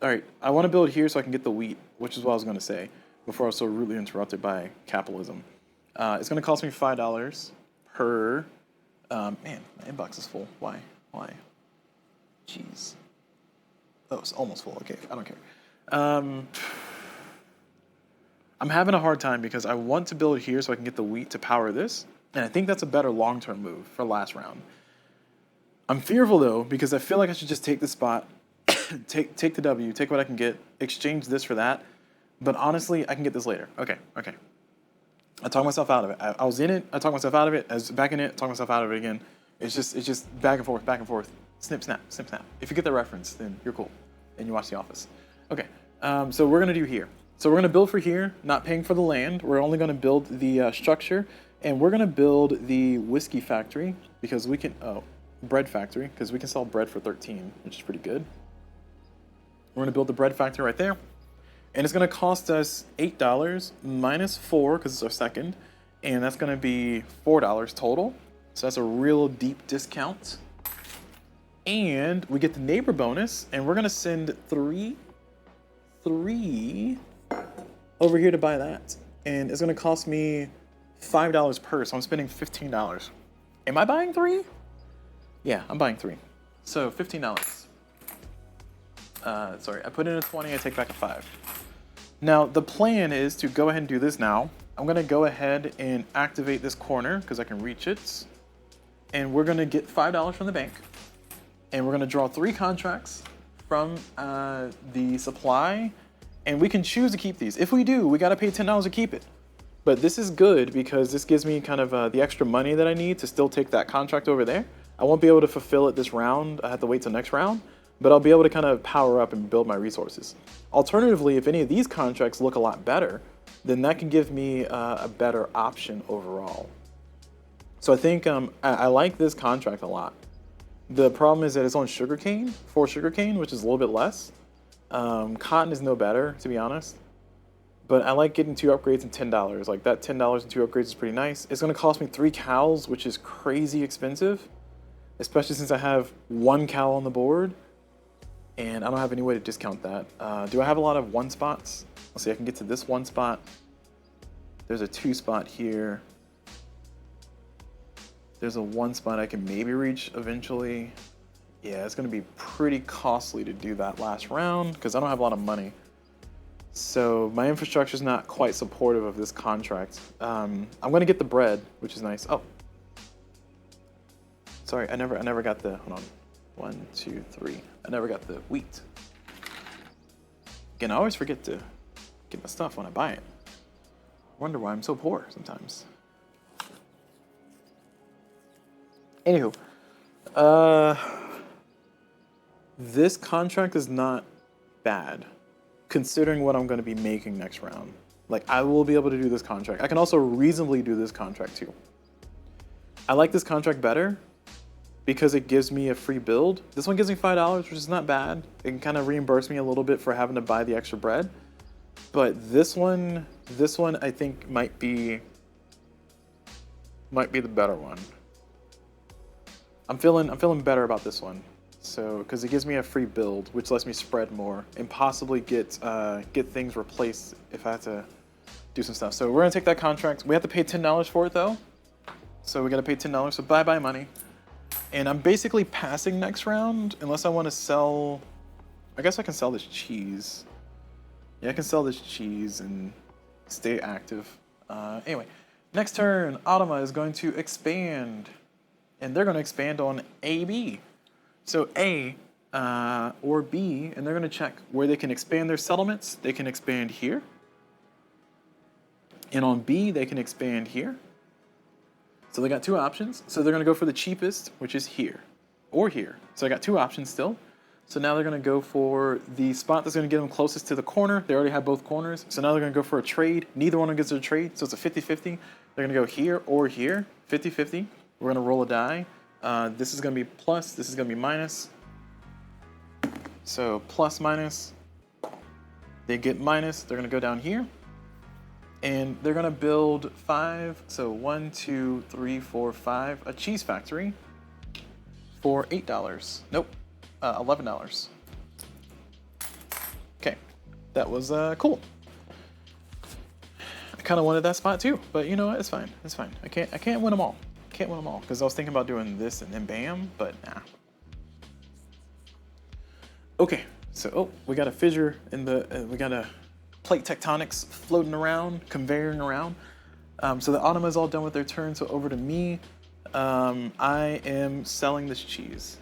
all right, I want to build here so I can get the wheat, which is what I was gonna say before I was so rudely interrupted by capitalism. It's gonna cost me $5 per, man, my inbox is full. Why? Jeez. Oh, it's almost full. Okay, I don't care. I'm having a hard time because I want to build here so I can get the wheat to power this, and I think that's a better long-term move for last round. I'm fearful though because I feel like I should just take the spot, take the W, take what I can get, exchange this for that. But honestly, I can get this later. Okay. I talked myself out of it. I was in it. I talked myself out of it. I was back in it. Talked myself out of it again. It's just back and forth. Snip, snap, snip, snap. If you get the reference, then you're cool, and you watch The Office. Okay. So we're gonna do here. So we're gonna build for here, not paying for the land. We're only gonna build the structure, and we're gonna build the whiskey factory because we can. Oh, bread factory because we can sell bread for 13, which is pretty good. We're gonna build the bread factory right there. And it's going to cost us $8 minus 4 because it's our second. And that's going to be $4 total. So that's a real deep discount. And we get the neighbor bonus. And we're going to send three over here to buy that. And it's going to cost me $5 per. So I'm spending $15. Am I buying 3? Yeah, I'm buying 3. So $15. Sorry, I put in a 20, I take back a 5. Now, the plan is to go ahead and do this now. I'm gonna go ahead and activate this corner because I can reach it. And we're gonna get $5 from the bank. And we're gonna draw 3 contracts from the supply. And we can choose to keep these. If we do, we gotta pay $10 to keep it. But this is good because this gives me kind of the extra money that I need to still take that contract over there. I won't be able to fulfill it this round. I have to wait till next round. But I'll be able to kind of power up and build my resources. Alternatively, if any of these contracts look a lot better, then that can give me a better option overall. So I think I like this contract a lot. The problem is that it's on sugarcane, for sugarcane, which is a little bit less. Cotton is no better, to be honest. But I like getting 2 upgrades and $10. Like that $10 and 2 upgrades is pretty nice. It's gonna cost me 3 cows, which is crazy expensive, especially since I have 1 cow on the board. And I don't have any way to discount that. Do I have a lot of 1 spots? Let's see, I can get to this 1 spot. There's a 2 spot here. There's a 1 spot I can maybe reach eventually. Yeah, it's gonna be pretty costly to do that last round because I don't have a lot of money. So my infrastructure is not quite supportive of this contract. I'm gonna get the bread, which is nice. Oh, sorry, I never got the, hold on. 1, 2, 3. I never got the wheat. Again, I always forget to get my stuff when I buy it. I wonder why I'm so poor sometimes. Anywho, this contract is not bad, considering what I'm going to be making next round. Like, I will be able to do this contract. I can also reasonably do this contract too. I like this contract better because it gives me a free build. This one gives me $5, which is not bad. It can kind of reimburse me a little bit for having to buy the extra bread. But this one I think might be the better one. I'm feeling better about this one. So, because it gives me a free build, which lets me spread more and possibly get things replaced if I have to do some stuff. So we're gonna take that contract. We have to pay $10 for it though. So we gotta pay $10. So bye money. And I'm basically passing next round unless I want to sell. I guess I can sell this cheese. Yeah, I can sell this cheese and stay active. Anyway, next turn, Automa is going to expand, and they're going to expand on AB. So A or B, and they're going to check where they can expand their settlements. They can expand here. And on B, they can expand here. So they got two options. So they're going to go for the cheapest, which is here or here. So I got two options still. So now they're going to go for the spot that's going to get them closest to the corner. They already have both corners. So now they're going to go for a trade. Neither one of them gets a trade. So it's a 50-50. They're going to go here or here. 50-50. We're going to roll a die. This is going to be plus. This is going to be minus. So plus, minus. They get minus. They're going to go down here. And they're going to build 5. So 1, 2, 3, 4, 5. A cheese factory for $8. Nope. $11. Okay, that was cool. I kind of wanted that spot too, but you know what? It's fine. It's fine. I can't win them all. Can't win them all because I was thinking about doing this and then bam, but nah. Okay, so we got a fissure in the. We got a plate tectonics floating around, conveying around. So the Automa is all done with their turn. So over to me. I am selling this cheese.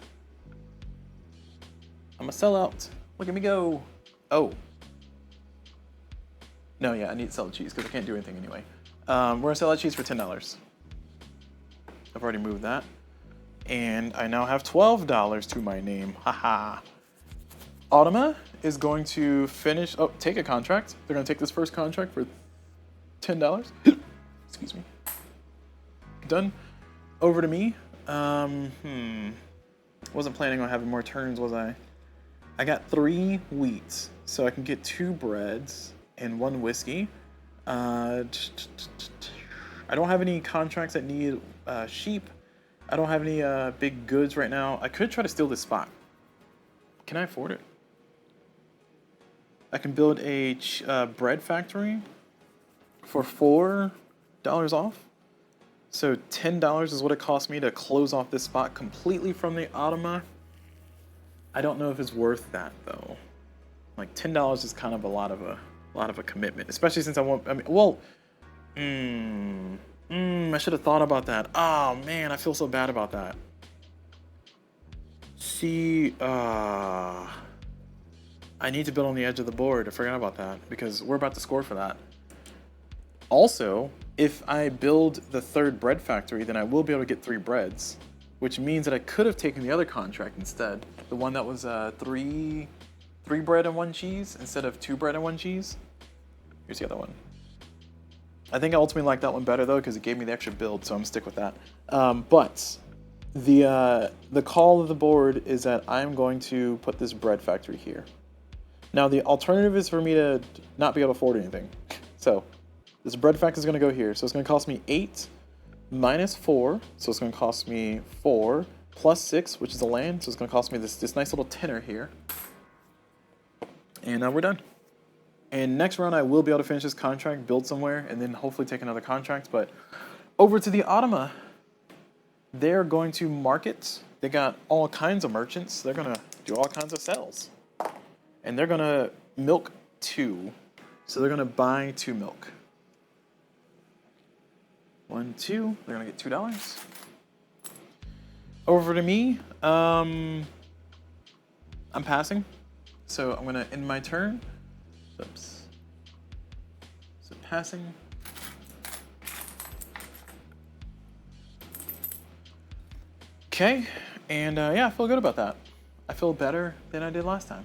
I'm a sellout. Look at me go. Oh. No, yeah, I need to sell the cheese because I can't do anything anyway. We're gonna sell that cheese for $10. I've already moved that. And I now have $12 to my name. Haha. Automa is going to finish, take a contract. They're gonna take this first contract for $10. Excuse me. Done. Over to me. Wasn't planning on having more turns, was I? I got 3 wheats, so I can get 2 breads and 1 whiskey. I don't have any contracts that need sheep. I don't have any big goods right now. I could try to steal this spot. Can I afford it? I can build a bread factory for $4 off. So $10 is what it cost me to close off this spot completely from the Automa. I don't know if it's worth that though. Like $10 is kind of a lot of a commitment, especially since I won't. I mean, well, I should have thought about that. Oh man, I feel so bad about that. See, I need to build on the edge of the board. I forgot about that because we're about to score for that. Also, if I build the 3rd bread factory, then I will be able to get 3 breads, which means that I could have taken the other contract instead. The one that was 3 bread and 1 cheese instead of 2 bread and 1 cheese. Here's the other one. I think I ultimately like that one better though because it gave me the extra build, so I'm gonna stick with that. But the call of the board is that I'm going to put this bread factory here. Now the alternative is for me to not be able to afford anything. So this bread factory is going to go here. So it's going to cost me 8 minus 4. So it's going to cost me 4 plus 6, which is the land. So it's going to cost me this nice little tenner here. And we're done. And next round, I will be able to finish this contract, build somewhere, and then hopefully take another contract. But over to the Automa, they're going to market. They got all kinds of merchants. They're going to do all kinds of sales. And they're going to milk 2. So they're going to buy 2 milk. 1, 2. They're gonna get $2. Over to me. I'm passing, so I'm gonna end my turn. Oops. So passing. Okay, and yeah, I feel good about that. I feel better than I did last time.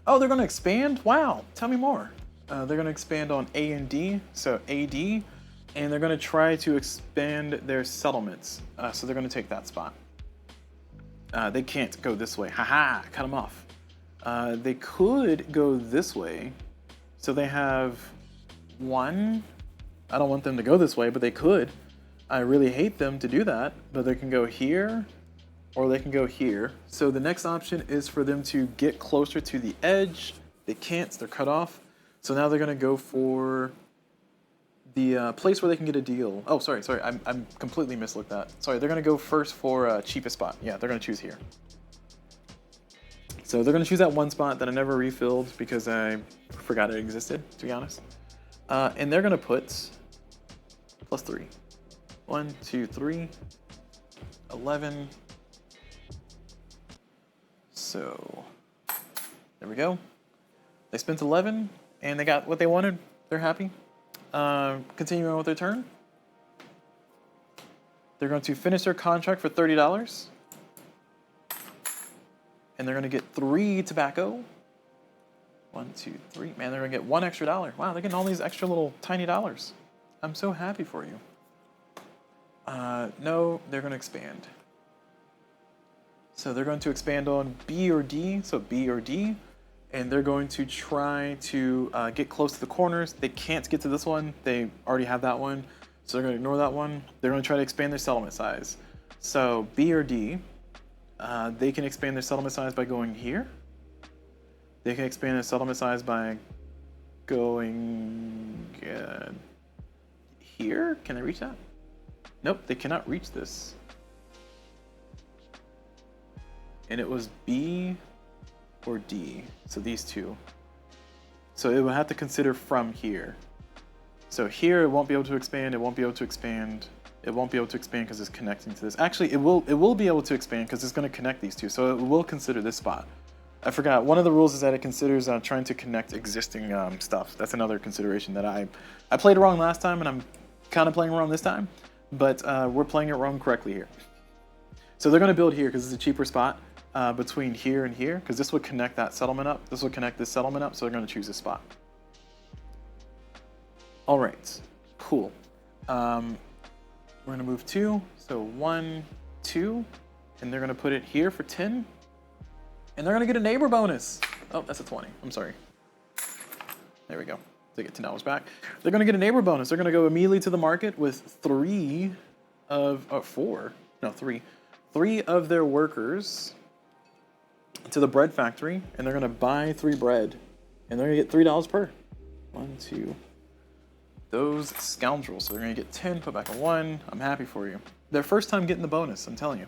Oh, they're going to expand? Wow, tell me more. They're going to expand on A and D, so AD, and they're going to try to expand their settlements. So they're going to take that spot. They can't go this way. Haha, cut them off. They could go this way. So they have one. I don't want them to go this way, but they could. I really hate them to do that, but they can go here or they can go here. So the next option is for them to get closer to the edge. They can't, they're cut off. So now they're gonna go for the place where they can get a deal. Oh, sorry, I'm completely mislooked that. Sorry, they're gonna go first for cheapest spot. Yeah, they're gonna choose here. So they're gonna choose that one spot that I never refilled because I forgot it existed, to be honest. And they're gonna put +3. 1, 2, 3, 11. So there we go. They spent 11 and they got what they wanted. They're happy. Continuing with their turn. They're going to finish their contract for $30. And they're going to get 3 tobacco. 1, 2, 3. Man, they're going to get $1 extra. Wow, they're getting all these extra little tiny dollars. I'm so happy for you. No, they're going to expand. So they're going to expand on B or D, so B or D, and they're going to try to get close to the corners. They can't get to this one. They already have that one, so they're going to ignore that one. They're going to try to expand their settlement size. So B or D, they can expand their settlement size by going here. They can expand their settlement size by going here. Can they reach that? Nope, they cannot reach this. And it was B or D, so these two. So it will have to consider from here. So here it won't be able to expand, it won't be able to expand, it won't be able to expand because it's connecting to this. Actually, it will be able to expand because it's going to connect these two, so it will consider this spot. I forgot, one of the rules is that it considers trying to connect existing stuff. That's another consideration that I played it wrong last time and I'm kind of playing wrong this time, but we're playing it wrong correctly here. So they're going to build here because it's a cheaper spot. Between here and here, because this would connect that settlement up. This would connect this settlement up, so they're going to choose this spot. All right, cool. We're going to move 2, so 1, 2, and they're going to put it here for 10, and they're going to get a neighbor bonus. Oh, that's a 20. I'm sorry. There we go. They get $10 back. They're going to get a neighbor bonus. They're going to go immediately to the market with 3 of their workers to the bread factory, and they're going to buy 3 bread, and they're going to get $3 per. 1, 2. Those scoundrels. So they're going to get 10, put back a 1. I'm happy for you. Their first time getting the bonus, I'm telling you.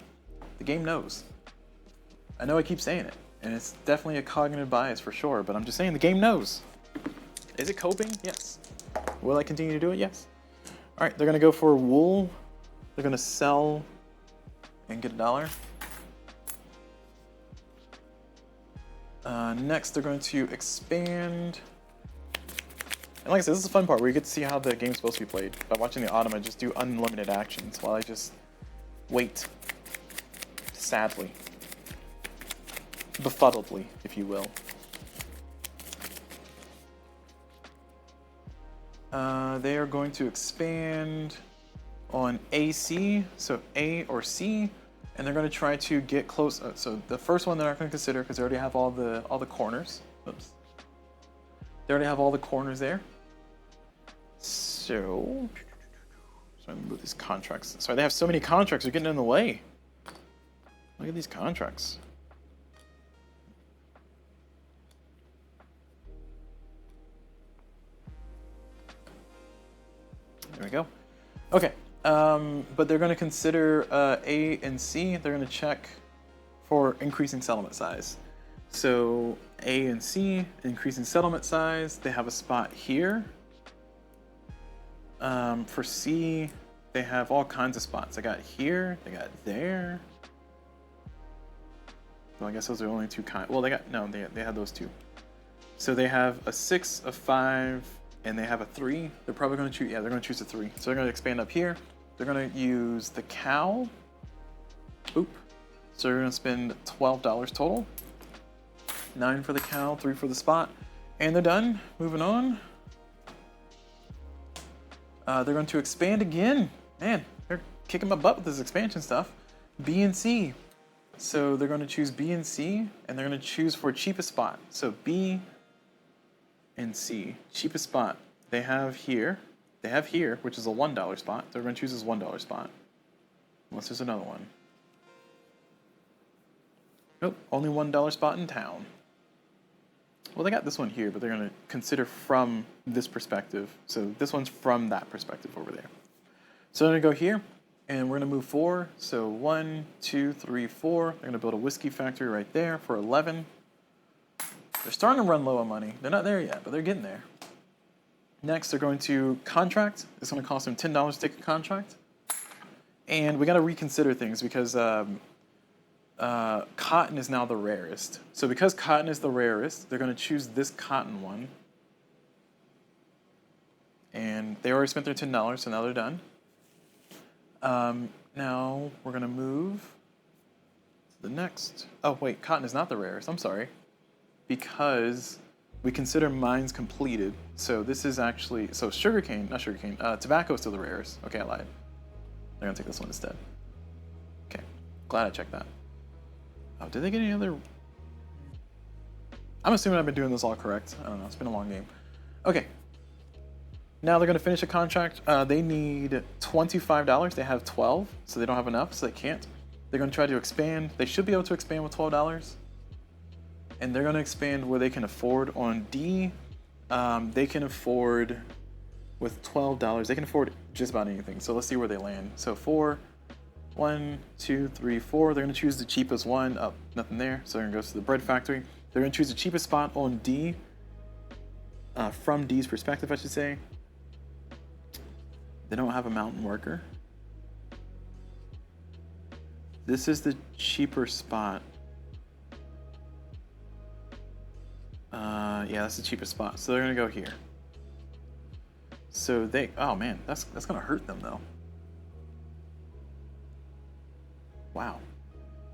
The game knows. I know I keep saying it, and it's definitely a cognitive bias for sure, but I'm just saying the game knows. Is it coping? Yes. Will I continue to do it? Yes. All right, they're going to go for wool. They're going to sell and get $1. Next, they're going to expand. And like I said, this is the fun part where you get to see how the game's supposed to be played. By watching the Automa just do unlimited actions while I just wait. Sadly. Befuddledly, if you will. They are going to expand on AC, so A or C. And they're going to try to get close. So the first one they're not going to consider because they already have all the corners. Oops. They already have all the corners there. So let me move these contracts. Sorry, they have so many contracts. They're getting in the way. Look at these contracts. There we go. Okay. But they're going to consider A and C. They're going to check for increasing settlement size. So A and C, increasing settlement size. They have a spot here. For C, they have all kinds of spots. They got here, they got there. Well, I guess those are only 2 kinds. Well, they had those 2. So they have a 6, a 5, and they have a 3. They're probably going to choose, they're going to choose a 3. So they're going to expand up here. They're going to use the cow Boop. So we're gonna spend $12 total. 9 for the cow, 3 for the spot. And they're done. Moving on. They're going to expand again. Man, they're kicking my butt with this expansion stuff. B and C. So they're going to choose B and C, and they're going to choose for cheapest spot. So B and C, cheapest spot. They have here, which is a $1 spot. They're going to choose this $1 spot. Unless there's another one. Nope, only $1 spot in town. Well, they got this one here, but they're going to consider from this perspective. So this one's from that perspective over there. So they're going to go here, and we're going to move 4. So 1, 2, 3, 4. They're going to build a whiskey factory right there for 11. They're starting to run low on money. They're not there yet, but they're getting there. Next, they're going to contract. It's going to cost them $10 to take a contract. And we got to reconsider things because cotton is now the rarest. So because cotton is the rarest, they're going to choose this cotton one. And they already spent their $10, so now they're done. Now we're going to move to the next. Oh, wait, cotton is not the rarest. I'm sorry. Because we consider mines completed. So this is actually, so sugarcane, not sugarcane, tobacco is still the rarest. Okay, I lied. They're going to take this one instead. Okay, glad I checked that. Oh, did they get any other? I'm assuming I've been doing this all correct. I don't know, it's been a long game. Okay. Now they're going to finish a contract. They need $25. They have 12, so they don't have enough, so they can't. They're going to try to expand. They should be able to expand with $12. And they're going to expand where they can afford. On D, they can afford with $12. They can afford just about anything. So let's see where they land. So 4, 1, 2, 3, 4. They're going to choose the cheapest one. Oh, nothing there. So they're going to go to the bread factory. They're going to choose the cheapest spot on D. From D's perspective, I should say. They don't have a mountain worker. This is the cheaper spot. Yeah, that's the cheapest spot. So they're gonna go here. So they, oh man, that's gonna hurt them though. Wow.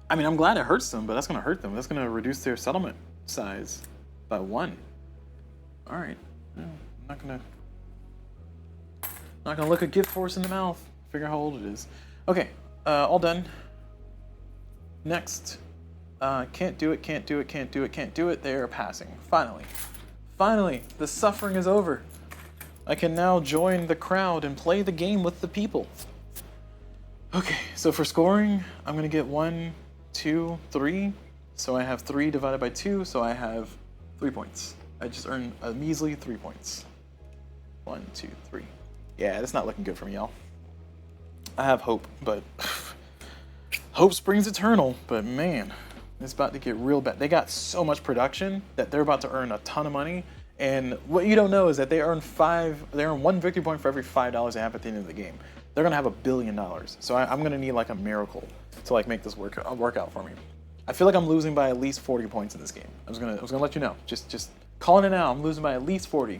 I mean, I'm glad it hurts them, but that's gonna hurt them. That's gonna reduce their settlement size by 1. All right. No, I'm not gonna look a gift horse in the mouth. Figure how old it is. Okay, all done. Next. Can't do it, can't do it, can't do it, can't do it. They are passing. Finally. Finally, the suffering is over. I can now join the crowd and play the game with the people. Okay, so for scoring, I'm gonna get 1, 2, 3. So I have 3 divided by 2, so I have 3 points. I just earned a measly 3 points. 1, 2, 3. Yeah, that's not looking good for me, y'all. I have hope, but hope springs eternal, but man, it's about to get real bad. They got so much production that they're about to earn a ton of money. And what you don't know is that they earn 1 victory point for every $5 they have at the end of the game. They're gonna have $1 billion. So I'm gonna need like a miracle to like make this work out for me. I feel like I'm losing by at least 40 points in this game. I was gonna let you know. Just calling it now. I'm losing by at least 40.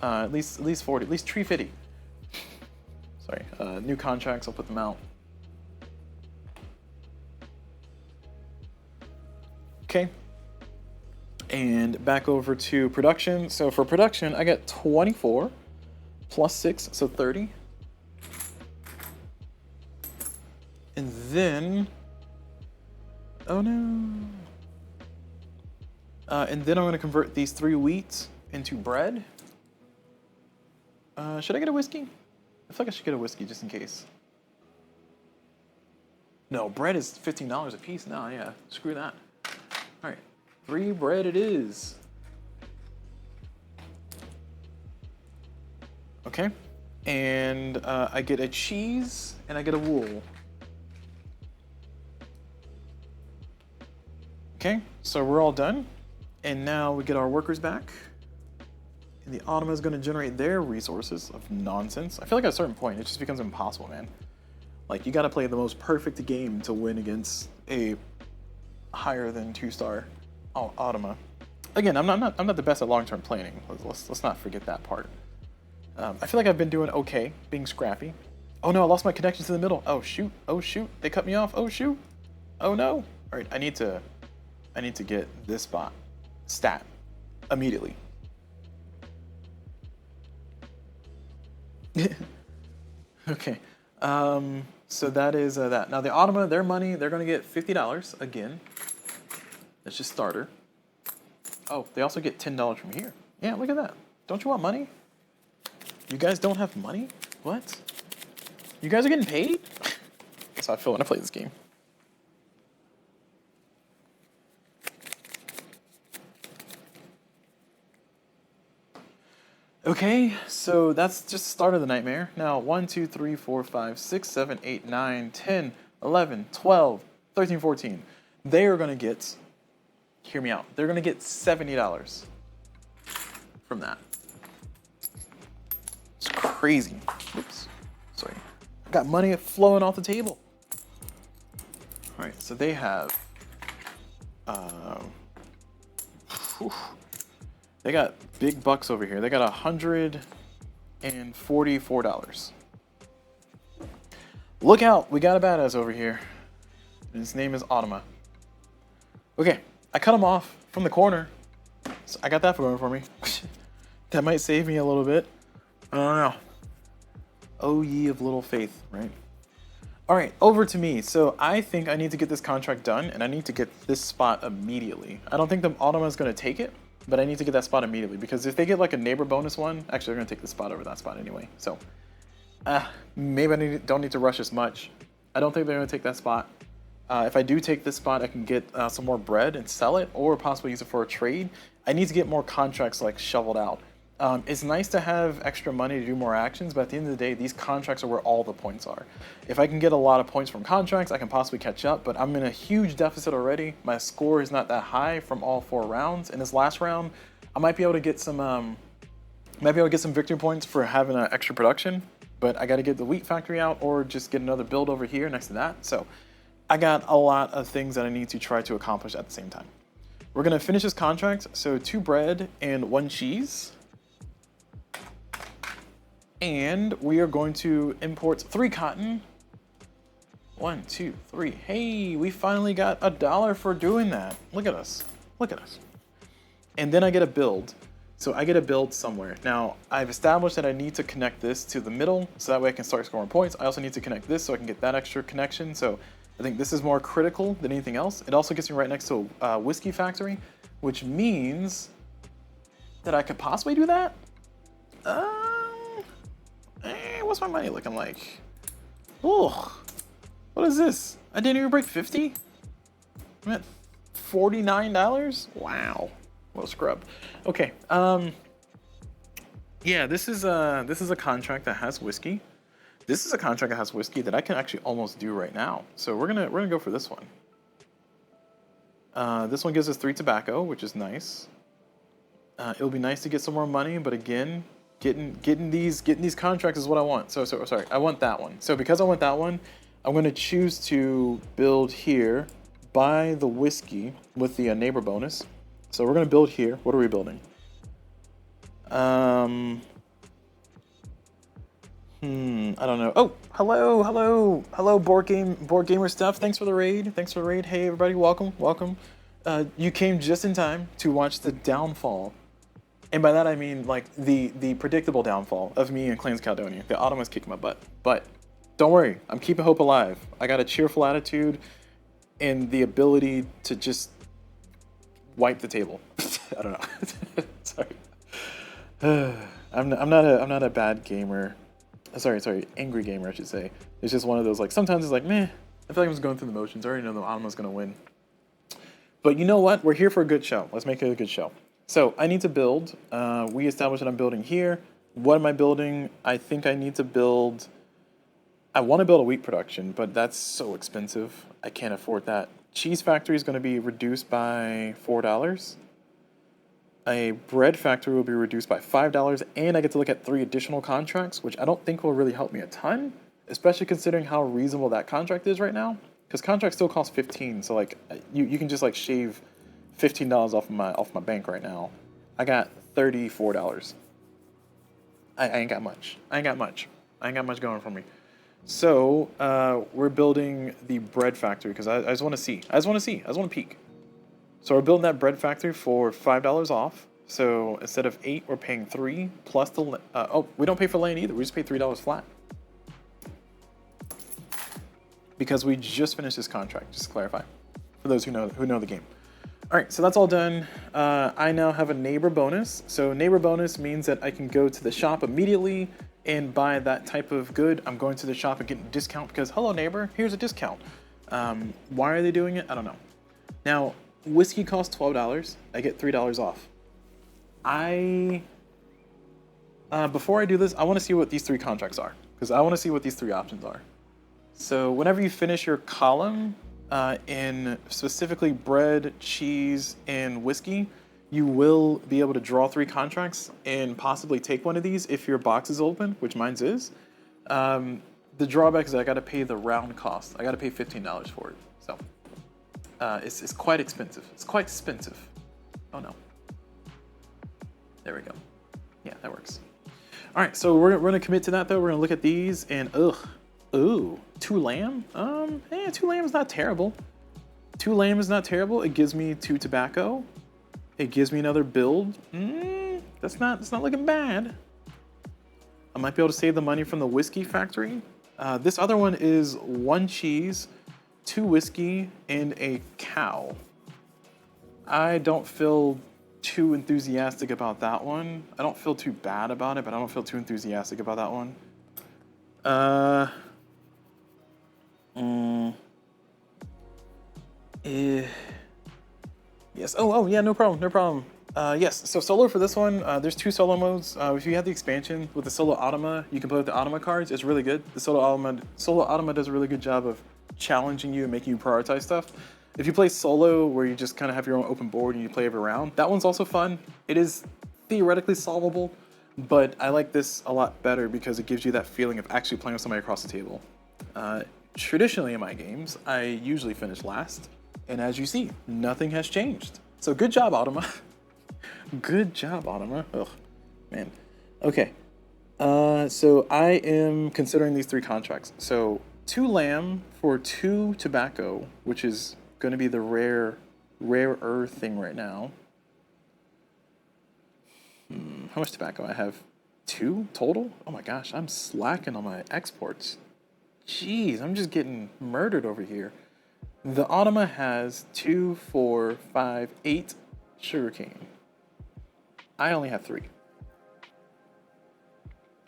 At least 40. At least 350. Sorry. New contracts. I'll put them out. Okay. And back over to production. So for production, I got 24 plus 6, so 30. And then, oh no. And then I'm going to convert these 3 wheat into bread. Should I get a whiskey? I feel like I should get a whiskey just in case. No, bread is $15 a piece. No, yeah, screw that. All right, 3 bread it is. Okay, and I get a cheese and I get a wool. Okay, so we're all done. And now we get our workers back. And the Automa is going to generate their resources of nonsense. I feel like at a certain point, it just becomes impossible, man. Like, you got to play the most perfect game to win against a higher than 2-star Automa. Again, I'm not the best at long-term planning. Let's not forget that part. I feel like I've been doing okay, being scrappy. Oh no, I lost my connection to the middle. Oh shoot, oh shoot, they cut me off. Oh shoot, oh no. All right, I need to get this spot stat immediately. Okay, so that is that. Now the Automa, their money, they're gonna get $50 again. That's just starter. Oh, they also get $10 from here. Yeah, look at that. Don't you want money? You guys don't have money? What? You guys are getting paid? That's how I feel when I play this game. Okay, so that's just the start of the nightmare. Now, 1, 2, 3, 4, 5, 6, 7, 8, 9, 10, 11, 12, 13, 14. They are going to get, hear me out, they're going to get $70 from that. It's crazy. Oops, sorry. I got money flowing off the table. All right, so they have, they got big bucks over here. They got $144. Look out, we got a badass over here. His name is Automa. Okay, I cut him off from the corner. So I got that going for me. That might save me a little bit. I don't know. Oh, ye of little faith, right? All right, over to me. So I think I need to get this contract done, and I need to get this spot immediately. I don't think the Automa is going to take it, but I need to get that spot immediately, because if they get like a neighbor bonus one, actually they're going to take the spot over that spot anyway. So maybe I don't need to rush as much. I don't think they're going to take that spot. If I do take this spot, I can get some more bread and sell it, or possibly use it for a trade. I need to get more contracts like shoveled out. It's nice to have extra money to do more actions, but at the end of the day, these contracts are where all the points are. If I can get a lot of points from contracts, I can possibly catch up, but I'm in a huge deficit already. My score is not that high from all 4 rounds. In this last round, I might be able to get some victory points for having an extra production, but I got to get the wheat factory out or just get another build over here next to that. So I got a lot of things that I need to try to accomplish at the same time. We're going to finish this contract, so 2 bread and 1 cheese. And we are going to import 3 cotton. 1, 2, 3. Hey, we finally got $1 for doing that. Look at us. Look at us. And then I get a build. So I get a build somewhere. Now, I've established that I need to connect this to the middle, so that way I can start scoring points. I also need to connect this so I can get that extra connection. So I think this is more critical than anything else. It also gets me right next to a whiskey factory, which means that I could possibly do that. What's my money looking like? Oh, what is this? I didn't even break 50? I'm at $49? Wow. Well, scrub. Okay. Yeah, this is a contract that has whiskey. This is a contract that has whiskey that I can actually almost do right now. So we're gonna go for this one. This one gives us 3 tobacco, which is nice. It'll be nice to get some more money, but again, getting these contracts is what I want. So sorry, I want that one. So because I want that one, I'm going to choose to build here, buy the whiskey with the neighbor bonus. So we're going to build here. What are we building? I don't know. Oh, hello, board gamer stuff. Thanks for the raid. Hey everybody, welcome. You came just in time to watch the downfall. And by that I mean like the predictable downfall of me and Clans of Caledonia. The Automa's kicking my butt. But don't worry, I'm keeping hope alive. I got a cheerful attitude and the ability to just wipe the table. I don't know. Sorry. I'm not a bad gamer. Sorry, angry gamer I should say. It's just one of those like sometimes it's like meh. I feel like I'm just going through the motions. I already know the Automa's gonna win. But you know what? We're here for a good show. Let's make it a good show. So I need to build. We established that I'm building here. What am I building? I think I need to build. I want to build a wheat production, but that's so expensive. I can't afford that. Cheese factory is going to be reduced by $4. A bread factory will be reduced by $5, and I get to look at 3 additional contracts, which I don't think will really help me a ton, especially considering how reasonable that contract is right now. Because contracts still cost $15, so like you can just like shave $15 off my bank right now. I got $34. I ain't got much. I ain't got much going for me. So we're building the bread factory because I just want to see. I just want to peek. So we're building that bread factory for $5 off. So instead of 8, we're paying 3 plus the. Oh, we don't pay for land either. We just pay $3 flat. Because we just finished this contract, just to clarify, for those who know the game. All right, so that's all done. I now have a neighbor bonus. So neighbor bonus means that I can go to the shop immediately and buy that type of good. I'm going to the shop and getting a discount because, hello neighbor, here's a discount. Why are they doing it? I don't know. Now, whiskey costs $12. I get $3 off. Before I do this, I want to see what these 3 contracts are because I want to see what these 3 options are. So whenever you finish your column in specifically bread, cheese, and whiskey, you will be able to draw 3 contracts and possibly take one of these if your box is open, which mine's is. The drawback is I got to pay the round cost. I got to pay $15 for it. So it's quite expensive. It's quite expensive. Oh no. There we go. Yeah, that works. All right, so we're going to commit to that though. We're going to look at these and ooh, 2 lamb? 2 lamb is not terrible. 2 lamb is not terrible. It gives me 2 tobacco. It gives me another build. That's not looking bad. I might be able to save the money from the whiskey factory. This other one is 1 cheese, 2 whiskey, and a cow. I don't feel too enthusiastic about that one. I don't feel too bad about it, but I don't feel too enthusiastic about that one. Yes. Oh, yeah, no problem. Yes, so solo for this one, there's 2 solo modes. If you have the expansion with the solo Automa, you can play with the Automa cards. It's really good. The solo Automa does a really good job of challenging you and making you prioritize stuff. If you play solo, where you just kind of have your own open board and you play every round, that one's also fun. It is theoretically solvable, but I like this a lot better because it gives you that feeling of actually playing with somebody across the table. Traditionally in my games, I usually finish last, and as you see, nothing has changed. So good job, Automa. Good job, Automa. Ugh, man. Okay. So I am considering these 3 contracts. So 2 lamb for 2 tobacco, which is going to be the rarer thing right now. How much tobacco? I have 2 total? Oh my gosh, I'm slacking on my exports. Jeez, I'm just getting murdered over here. The Automa has 2, 4, 5, 8 sugarcane. I only have 3.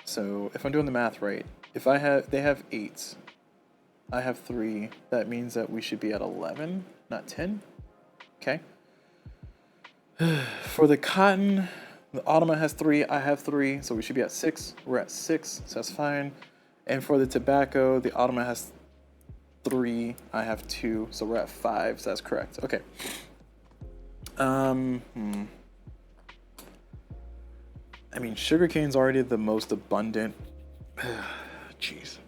So if I'm doing the math right, they have 8. I have 3. That means that we should be at 11, not 10. Okay. For the cotton, the Automa has 3. I have 3, so we should be at 6. We're at 6, so that's fine. And for the tobacco, the Automa has 3. I have 2, so we're at 5. So that's correct. Okay. I mean, sugarcane's already the most abundant. Jeez.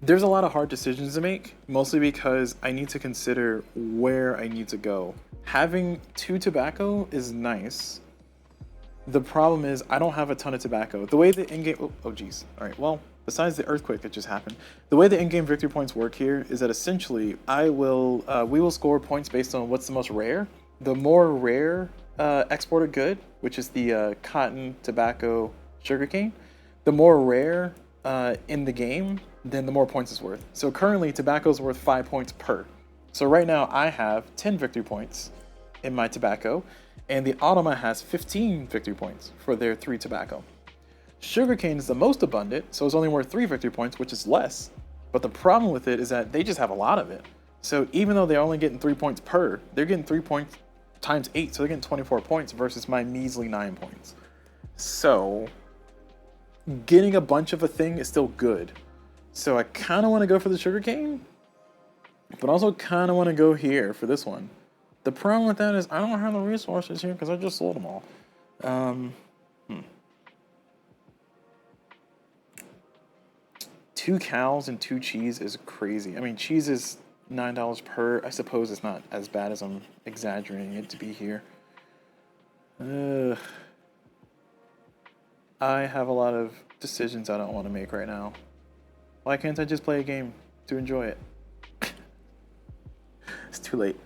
There's a lot of hard decisions to make, mostly because I need to consider where I need to go. Having 2 tobacco is nice. The problem is I don't have a ton of tobacco. The way the in-game, oh geez. All right, well, besides the earthquake that just happened, the way the in-game victory points work here is that essentially we will score points based on what's the most rare. The more rare exported good, which is the cotton, tobacco, sugarcane, the more rare in the game, then the more points it's worth. So currently tobacco is worth 5 points per. So right now I have 10 victory points in my tobacco, and the Automa has 15 victory points for their 3 tobacco. Sugarcane is the most abundant, so it's only worth 3 victory points, which is less. But the problem with it is that they just have a lot of it. So even though they're only getting 3 points per, they're getting 3 points times 8, so they're getting 24 points versus my measly 9 points. So getting a bunch of a thing is still good. So I kind of want to go for the sugarcane, but also kind of want to go here for this one. The problem with that is I don't have the resources here because I just sold them all. 2 cows and 2 cheese is crazy. I mean, cheese is $9 per. I suppose it's not as bad as I'm exaggerating it to be here. I have a lot of decisions I don't want to make right now. Why can't I just play a game to enjoy it? It's too late.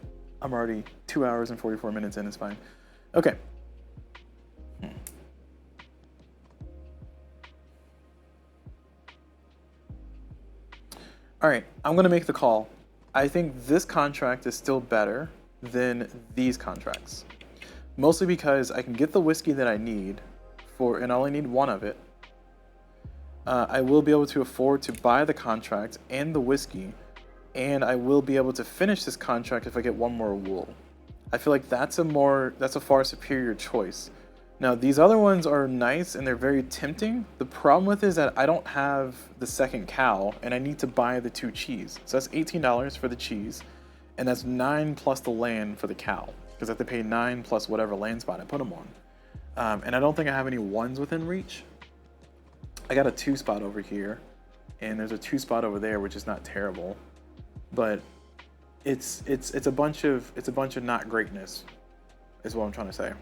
I'm already 2 hours and 44 minutes in. It's fine. Okay. All right, I'm gonna make the call. I think this contract is still better than these contracts. Mostly because I can get the whiskey that I need and I only need one of it. I will be able to afford to buy the contract and the whiskey, and I will be able to finish this contract if I get one more wool. I feel like that's a far superior choice. Now, these other ones are nice and they're very tempting. The problem with it is that I don't have the second cow and I need to buy the 2 cheese. So that's $18 for the cheese, and that's 9 plus the land for the cow, because I have to pay 9 plus whatever land spot I put them on. And I don't think I have any 1s within reach. I got a 2 spot over here, and there's a 2 spot over there, which is not terrible, but it's a bunch of not greatness, is what I'm trying to say.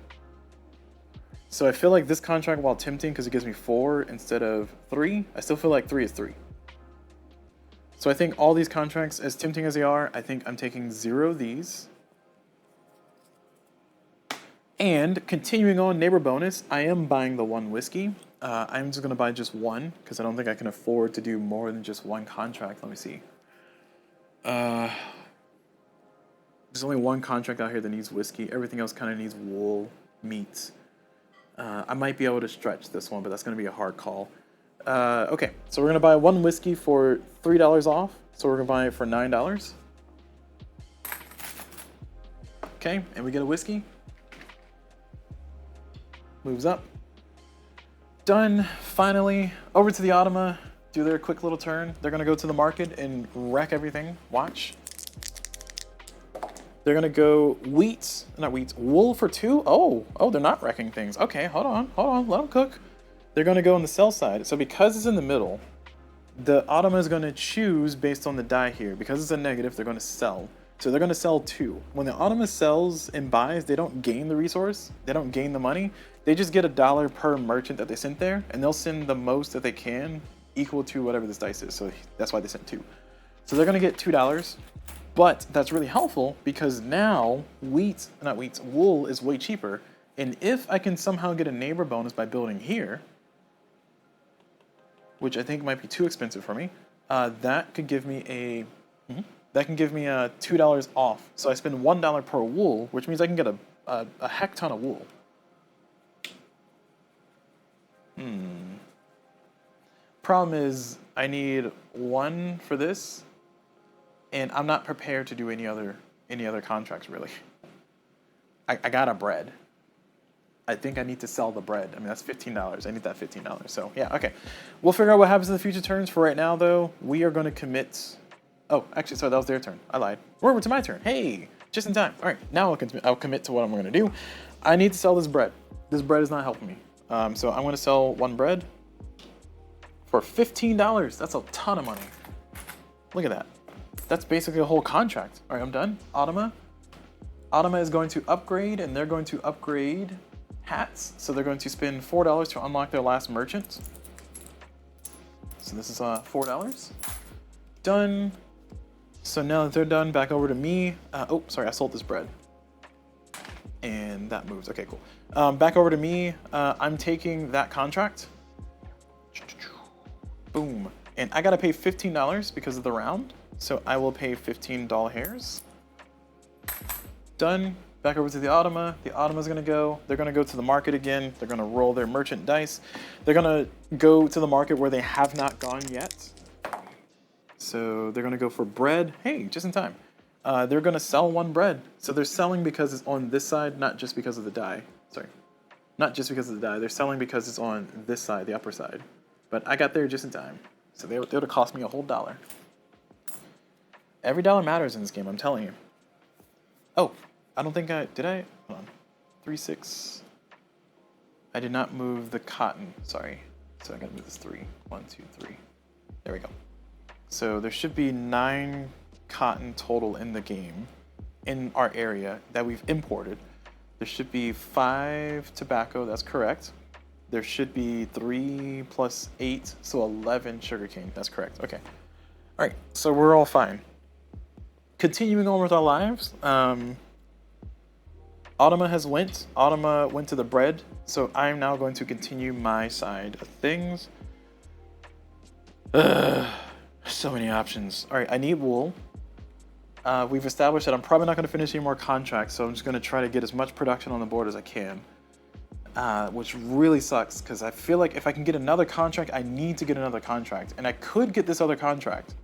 So I feel like this contract, while tempting because it gives me 4 instead of 3, I still feel like 3 is 3. So I think all these contracts, as tempting as they are, I think I'm taking 0 of these. And continuing on neighbor bonus, I am buying the 1 whiskey. I'm just gonna buy just 1 because I don't think I can afford to do more than just 1 contract. Let me see. There's only 1 contract out here that needs whiskey. Everything else kind of needs wool, meat. I might be able to stretch this one, but that's going to be a hard call. Okay, so we're going to buy 1 whiskey for $3 off. So we're going to buy it for $9. Okay, and we get a whiskey. Moves up. Done. Finally, over to the Automa. Do their quick little turn. They're going to go to the market and wreck everything. Watch. They're gonna go wool for 2. Oh, they're not wrecking things. Okay, hold on, let them cook. They're gonna go on the sell side. So because it's in the middle, the Automa is gonna choose based on the die here. Because it's a negative, they're gonna sell. So they're gonna sell 2. When the Automa sells and buys, they don't gain the resource, they don't gain the money. They just get $1 per merchant that they sent there, and they'll send the most that they can, equal to whatever this dice is. So that's why they sent 2. So they're gonna get $2. But that's really helpful because now wool is way cheaper. And if I can somehow get a neighbor bonus by building here, which I think might be too expensive for me, that could give me a $2 off. So I spend $1 per wool, which means I can get a heck ton of wool. Problem is I need 1 for this. And I'm not prepared to do any other contracts, really. I got a bread. I think I need to sell the bread. I mean, that's $15. I need that $15. So, yeah, okay. We'll figure out what happens in the future turns. For right now, though, we are going to commit... Oh, actually, sorry, that was their turn. I lied. We're over to my turn. Hey, just in time. All right, now I'll commit to what I'm going to do. I need to sell this bread. This bread is not helping me. So I'm going to sell 1 bread for $15. That's a ton of money. Look at that. That's basically a whole contract. All right, I'm done. Automa. Automa is going to upgrade, and they're going to upgrade hats. So they're going to spend $4 to unlock their last merchant. So this is $4. Done. So now that they're done, back over to me. Oh, sorry, I sold this bread. And that moves. Okay, cool. Back over to me. I'm taking that contract. Boom. And I gotta pay $15 because of the round. So I will pay 15 doll hairs. Done. Back over to the Automa. The Automa's gonna go. They're gonna go to the market again. They're gonna roll their merchant dice. They're gonna go to the market where they have not gone yet. So they're gonna go for bread. Hey, just in time. They're gonna sell 1 bread. So they're selling because it's on this side, not just because of the die. Sorry. Not just because of the die. They're selling because it's on this side, the upper side. But I got there just in time. So they would have cost me a whole $1. Every dollar matters in this game, I'm telling you. Oh, I don't think did I? Hold on. 3, 6. I did not move the cotton, sorry. So I gotta move this 3. 1, 2, 3. There we go. So there should be 9 cotton total in the game, in our area that we've imported. There should be 5 tobacco, that's correct. there should be 3 plus 8, so 11 sugarcane. That's correct. Okay. All right, so we're all fine. Continuing on with our lives, Automa went to the bread, so I'm now going to continue my side of things. So many options. All right, I need wool. We've established that I'm probably not going to finish any more contracts, so I'm just going to try to get as much production on the board as I can. Which really sucks, because I feel like if I can get another contract, I need to get another contract. And I could get this other contract.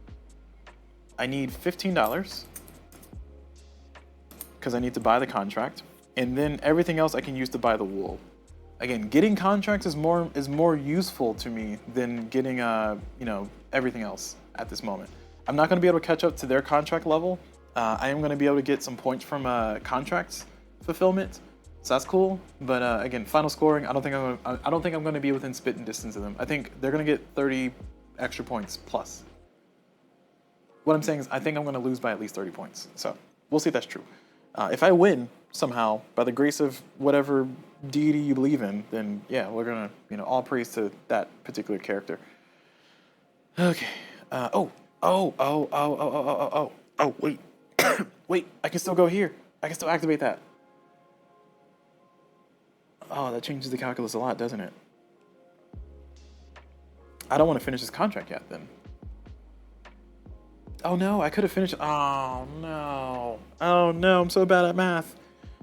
I need $15, because I need to buy the contract. And then everything else I can use to buy the wool. Again, getting contracts is more useful to me than getting everything else at this moment. I'm not going to be able to catch up to their contract level. I am going to be able to get some points from contracts fulfillment, so that's cool. But again, final scoring, I don't think I'm going to be within spitting distance of them. I think they're going to get 30 extra points plus. What I'm saying is, I think I'm going to lose by at least 30 points. So we'll see if that's true. If I win somehow by the grace of whatever deity you believe in, then yeah, we're gonna all praise to that particular character. Okay. Wait. Wait, I can still go here. I can still activate that. Oh, that changes the calculus a lot, doesn't it? I don't want to finish this contract yet, then. Oh no, I could have finished. Oh no, I'm so bad at math.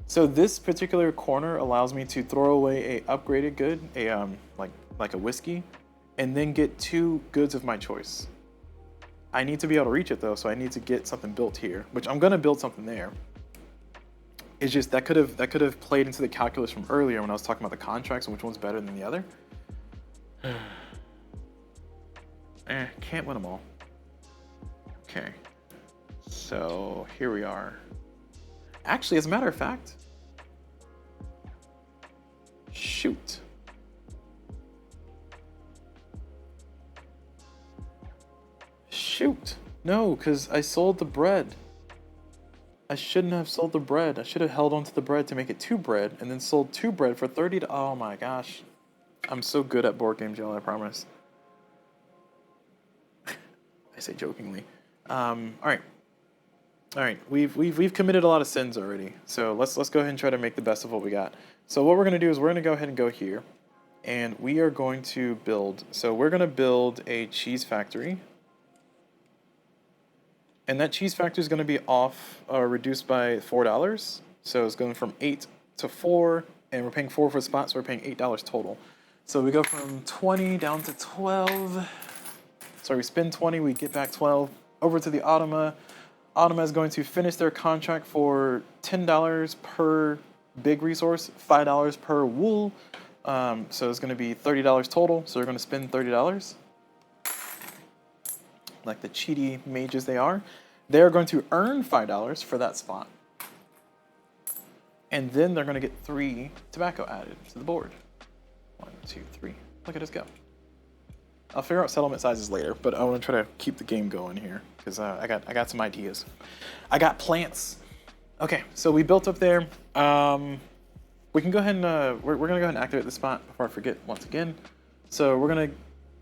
So this particular corner allows me to throw away a upgraded good, like a whiskey, and then get 2 goods of my choice. I need to be able to reach it though, so I need to get something built here, which I'm gonna build something there. It's just that could have played into the calculus from earlier when I was talking about the contracts and which one's better than the other. Can't win them all. Okay, so here we are. Actually, as a matter of fact, shoot. No, because I sold the bread. I shouldn't have sold the bread. I should have held on to the bread to make it 2 bread and then sold 2 bread for 30 to, oh my gosh. I'm so good at board games, y'all, I promise. I say jokingly. All right. We've committed a lot of sins already. So let's go ahead and try to make the best of what we got. So what we're gonna do is we're gonna go ahead and go here, and we are going to build. So we're gonna build a cheese factory, and that cheese factory is gonna be reduced by $4. So it's going from 8 to 4, and we're paying 4 for a spot, so we're paying $8 total. So we go from 20 down to 12. So we spend 20, we get back 12. Over to the Automa. Automa is going to finish their contract for $10 per big resource, $5 per wool. So it's going to be $30 total. So they're going to spend $30. Like the cheaty mages they are. They're going to earn $5 for that spot. And then they're going to get 3 tobacco added to the board. 1, 2, 3. Look at us go. I'll figure out settlement sizes later, but I want to try to keep the game going here because I got some ideas. I got plants. Okay, so we built up there. We can go ahead and we're gonna go ahead and activate the spot before I forget once again. So we're gonna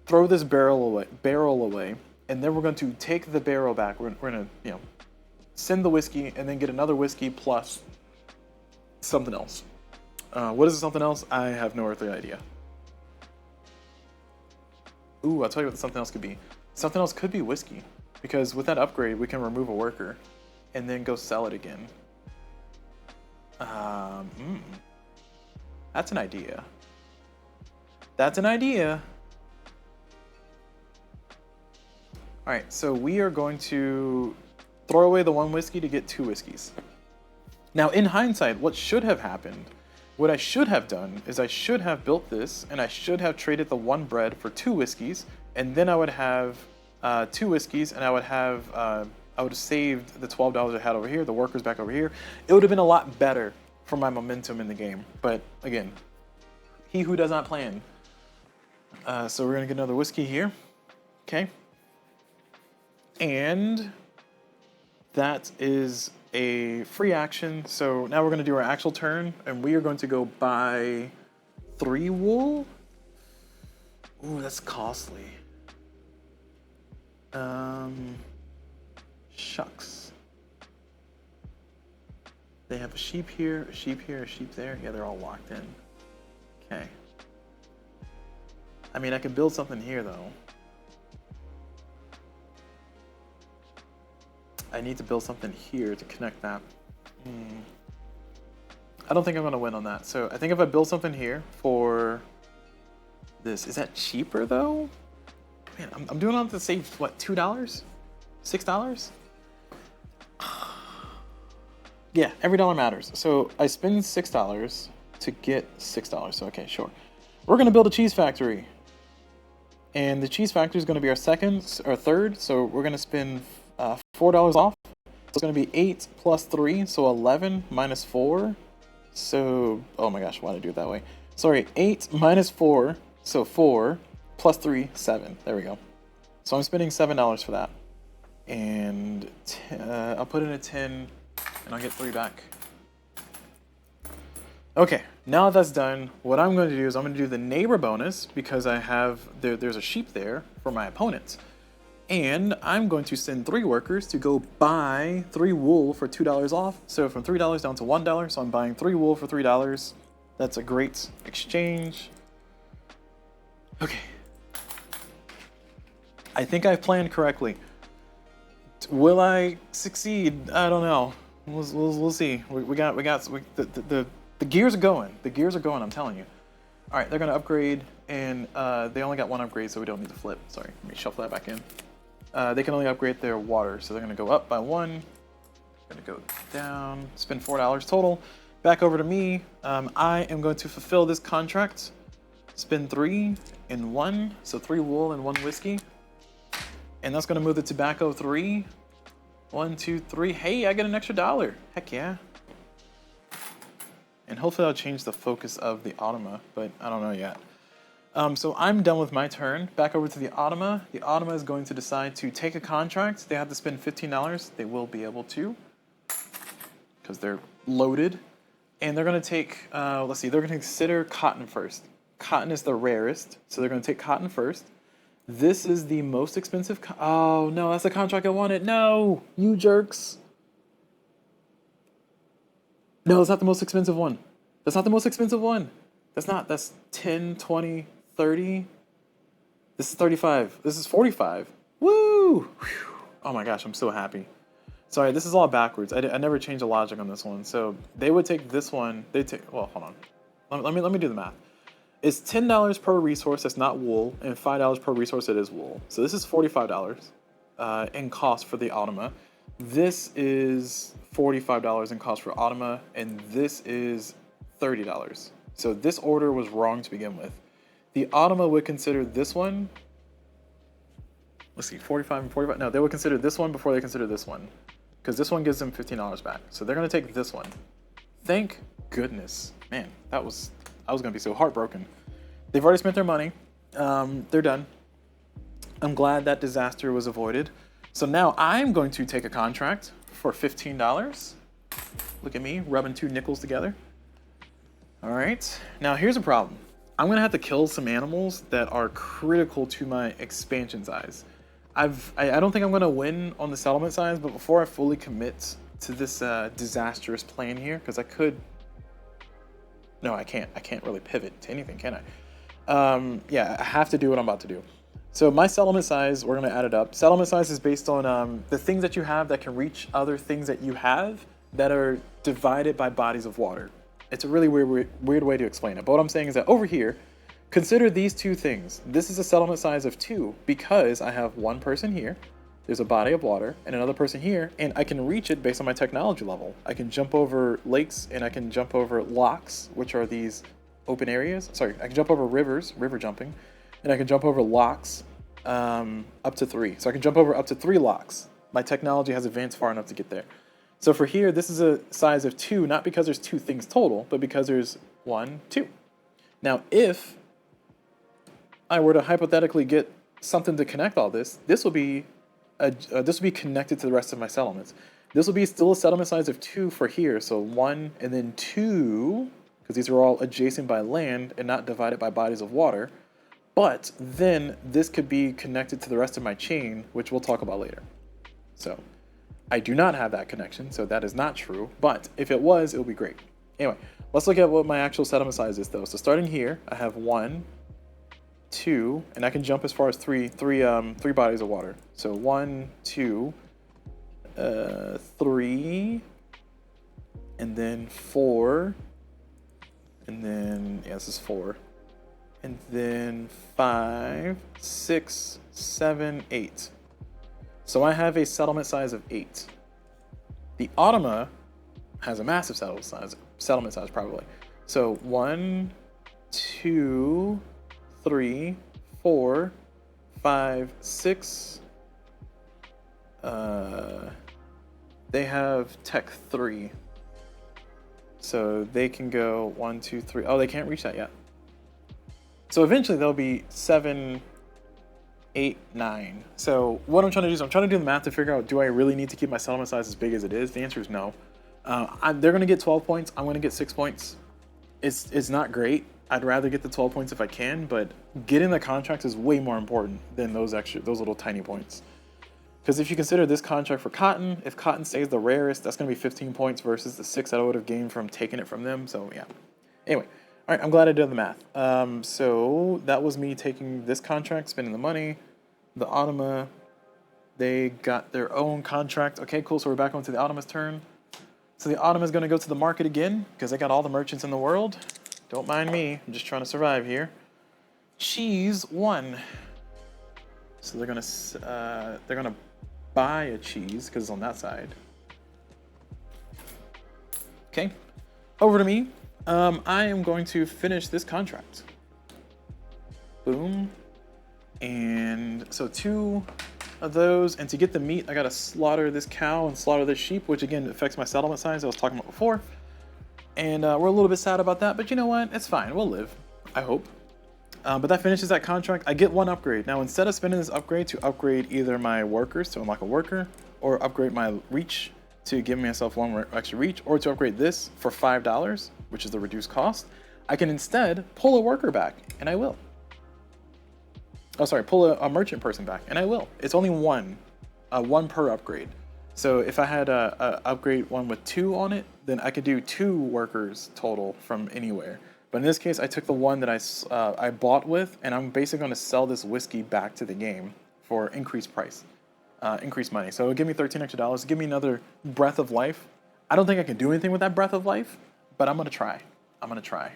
throw this barrel away, and then we're going to take the barrel back. We're gonna send the whiskey and then get another whiskey plus something else. What is something else? I have no earthly idea. Ooh, I'll tell you what something else could be. Something else could be whiskey, because with that upgrade, we can remove a worker and then go sell it again. That's an idea. All right, so we are going to throw away the 1 whiskey to get 2 whiskeys. Now, in hindsight, what should have happened, what I should have done is I should have built this, and I should have traded the 1 bread for 2 whiskeys, and then I would have 2 whiskeys, and I would have saved the $12 I had over here, the workers back over here. It would have been a lot better for my momentum in the game. But again, he who does not plan. So we're gonna get another whiskey here, okay? And that is a free action. So now we're going to do our actual turn, and we are going to go buy 3 wool Ooh, that's costly. Shucks. They have a sheep here, a sheep here, a sheep there. Yeah, they're all locked in. Okay. I mean, I could build something here, though. I need to build something here to connect that. I don't think I'm going to win on that. So I think if I build something here for this, is that cheaper, though? Man, I'm doing it to save, what, $2? $6? Yeah, every dollar matters. So I spend $6 to get $6. So, okay, sure. We're going to build a cheese factory. And the cheese factory is going to be our second or third. So we're going to spend $4 off. So it's going to be 8 plus 3. So 11 minus 4. So, oh my gosh, why did I do it that way? Sorry, 8 minus 4. So 4 plus 3, 7. There we go. So I'm spending $7 for that. And I'll put in a 10. And I'll get 3 back. Okay, now that's done, what I'm going to do is I'm going to do the neighbor bonus because I have, there's a sheep there for my opponent. And I'm going to send 3 workers to go buy 3 wool for $2 off. So from $3 down to $1, so I'm buying 3 wool for $3. That's a great exchange. Okay. I think I've planned correctly. Will I succeed? I don't know. We'll see. The gears are going. The gears are going, I'm telling you. All right, they're going to upgrade, and they only got 1 upgrade, so we don't need to flip. Sorry, let me shuffle that back in. They can only upgrade their water, so they're going to go up by 1. Going to go down, spend $4 total. Back over to me. I am going to fulfill this contract. Spend 3 and 1, so 3 wool and 1 whiskey. And that's going to move the tobacco 3. 1, 2, 3. Hey, I get an extra $1. Heck yeah. And hopefully I'll change the focus of the Automa, but I don't know yet. So I'm done with my turn. Back over to the Automa. The Automa is going to decide to take a contract. They have to spend $15. They will be able to, because they're loaded. And they're going to take, let's see, they're going to consider cotton first. Cotton is the rarest, so they're going to take cotton first. This is the most expensive. Oh no, that's the contract I wanted. No, you jerks. No, that's not the most expensive one. That's not the most expensive one. That's 10, 20, 30. This is 35. This is 45. Woo! Whew. Oh my gosh, I'm so happy. Sorry, this is all backwards. I never changed the logic on this one. So they would take this one. They take. Well, hold on. Let me do the math. It's $10 per resource that's not wool, and $5 per resource that is wool. So this is $45 in cost for the Automa. This is $45 in cost for Automa, and this is $30. So this order was wrong to begin with. The Automa would consider this one. Let's see, 45 and 45. No, they would consider this one before they consider this one, because this one gives them $15 back. So they're going to take this one. Thank goodness. Man, I was going to be so heartbroken. They've already spent their money. They're done. I'm glad that disaster was avoided. So now I'm going to take a contract for $15. Look at me, rubbing 2 nickels together. All right. Now here's a problem. I'm going to have to kill some animals that are critical to my expansion size. I don't think I'm going to win on the settlement size, but before I fully commit to this disastrous plan here, because I could... No, I can't. I can't really pivot to anything, can I? Yeah, I have to do what I'm about to do. So my settlement size, we're going to add it up. Settlement size is based on the things that you have that can reach other things that you have that are divided by bodies of water. It's a really weird way to explain it. But what I'm saying is that over here, consider these 2 things. This is a settlement size of 2 because I have 1 person here. There's a body of water and another person here, and I can reach it based on my technology level. I can jump over lakes and I can jump over locks, which are these open areas. Sorry, I can jump over rivers, river jumping, and I can jump over locks up to 3. So I can jump over up to 3 locks. My technology has advanced far enough to get there. So for here, this is a size of 2, not because there's 2 things total, but because there's 1, 2. Now, if I were to hypothetically get something to connect all this, this will be connected to the rest of my settlements. This will be still a settlement size of 2 for here. So 1 and then 2, because these are all adjacent by land and not divided by bodies of water. But then this could be connected to the rest of my chain, which we'll talk about later. So I do not have that connection, so that is not true. But if it was, it would be great. Anyway, let's look at what my actual settlement size is though. So starting here, I have 1, 2, and I can jump as far as three bodies of water. So 1, 2, 3, and then 4, and then, yeah, this is 4. And then 5, 6, 7, 8. So I have a settlement size of 8. The Automa has a massive settlement size probably. So 1, 2, 3, 4, 5, 6. They have Tech 3. So they can go 1, 2, 3. Oh, they can't reach that yet. So eventually there'll be 7, 8, 9. So what I'm trying to do is I'm trying to do the math to figure out, do I really need to keep my settlement size as big as it is? The answer is no. They're going to get 12 points. I'm going to get 6 points. It's not great. I'd rather get the 12 points if I can, but getting the contract is way more important than those little tiny points. Because if you consider this contract for cotton, if cotton stays the rarest, that's going to be 15 points versus the 6 that I would have gained from taking it from them. So yeah. Anyway. All right, I'm glad I did the math. So that was me taking this contract, spending the money. The Automa, they got their own contract. Okay, cool, so we're back onto the Automa's turn. So the Automa is going to go to the market again because they got all the merchants in the world. Don't mind me, I'm just trying to survive here. Cheese 1. So they're gonna buy a cheese because it's on that side. Okay, over to me. I am going to finish this contract. Boom. And so 2 of those. And to get the meat, I gotta slaughter this cow and slaughter this sheep, which again affects my settlement size I was talking about before. And we're a little bit sad about that, but you know what? It's fine. We'll live. I hope. But that finishes that contract. I get 1 upgrade. Now, instead of spending this upgrade to upgrade either my workers to unlock a worker, or upgrade my reach to give myself 1 extra reach, or to upgrade this for $5, which is the reduced cost, I can instead pull a worker back, and I will. Oh, sorry, pull a merchant person back, and I will. It's only 1 per upgrade. So if I had a upgrade one with 2 on it, then I could do 2 workers total from anywhere. But in this case, I took the one that I bought with, and I'm basically going to sell this whiskey back to the game for increased price, increased money. So it'll give me $13 extra, give me another breath of life. I don't think I can do anything with that breath of life, but I'm going to try. I'm going to try.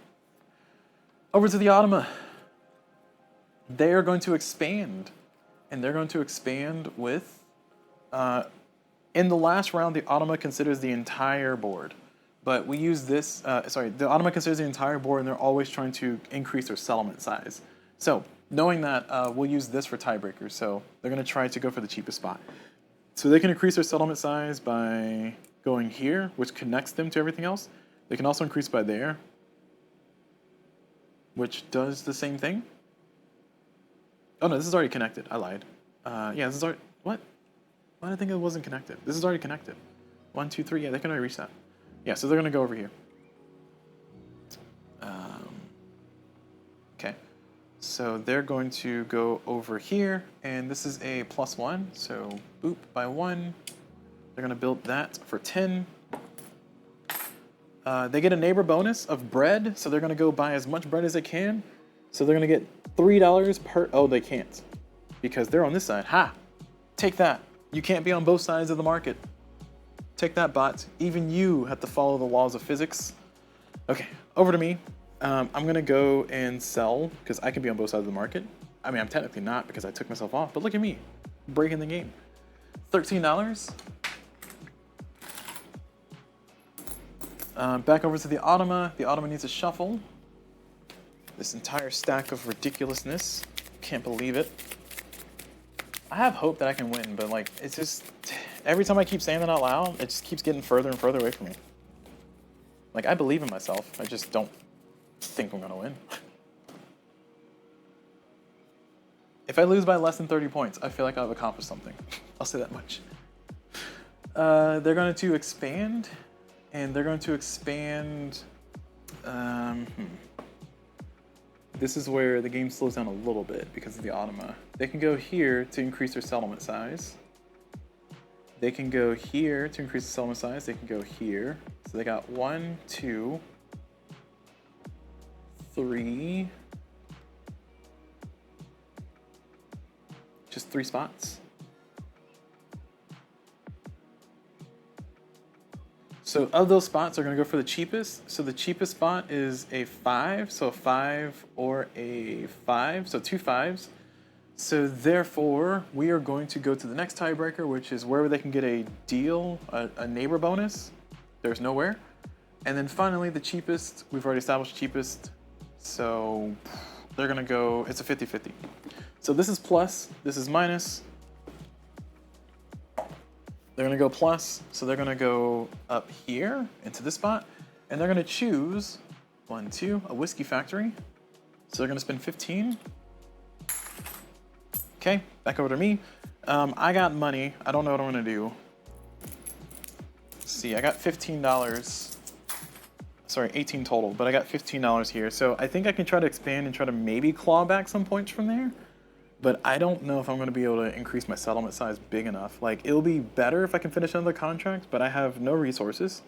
Over to the Automa. They are going to expand, and they're going to expand with, in the last round, the Automa considers the entire board. But we use this, the Automa considers the entire board, and they're always trying to increase their settlement size. So, knowing that, we'll use this for tiebreakers. So, they're going to try to go for the cheapest spot. So, they can increase their settlement size by going here, which connects them to everything else. They can also increase by there, which does the same thing. Oh, no, this is already connected. I lied. Yeah, this is already... What? Why did I think it wasn't connected? This is already connected. 1, 2, 3. Yeah, they can already reach that. Yeah, so they're going to go over here. Okay. So they're going to go over here, and this is a +1. So boop by 1. They're going to build that for 10. They get a neighbor bonus of bread, so they're going to go buy as much bread as they can. So they're going to get $3 per... Oh, they can't, because they're on this side. Ha! Take that. You can't be on both sides of the market. Take that, bot. Even you have to follow the laws of physics. Okay, over to me. I'm going to go and sell, because I can be on both sides of the market. I mean, I'm technically not, because I took myself off, but look at me, breaking the game. $13. Back over to the Automa. The Automa needs a shuffle. This entire stack of ridiculousness. Can't believe it. I have hope that I can win, but like, it's just, every time I keep saying that out loud, it just keeps getting further and further away from me. Like, I believe in myself, I just don't think I'm gonna win. If I lose by less than 30 points, I feel like I've accomplished something. I'll say that much. They're going to expand, and they're going to expand, this is where the game slows down a little bit because of the Automa. They can go here to increase their settlement size. They can go here to increase the settlement size. They can go here. So they got 1, 2, 3, just 3 spots. So of those spots, they're gonna go for the cheapest. So the cheapest spot is a 5, so a 5 or a 5, so 2 5s. So therefore, we are going to go to the next tiebreaker, which is where they can get a deal, a neighbor bonus. There's nowhere. And then finally, the cheapest, we've already established cheapest. So they're gonna go, it's a 50-50. So this is plus, this is minus. They're gonna go plus, so they're gonna go up here into this spot, and they're gonna choose 1, 2, a whiskey factory. So they're gonna spend 15. Okay, back over to me. I got money. I don't know what I'm gonna do. Let's see, I got $15. Sorry, 18 total, but I got $15 here. So I think I can try to expand and try to maybe claw back some points from there. But I don't know if I'm going to be able to increase my settlement size big enough. Like, it'll be better if I can finish another contract, but I have no resources.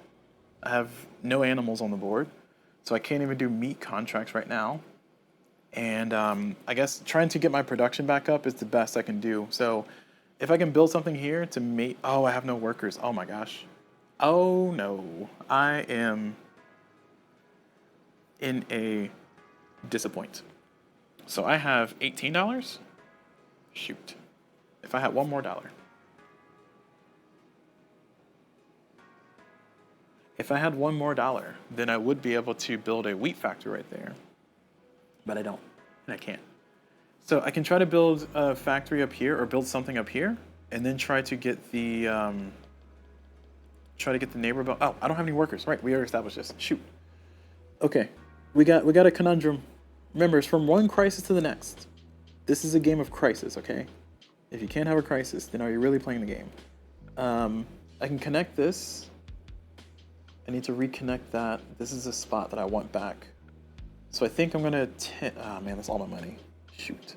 I have no animals on the board, so I can't even do meat contracts right now. And I guess trying to get my production back up is the best I can do. So if I can build something here to make... Oh, I have no workers. Oh my gosh. Oh no. I am in a disappoint. So I have $18. Shoot. If I had one more dollar. If I had one more dollar, then I would be able to build a wheat factory right there. But I don't, and I can't. So I can try to build a factory up here, or build something up here, and then try to get the neighbor. Oh, I don't have any workers. Right, we already established this. Shoot. Okay, we got a conundrum. Remember, it's from one crisis to the next. This is a game of crisis, okay? If you can't have a crisis, then are you really playing the game? I can connect this. I need to reconnect that. This is a spot that I want back. So I think I'm gonna, oh man, that's all my money. Shoot.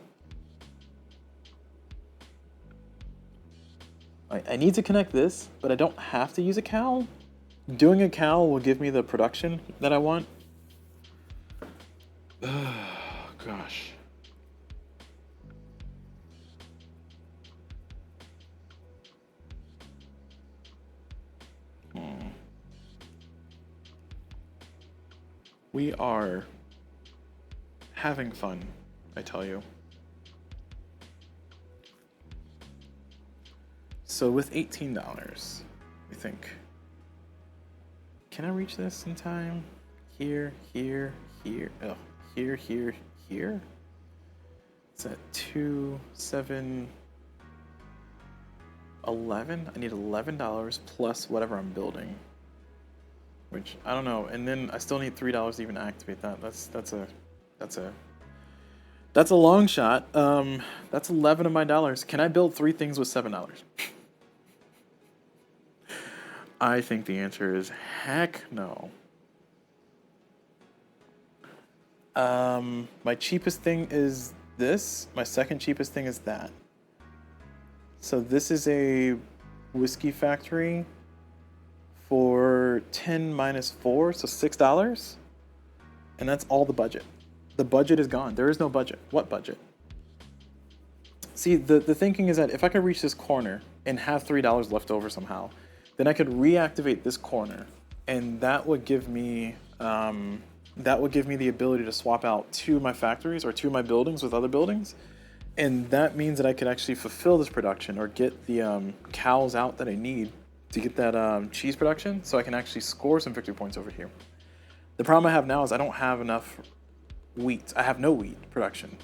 I need to connect this, but I don't have to use a cow. Doing a cow will give me the production that I want. Gosh. We are having fun, I tell you. So with $18, we think, can I reach this in time? Here, here, here. Oh, here, here, here. It's at 2, 7, 11. I need $11 plus whatever I'm building. Which I don't know, and then I still need $3 to even activate that. That's a long shot. That's 11 of my dollars. Can I build 3 things with $7? I think the answer is heck no. My cheapest thing is this. My second cheapest thing is that. So this is a whiskey factory for 10 minus 4, so $6. And that's all the budget. The budget is gone. There is no budget. What budget? See, the thinking is that if I could reach this corner and have $3 left over somehow, then I could reactivate this corner, and that would give me the ability to swap out 2 of my factories or 2 of my buildings with other buildings, and that means that I could actually fulfill this production or get the cows out that I need to get that cheese production, so I can actually score some victory points over here. The problem I have now is I don't have enough wheat. I have no wheat production.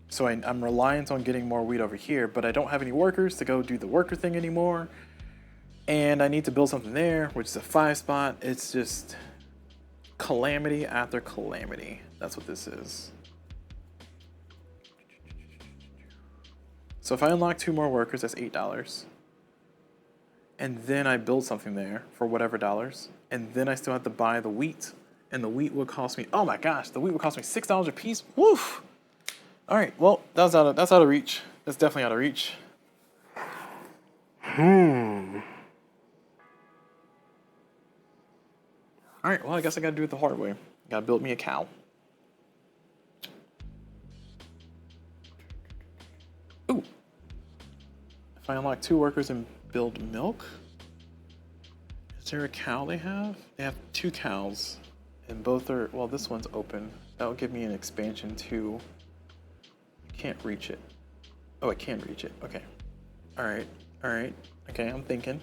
So I'm reliant on getting more wheat over here, but I don't have any workers to go do the worker thing anymore. And I need to build something there, which is a 5 spot. It's just calamity after calamity. That's what this is. So if I unlock 2 more workers, that's $8. And then I build something there for whatever dollars. And then I still have to buy the wheat and the wheat would cost me, oh my gosh, the wheat would cost me $6 a piece. Woof. All right, well, that's out of reach. That's definitely out of reach. All right, well, I guess I gotta do it the hard way. Gotta build me a cow. Ooh. If I unlock 2 workers and build milk, is there a cow they have? They have 2 cows, and both are, well, this one's open. That'll give me an expansion too. I can't reach it. Oh, I can reach it, okay. All right, okay, I'm thinking.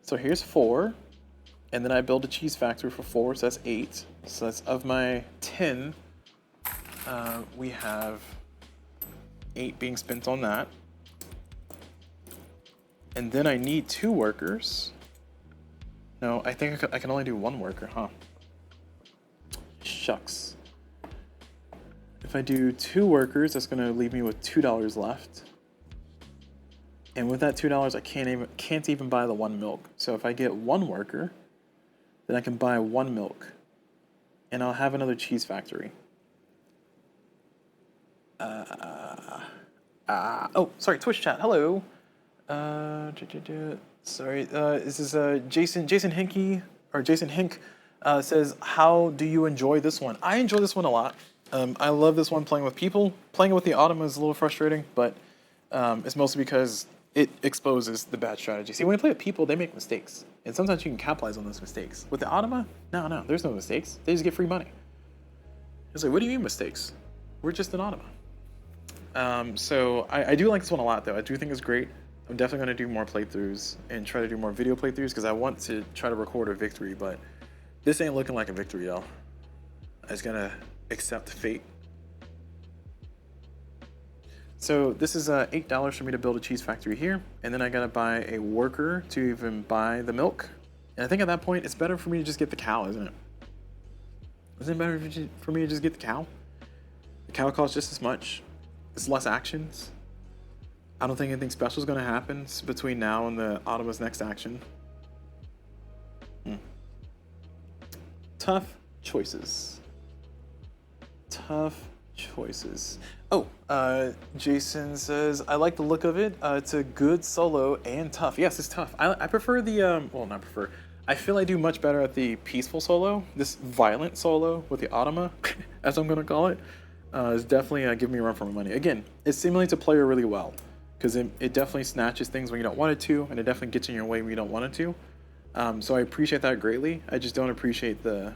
So here's 4. And then I build a cheese factory for 4, so that's 8. So that's of my 10. We have 8 being spent on that. And then I need 2 workers. No, I think I can only do 1 worker, huh? Shucks. If I do 2 workers, that's gonna leave me with $2 left. And with that $2, I can't even buy the 1 milk. So if I get 1 worker, then I can buy 1 milk, and I'll have another cheese factory. Oh, sorry, Twitch chat. Hello. Sorry. This is Jason Hinky or Jason Hink says, "How do you enjoy this one?" I enjoy this one a lot. I love this one playing with people. Playing it with the Automa is a little frustrating, but it's mostly because it exposes the bad strategy. See, when you play with people, they make mistakes. And sometimes you can capitalize on those mistakes. With the Automa, no, there's no mistakes. They just get free money. It's like, what do you mean mistakes? We're just an Automa. So I do like this one a lot, though. I do think it's great. I'm definitely going to do more playthroughs and try to do more video playthroughs because I want to try to record a victory, but this ain't looking like a victory, y'all. I just got to accept fate. So this is $8 for me to build a cheese factory here, and then I gotta buy a worker to even buy the milk. And I think at that point, it's better for me to just get the cow, isn't it? Isn't it better for me to just get the cow? The cow costs just as much. It's less actions. I don't think anything special is gonna happen between now and the Automa's next action. Tough choices. Tough choices. Oh, Jason says, I like the look of it. It's a good solo and tough. Yes, it's tough. I prefer the, well, not prefer. I feel I do much better at the peaceful solo. This violent solo with the Automa, as I'm going to call it, is definitely giving me a run for my money. Again, it simulates a player really well, because it definitely snatches things when you don't want it to, and it definitely gets in your way when you don't want it to. So I appreciate that greatly. I just don't appreciate the,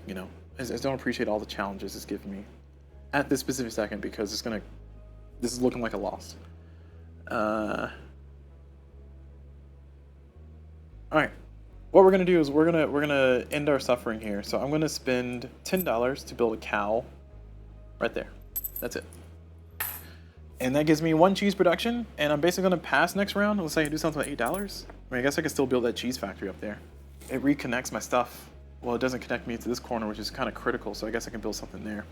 you know, I just don't appreciate all the challenges it's giving me at this specific second, because this is looking like a loss. All right, what we're gonna do is we're gonna end our suffering here. So I'm gonna spend $10 to build a cow, right there. That's it, and that gives me 1 cheese production. And I'm basically gonna pass next round. Let's say I do something with $8. I mean, I guess I can still build that cheese factory up there. It reconnects my stuff. Well, it doesn't connect me to this corner, which is kind of critical. So I guess I can build something there.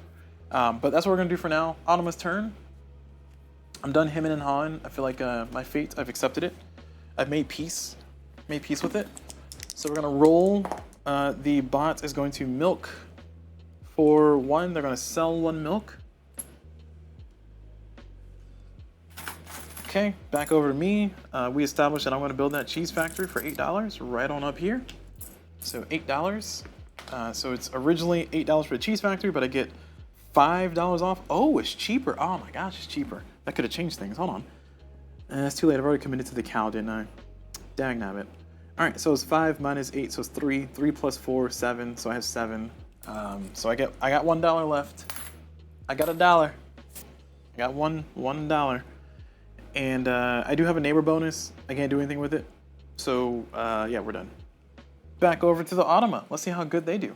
But that's what we're gonna do for now. Automa's turn. I'm done hemming and hawing. I feel like my fate, I've accepted it. I've made peace with it. So we're gonna roll. The bot is going to milk for 1. They're gonna sell 1 milk. Okay, back over to me. We established that I'm gonna build that cheese factory for $8 right on up here. So $8. So it's originally $8 for the cheese factory, but I get $5 off. Oh, it's cheaper. Oh my gosh, it's cheaper. That could have changed things. Hold on. It's too late. I've already committed to the cow, didn't I? Dang nabbit. All right, so it's 5 minus 8, so it's 3. 3 plus 4, 7. So I have 7. So I got $1 left. I got $1. I got $1. And I do have a neighbor bonus. I can't do anything with it. So yeah, we're done. Back over to the Automa. Let's see how good they do.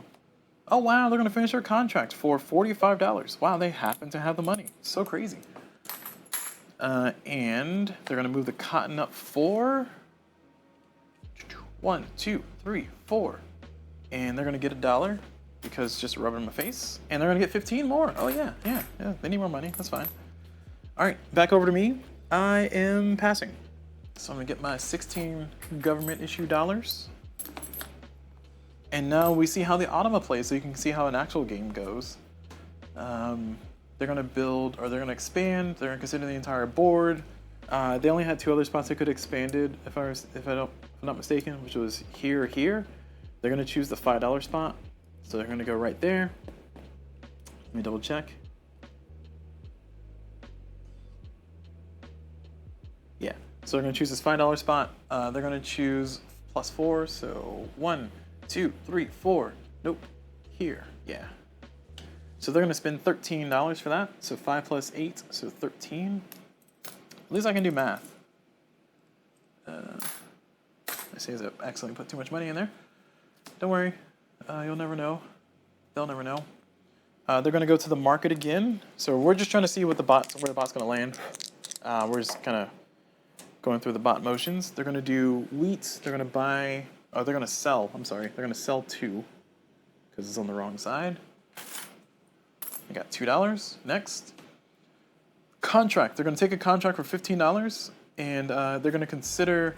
Oh wow, they're gonna finish their contract for $45. Wow, they happen to have the money. So crazy. And they're gonna move the cotton up 4. 1, 2, 3, 4. And they're gonna get $1 because just rubbing in my face. And they're gonna get 15 more. Oh yeah. They need more money. That's fine. All right, back over to me. I am passing. So I'm gonna get my 16 government issue dollars. And now we see how the Automa plays, so you can see how an actual game goes. They're gonna build, or they're gonna expand. They're gonna consider the entire board. They only had 2 other spots they could have expanded, if I'm not mistaken, which was here or here. They're gonna choose the $5 spot, so they're gonna go right there. Let me double check. Yeah, so they're gonna choose this $5 spot. They're gonna choose +4, so 1, 2, 3, 4. Nope, here, yeah. So they're gonna spend $13 for that. So 5 plus 8, so 13. At least I can do math. I say as I accidentally put too much money in there. Don't worry, you'll never know. They'll never know. They're gonna go to the market again. So we're just trying to see what where the bot's gonna land. We're just kind of going through the bot motions. They're gonna do wheat. They're gonna buy. Oh, they're gonna sell. I'm sorry. They're gonna sell 2 because it's on the wrong side. I got $2. Next. Contract. They're going to take a contract for $15, and they're going to consider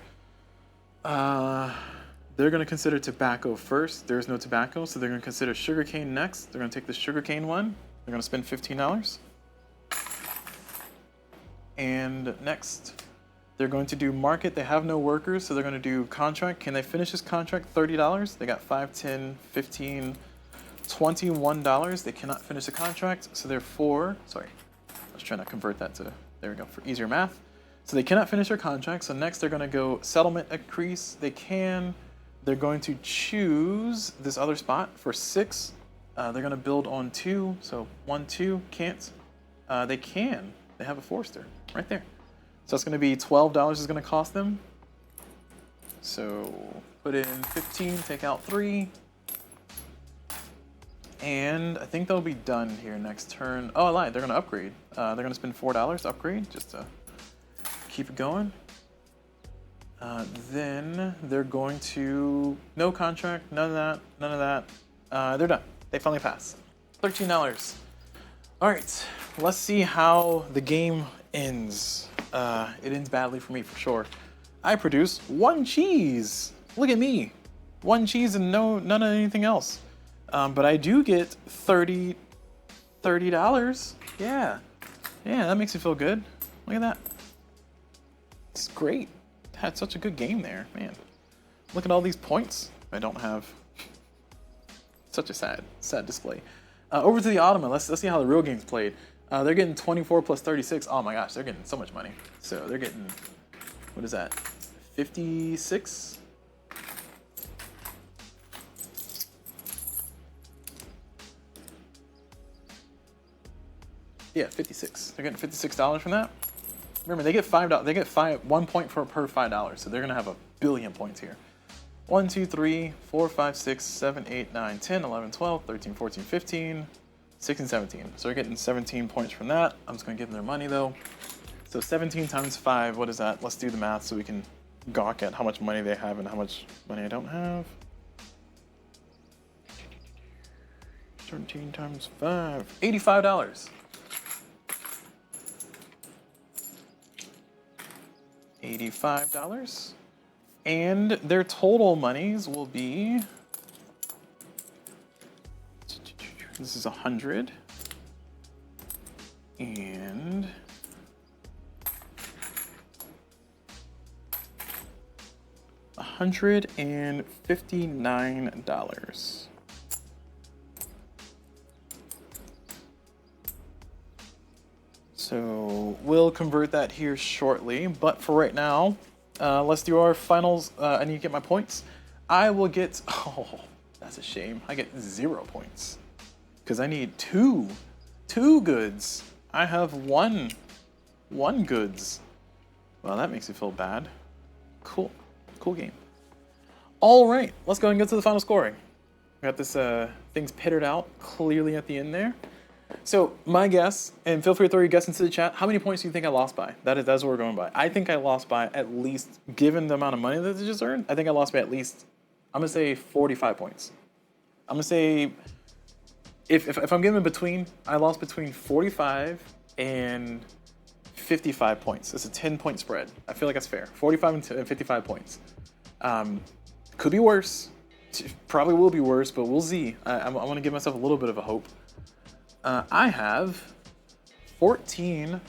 tobacco first. There's no tobacco, so they're going to consider sugarcane next. They're going to take the sugarcane one. They're going to spend $15. And next, they're going to do market. They have no workers, so they're going to do contract. Can they finish this contract? $30. They got 5, 10, 15, $21. They cannot finish the contract, so therefore, sorry, I was trying to convert that to, there we go, for easier math. So they cannot finish their contract, so next they're gonna go settlement increase. They're going to choose this other spot for 6. They're gonna build on 2, so 1, 2, can't. They can, they have a Forester right there. So it's gonna be $12 is gonna cost them. So put in 15, take out 3. And I think they'll be done here next turn. Oh, I lied. They're going to upgrade. They're going to spend $4 to upgrade just to keep it going. Then they're going to... No contract. None of that. They're done. They finally passed. $13. All right. Let's see how the game ends. It ends badly for me, for sure. I produce 1 cheese. Look at me. 1 cheese and none of anything else. But I do get $30. Yeah, that makes me feel good. Look at that. It's great. Had such a good game there, man. Look at all these points I don't have. Such a sad display. Over to the Automa. Let's see how the real game's played. They're getting 24 plus 36. Oh my gosh, they're getting so much money. So they're getting, what is that? 56. Yeah, 56. They're getting $56 from that. Remember, they get $5. They get 1 point per $5. So they're gonna have a billion points here. 1, 2, 3, 4, 5, 6, 7, 8, 9, 10, 11, 12, 13, 14, 15, 16, 17. So they're getting 17 points from that. I'm just gonna give them their money though. So 17 times 5, what is that? Let's do the math so we can gawk at how much money they have and how much money I don't have. 13 times 5, $85. $85. And their total monies will be, this is 100. And $159. So we'll convert that here shortly, but for right now, let's do our finals. I need to get my points. I will get, oh, that's a shame. I get 0 points because I need two goods. I have one goods. Well, that makes me feel bad. Cool game. All right, let's go and get to the final scoring. Got this things pittered out clearly at the end there. So my guess, and feel free to throw your guess into the chat, how many points do you think I lost by? That's what we're going by. I think I lost by at least, given the amount of money that they just earned, I think I lost by at least, I'm gonna say 45 points. I'm gonna say, if I'm giving between, I lost between 45 and 55 points. It's a 10-point spread. I feel like that's fair. 45 and 55 points. Could be worse. Probably will be worse, but we'll see. I want to give myself a little bit of a hope. I have 14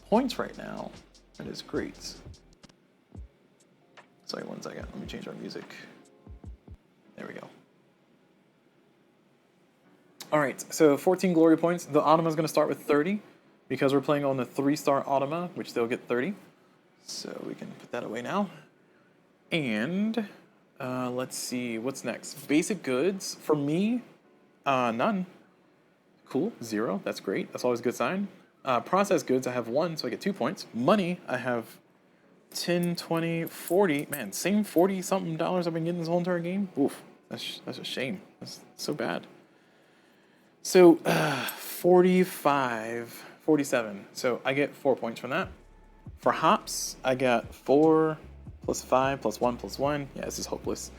points right now. That is great. Sorry, one second. Let me change our music. There we go. All right, so 14 glory points. The Automa is going to start with 30 because we're playing on the 3-star Automa, which they'll get 30. So we can put that away now. And let's see, what's next? Basic goods, for me, none. Cool, 0, that's great. That's always a good sign. Processed goods, I have 1, so I get 2 points. Money, I have 10, 20, 40. Man, same 40-something dollars I've been getting this whole entire game. Oof, that's a shame. That's so bad. So 45, 47. So I get 4 points from that. For hops, I got 4 plus 5 plus 1 plus 1. Yeah, this is hopeless.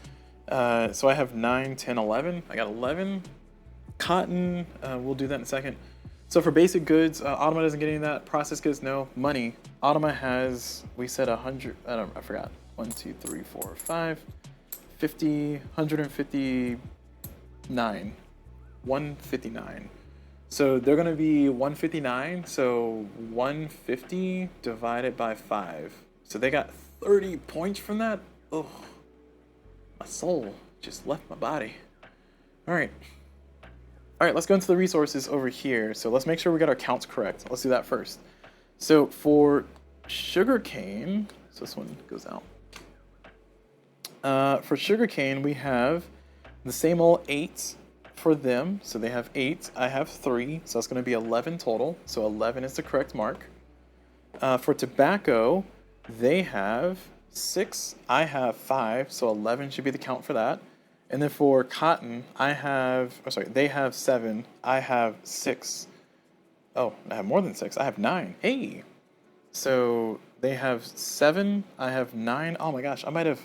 So I have 9, 10, 11. I got 11. Cotton, we'll do that in a second. So for basic goods, Automa doesn't get any of that. Processed goods, no. Money, Automa has, we said 100, I forgot. 1, 2, 3, 4, 5, 50, 159. 159. So they're going to be 159. So 150 divided by 5. So they got 30 points from that. Oh, my soul just left my body. All right, let's go into the resources over here. So let's make sure we got our counts correct. Let's do that first. So for sugarcane, so this one goes out. For sugarcane, we have the same old 8 for them. So they have 8. I have 3. So that's going to be 11 total. So 11 is the correct mark. For tobacco, they have 6. I have 5. So 11 should be the count for that. And then for cotton, they have 7. I have 6. Oh, I have more than 6. I have 9. Hey. So they have 7. I have 9. Oh my gosh, that might have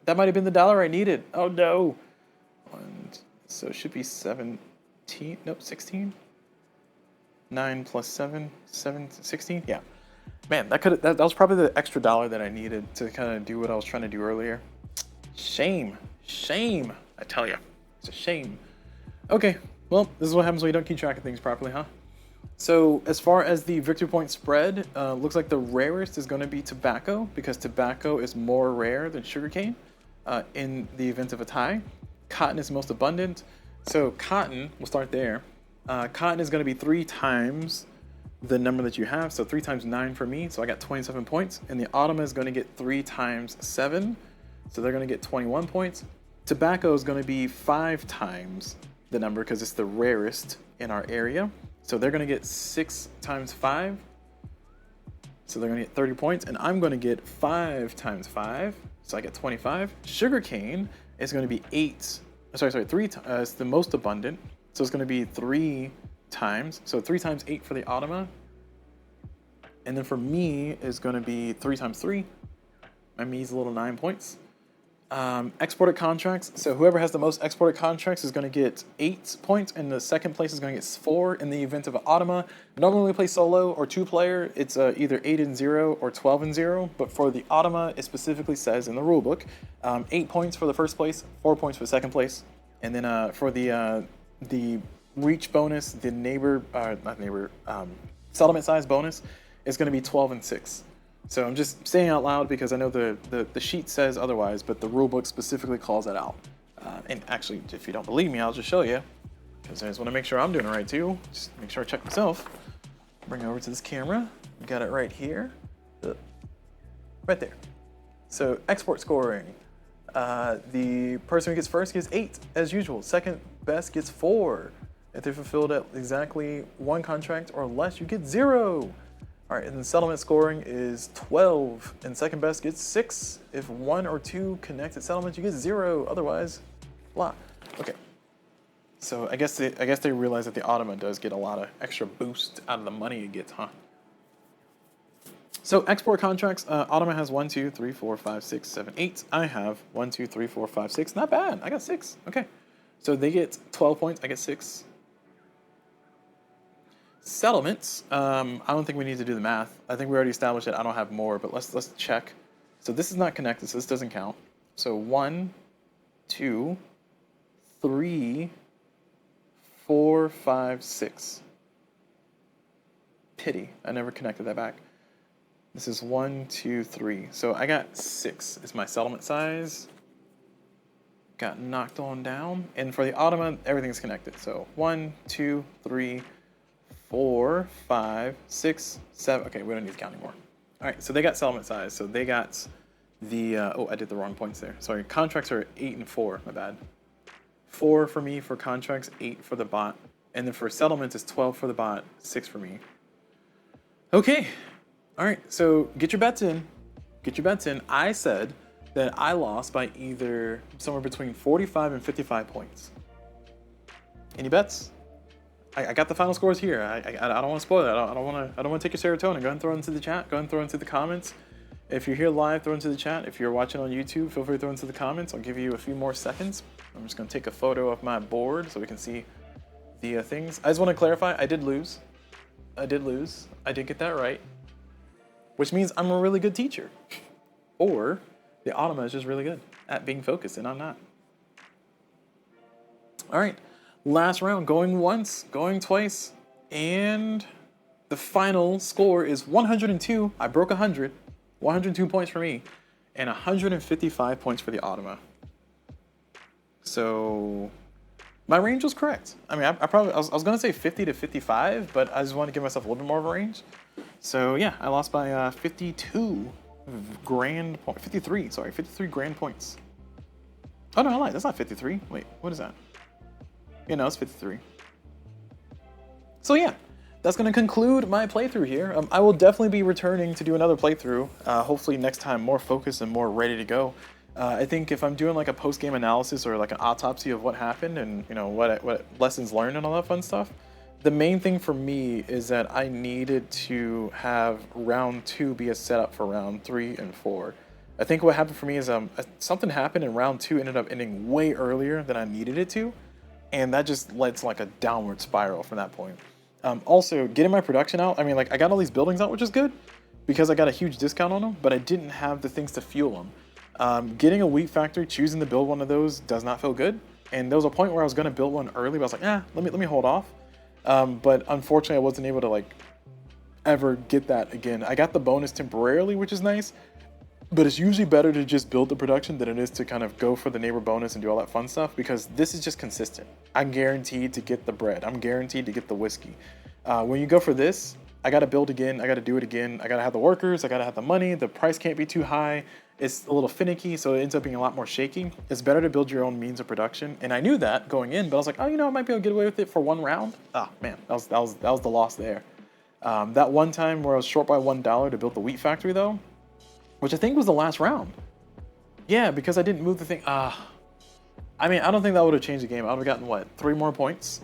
been the dollar I needed. Oh no. So it should be 17. Nope, 16. 9 plus 7, 16. Yeah. Man, that was probably the extra dollar that I needed to kind of do what I was trying to do earlier. Shame, I tell you, it's a shame. Okay, well, this is what happens when you don't keep track of things properly, huh? So as far as the victory point spread, looks like the rarest is going to be tobacco because tobacco is more rare than sugarcane in the event of a tie. Cotton is most abundant. So cotton, we'll start there. Cotton is going to be 3 times the number that you have. So 3 times 9 for me. So I got 27 points. And the Automa is going to get 3 times 7. So they're going to get 21 points. Tobacco is going to be 5 times the number because it's the rarest in our area. So they're going to get 6 times 5. So they're going to get 30 points. And I'm going to get 5 times 5. So I get 25. Sugarcane is going to be 3 times. It's the most abundant. So it's going to be 3 times. So 3 times 8 for the Automa. And then for me is going to be 3 times 3. My me's a little 9 points. Exported contracts. So whoever has the most exported contracts is going to get 8 points, and the second place is going to get 4 in the event of an Automa. Normally when we play solo or 2-player, it's either 8-0 or 12-0, but for the Automa, it specifically says in the rulebook, 8 points for the first place, 4 points for the second place, and then for the reach bonus, the settlement size bonus is going to be 12-6. So I'm just saying out loud because I know the sheet says otherwise, but the rulebook specifically calls that out. And actually, if you don't believe me, I'll just show you, because I just want to make sure I'm doing it right too. Just make sure I check myself. Bring it over to this camera. We got it right here. Right there. So export scoring. The person who gets first gets 8, as usual. Second best gets 4. If they fulfilled at exactly 1 contract or less, you get 0. All right, and then settlement scoring is 12, and second best gets 6. If 1 or 2 connected settlements, you get 0. Otherwise, blah. Okay. So I guess they realize that the Automa does get a lot of extra boost out of the money it gets, huh? So export contracts, Automa has 1, 2, 3, 4, 5, 6, 7, 8. I have 1, 2, 3, 4, 5, 6. Not bad. I got 6. Okay. So they get 12 points. I get 6. Settlements, I don't think we need to do the math. I think we already established that I don't have more, but let's check. So this is not connected, so this doesn't count. So 1, 2, 3, 4, 5, 6. Pity, I never connected that back. This is 1, 2, 3. So I got 6 is my settlement size. Got knocked on down. And for the Automa, everything's connected. So 1, 2, 3, 4, 5, 6, 7. Okay, we don't need to count anymore. All right, so they got settlement size. So they got the, oh, I did the wrong points there. Sorry, contracts are 8 and 4, my bad. 4 for me for contracts, 8 for the bot. And then for settlements, it's 12 for the bot, 6 for me. Okay, all right, so get your bets in. Get your bets in. I said that I lost by either somewhere between 45 and 55 points. Any bets? I got the final scores here. I don't want to spoil it. I don't want to take your serotonin. Go ahead and throw it into the chat. Go ahead and throw it into the comments. If you're here live, throw it into the chat. If you're watching on YouTube, feel free to throw it into the comments. I'll give you a few more seconds. I'm just going to take a photo of my board so we can see the things. I just want to clarify, I did lose. I did lose. I did get that right. Which means I'm a really good teacher. Or the Automa is just really good at being focused and I'm not. All right, last round, going once, going twice, and the final score is 102. I broke 100, 102 points for me, and 155 points for the Automa. So my range was correct. I mean, I was gonna say 50 to 55, but I just wanted to give myself a little bit more of a range. So yeah, I lost by 52 grand point, 53, sorry, 53 grand points. Oh no, I lied, that's not 53. Wait, what is that? Yeah, no, it's 53. So yeah, that's gonna conclude my playthrough here. I will definitely be returning to do another playthrough. Hopefully next time more focused and more ready to go. I think if I'm doing like a post-game analysis or like an autopsy of what happened and you know what lessons learned and all that fun stuff, the main thing for me is that I needed to have round 2 be a setup for round 3 and 4. I think what happened for me is something happened and round 2 ended up ending way earlier than I needed it to, and that just led to like a downward spiral from that point. Also, getting my production out, I mean, like I got all these buildings out, which is good because I got a huge discount on them, but I didn't have the things to fuel them. Getting a wheat factory, choosing to build one of those does not feel good. And there was a point where I was going to build one early, but I was like, let me hold off. But unfortunately, I wasn't able to like ever get that again. I got the bonus temporarily, which is nice, but it's usually better to just build the production than it is to kind of go for the neighbor bonus and do all that fun stuff, because this is just consistent. I'm guaranteed to get the bread. I'm guaranteed to get the whiskey. When you go for this, I got to build again. I got to do it again. I got to have the workers. I got to have the money. The price can't be too high. It's a little finicky, so it ends up being a lot more shaky. It's better to build your own means of production, and I knew that going in, but I was like, oh, you know, I might be able to get away with it for one round. Ah, man, that was the loss there. That one time where I was short by $1 to build the wheat factory, though, which I think was the last round. Yeah, because I didn't move the thing. I mean, I don't think that would have changed the game. I would have gotten, what, 3 more points?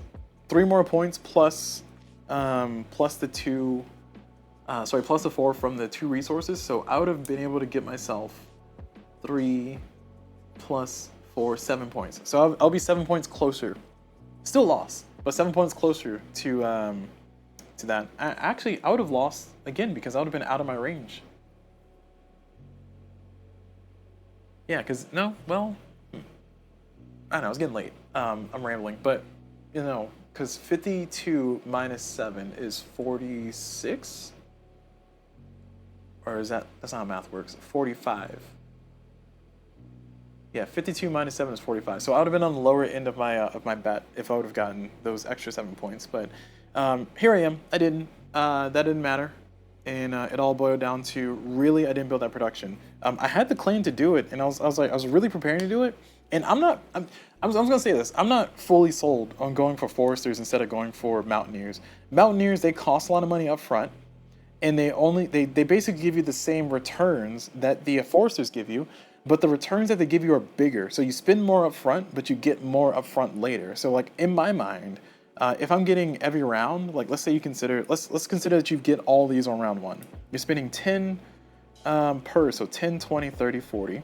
3 more points plus the 2... plus the 4 from the 2 resources, so I would have been able to get myself 3 plus 4, 7 points. So I'll be 7 points closer. Still lost, but 7 points closer to that. Actually, I would have lost again because I would have been out of my range. Yeah, because no, well, I don't know. It's getting late. I'm rambling, but you know, because 52 minus 7 is 46. Or is that's not how math works, 45. Yeah, 52 minus 7 is 45. So I would have been on the lower end of my bet if I would have gotten those extra 7 points. But here I am. I didn't. That didn't matter. And it all boiled down to really I didn't build that production. I had the clan to do it, and I was really preparing to do it. And I'm gonna say this. I'm not fully sold on going for foresters instead of going for mountaineers. Mountaineers, they cost a lot of money up front. And they basically give you the same returns that the foresters give you, but the returns that they give you are bigger. So you spend more up front, but you get more up front later. So like in my mind, if I'm getting every round, like let's say you consider, let's consider that you get all these on round 1. You're spending 10 per, so 10, 20, 30, 40.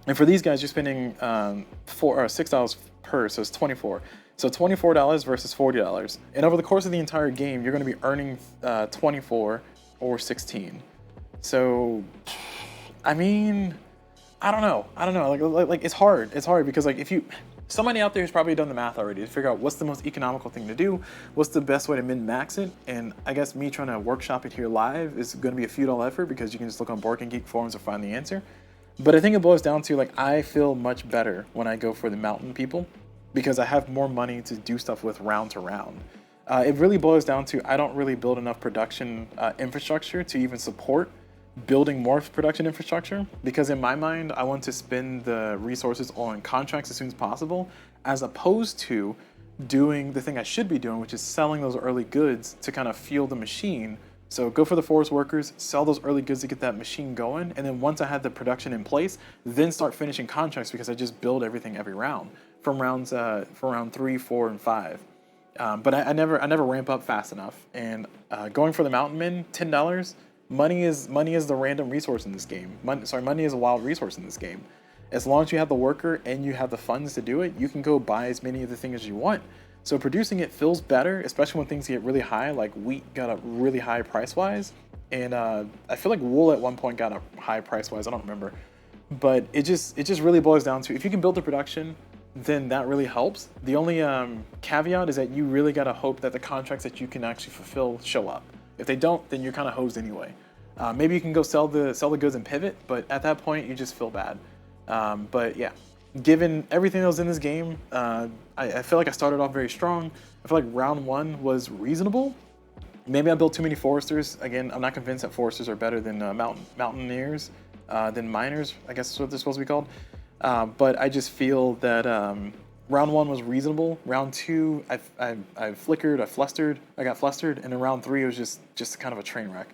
And for these guys, you're spending $6 per, so it's 24. So $24 versus $40. And over the course of the entire game, you're going to be earning 24 or 16. So, I mean, I don't know. I don't know. Like it's hard. It's hard because like if you, somebody out there has probably done the math already to figure out what's the most economical thing to do, what's the best way to min-max it, and I guess me trying to workshop it here live is going to be a futile effort because you can just look on Board Game Geek forums to find the answer. But I think it boils down to like I feel much better when I go for the mountain people because I have more money to do stuff with round to round. It really boils down to I don't really build enough production infrastructure to even support building more production infrastructure because in my mind I want to spend the resources on contracts as soon as possible as opposed to doing the thing I should be doing, which is selling those early goods to kind of fuel the machine. So go for the forest workers, sell those early goods to get that machine going, and then once I had the production in place, then start finishing contracts because I just build everything every round from rounds for round 3, 4, and 5. But I never ramp up fast enough. And going for the mountain men, $10. Money is the random resource in this game. Money is a wild resource in this game. As long as you have the worker and you have the funds to do it, you can go buy as many of the things as you want. So producing it feels better, especially when things get really high, like wheat got up really high price-wise. And I feel like wool at one point got up high price-wise, I don't remember. But it just really boils down to, if you can build the production, then that really helps. The only caveat is that you really gotta hope that the contracts that you can actually fulfill show up. If they don't, then you're kind of hosed anyway. Maybe you can go sell the goods and pivot, but at that point you just feel bad. But yeah, given everything that was in this game, I feel like I started off very strong. I feel like round 1 was reasonable. Maybe I built too many foresters. Again, I'm not convinced that foresters are better than mountaineers, than miners, I guess is what they're supposed to be called. But I just feel that round 1 was reasonable. Round 2, I flickered, I got flustered, and in round 3 it was just kind of a train wreck.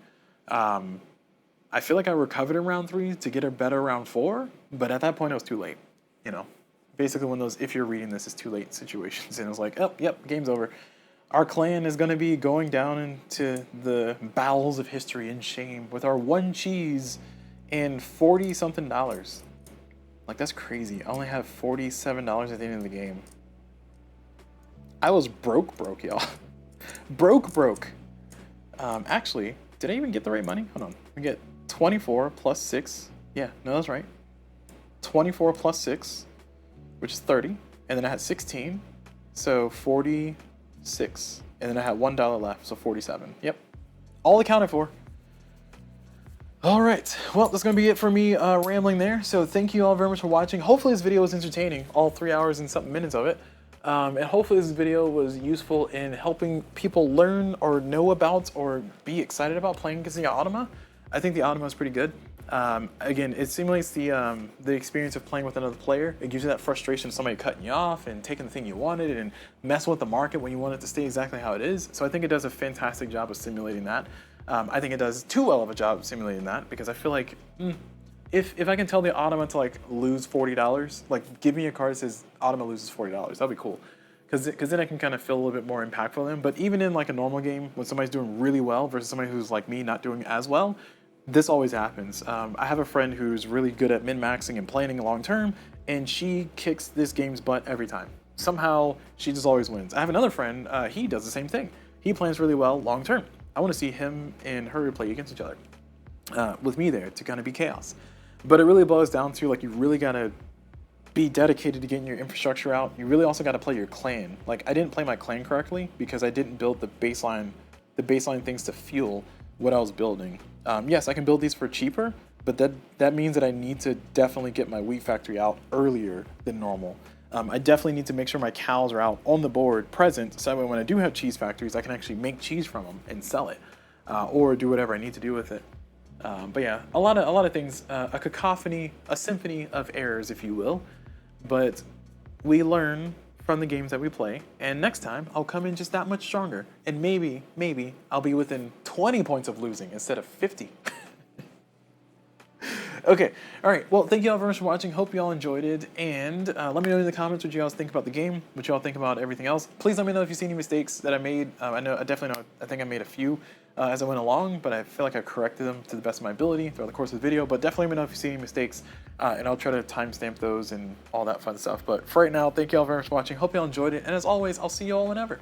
I feel like I recovered in round 3 to get a better round 4, but at that point it was too late. You know, basically one of those, if you're reading this, it's too late situations, and it was like, oh, yep, game's over. Our clan is going to be going down into the bowels of history in shame with our 1 cheese and $40-something. Like, that's crazy. I only have $47 at the end of the game. I was broke, y'all. broke. Actually, did I even get the right money? Hold on. We get 24 plus 6. Yeah, no, that's right. 24 plus 6, which is 30. And then I had 16, so 46. And then I had $1 left, so 47. Yep. All accounted for. All right, well, that's gonna be it for me rambling there. So thank you all very much for watching. Hopefully this video was entertaining, all 3 hours and something minutes of it. And hopefully this video was useful in helping people learn or know about or be excited about playing against the Automa. I think the Automa is pretty good. Again, it simulates the experience of playing with another player. It gives you that frustration of somebody cutting you off and taking the thing you wanted and messing with the market when you want it to stay exactly how it is. So I think it does a fantastic job of simulating that. I think it does too well of a job of simulating that because I feel like if I can tell the Automa to like lose $40, like give me a card that says Automa loses $40, that'd be cool. Because then I can kind of feel a little bit more impactful in them. But even in like a normal game, when somebody's doing really well versus somebody who's like me not doing as well, this always happens. I have a friend who's really good at min-maxing and planning long term, and she kicks this game's butt every time. Somehow, she just always wins. I have another friend, he does the same thing. He plans really well long term. I want to see him and her play against each other with me there to kind of be chaos. But it really boils down to like you really got to be dedicated to getting your infrastructure out. You really also got to play your clan. Like I didn't play my clan correctly because I didn't build the baseline things to fuel what I was building. Yes, I can build these for cheaper, but that means that I need to definitely get my wheat factory out earlier than normal. I definitely need to make sure my cows are out on the board, present, so that way when I do have cheese factories, I can actually make cheese from them and sell it, or do whatever I need to do with it. But yeah, a lot of things, a cacophony, a symphony of errors, if you will. But we learn from the games that we play, and next time I'll come in just that much stronger, and maybe I'll be within 20 points of losing instead of 50. Okay, all right, well, thank you all very much for watching. Hope you all enjoyed it, and let me know in the comments what you guys think about the game, what you all think about everything else. Please let me know if you see any mistakes that I made. I think I made a few as I went along, but I feel like I corrected them to the best of my ability throughout the course of the video, but definitely let me know if you see any mistakes, and I'll try to timestamp those and all that fun stuff. But for right now, thank you all very much for watching. Hope you all enjoyed it, and as always, I'll see you all whenever.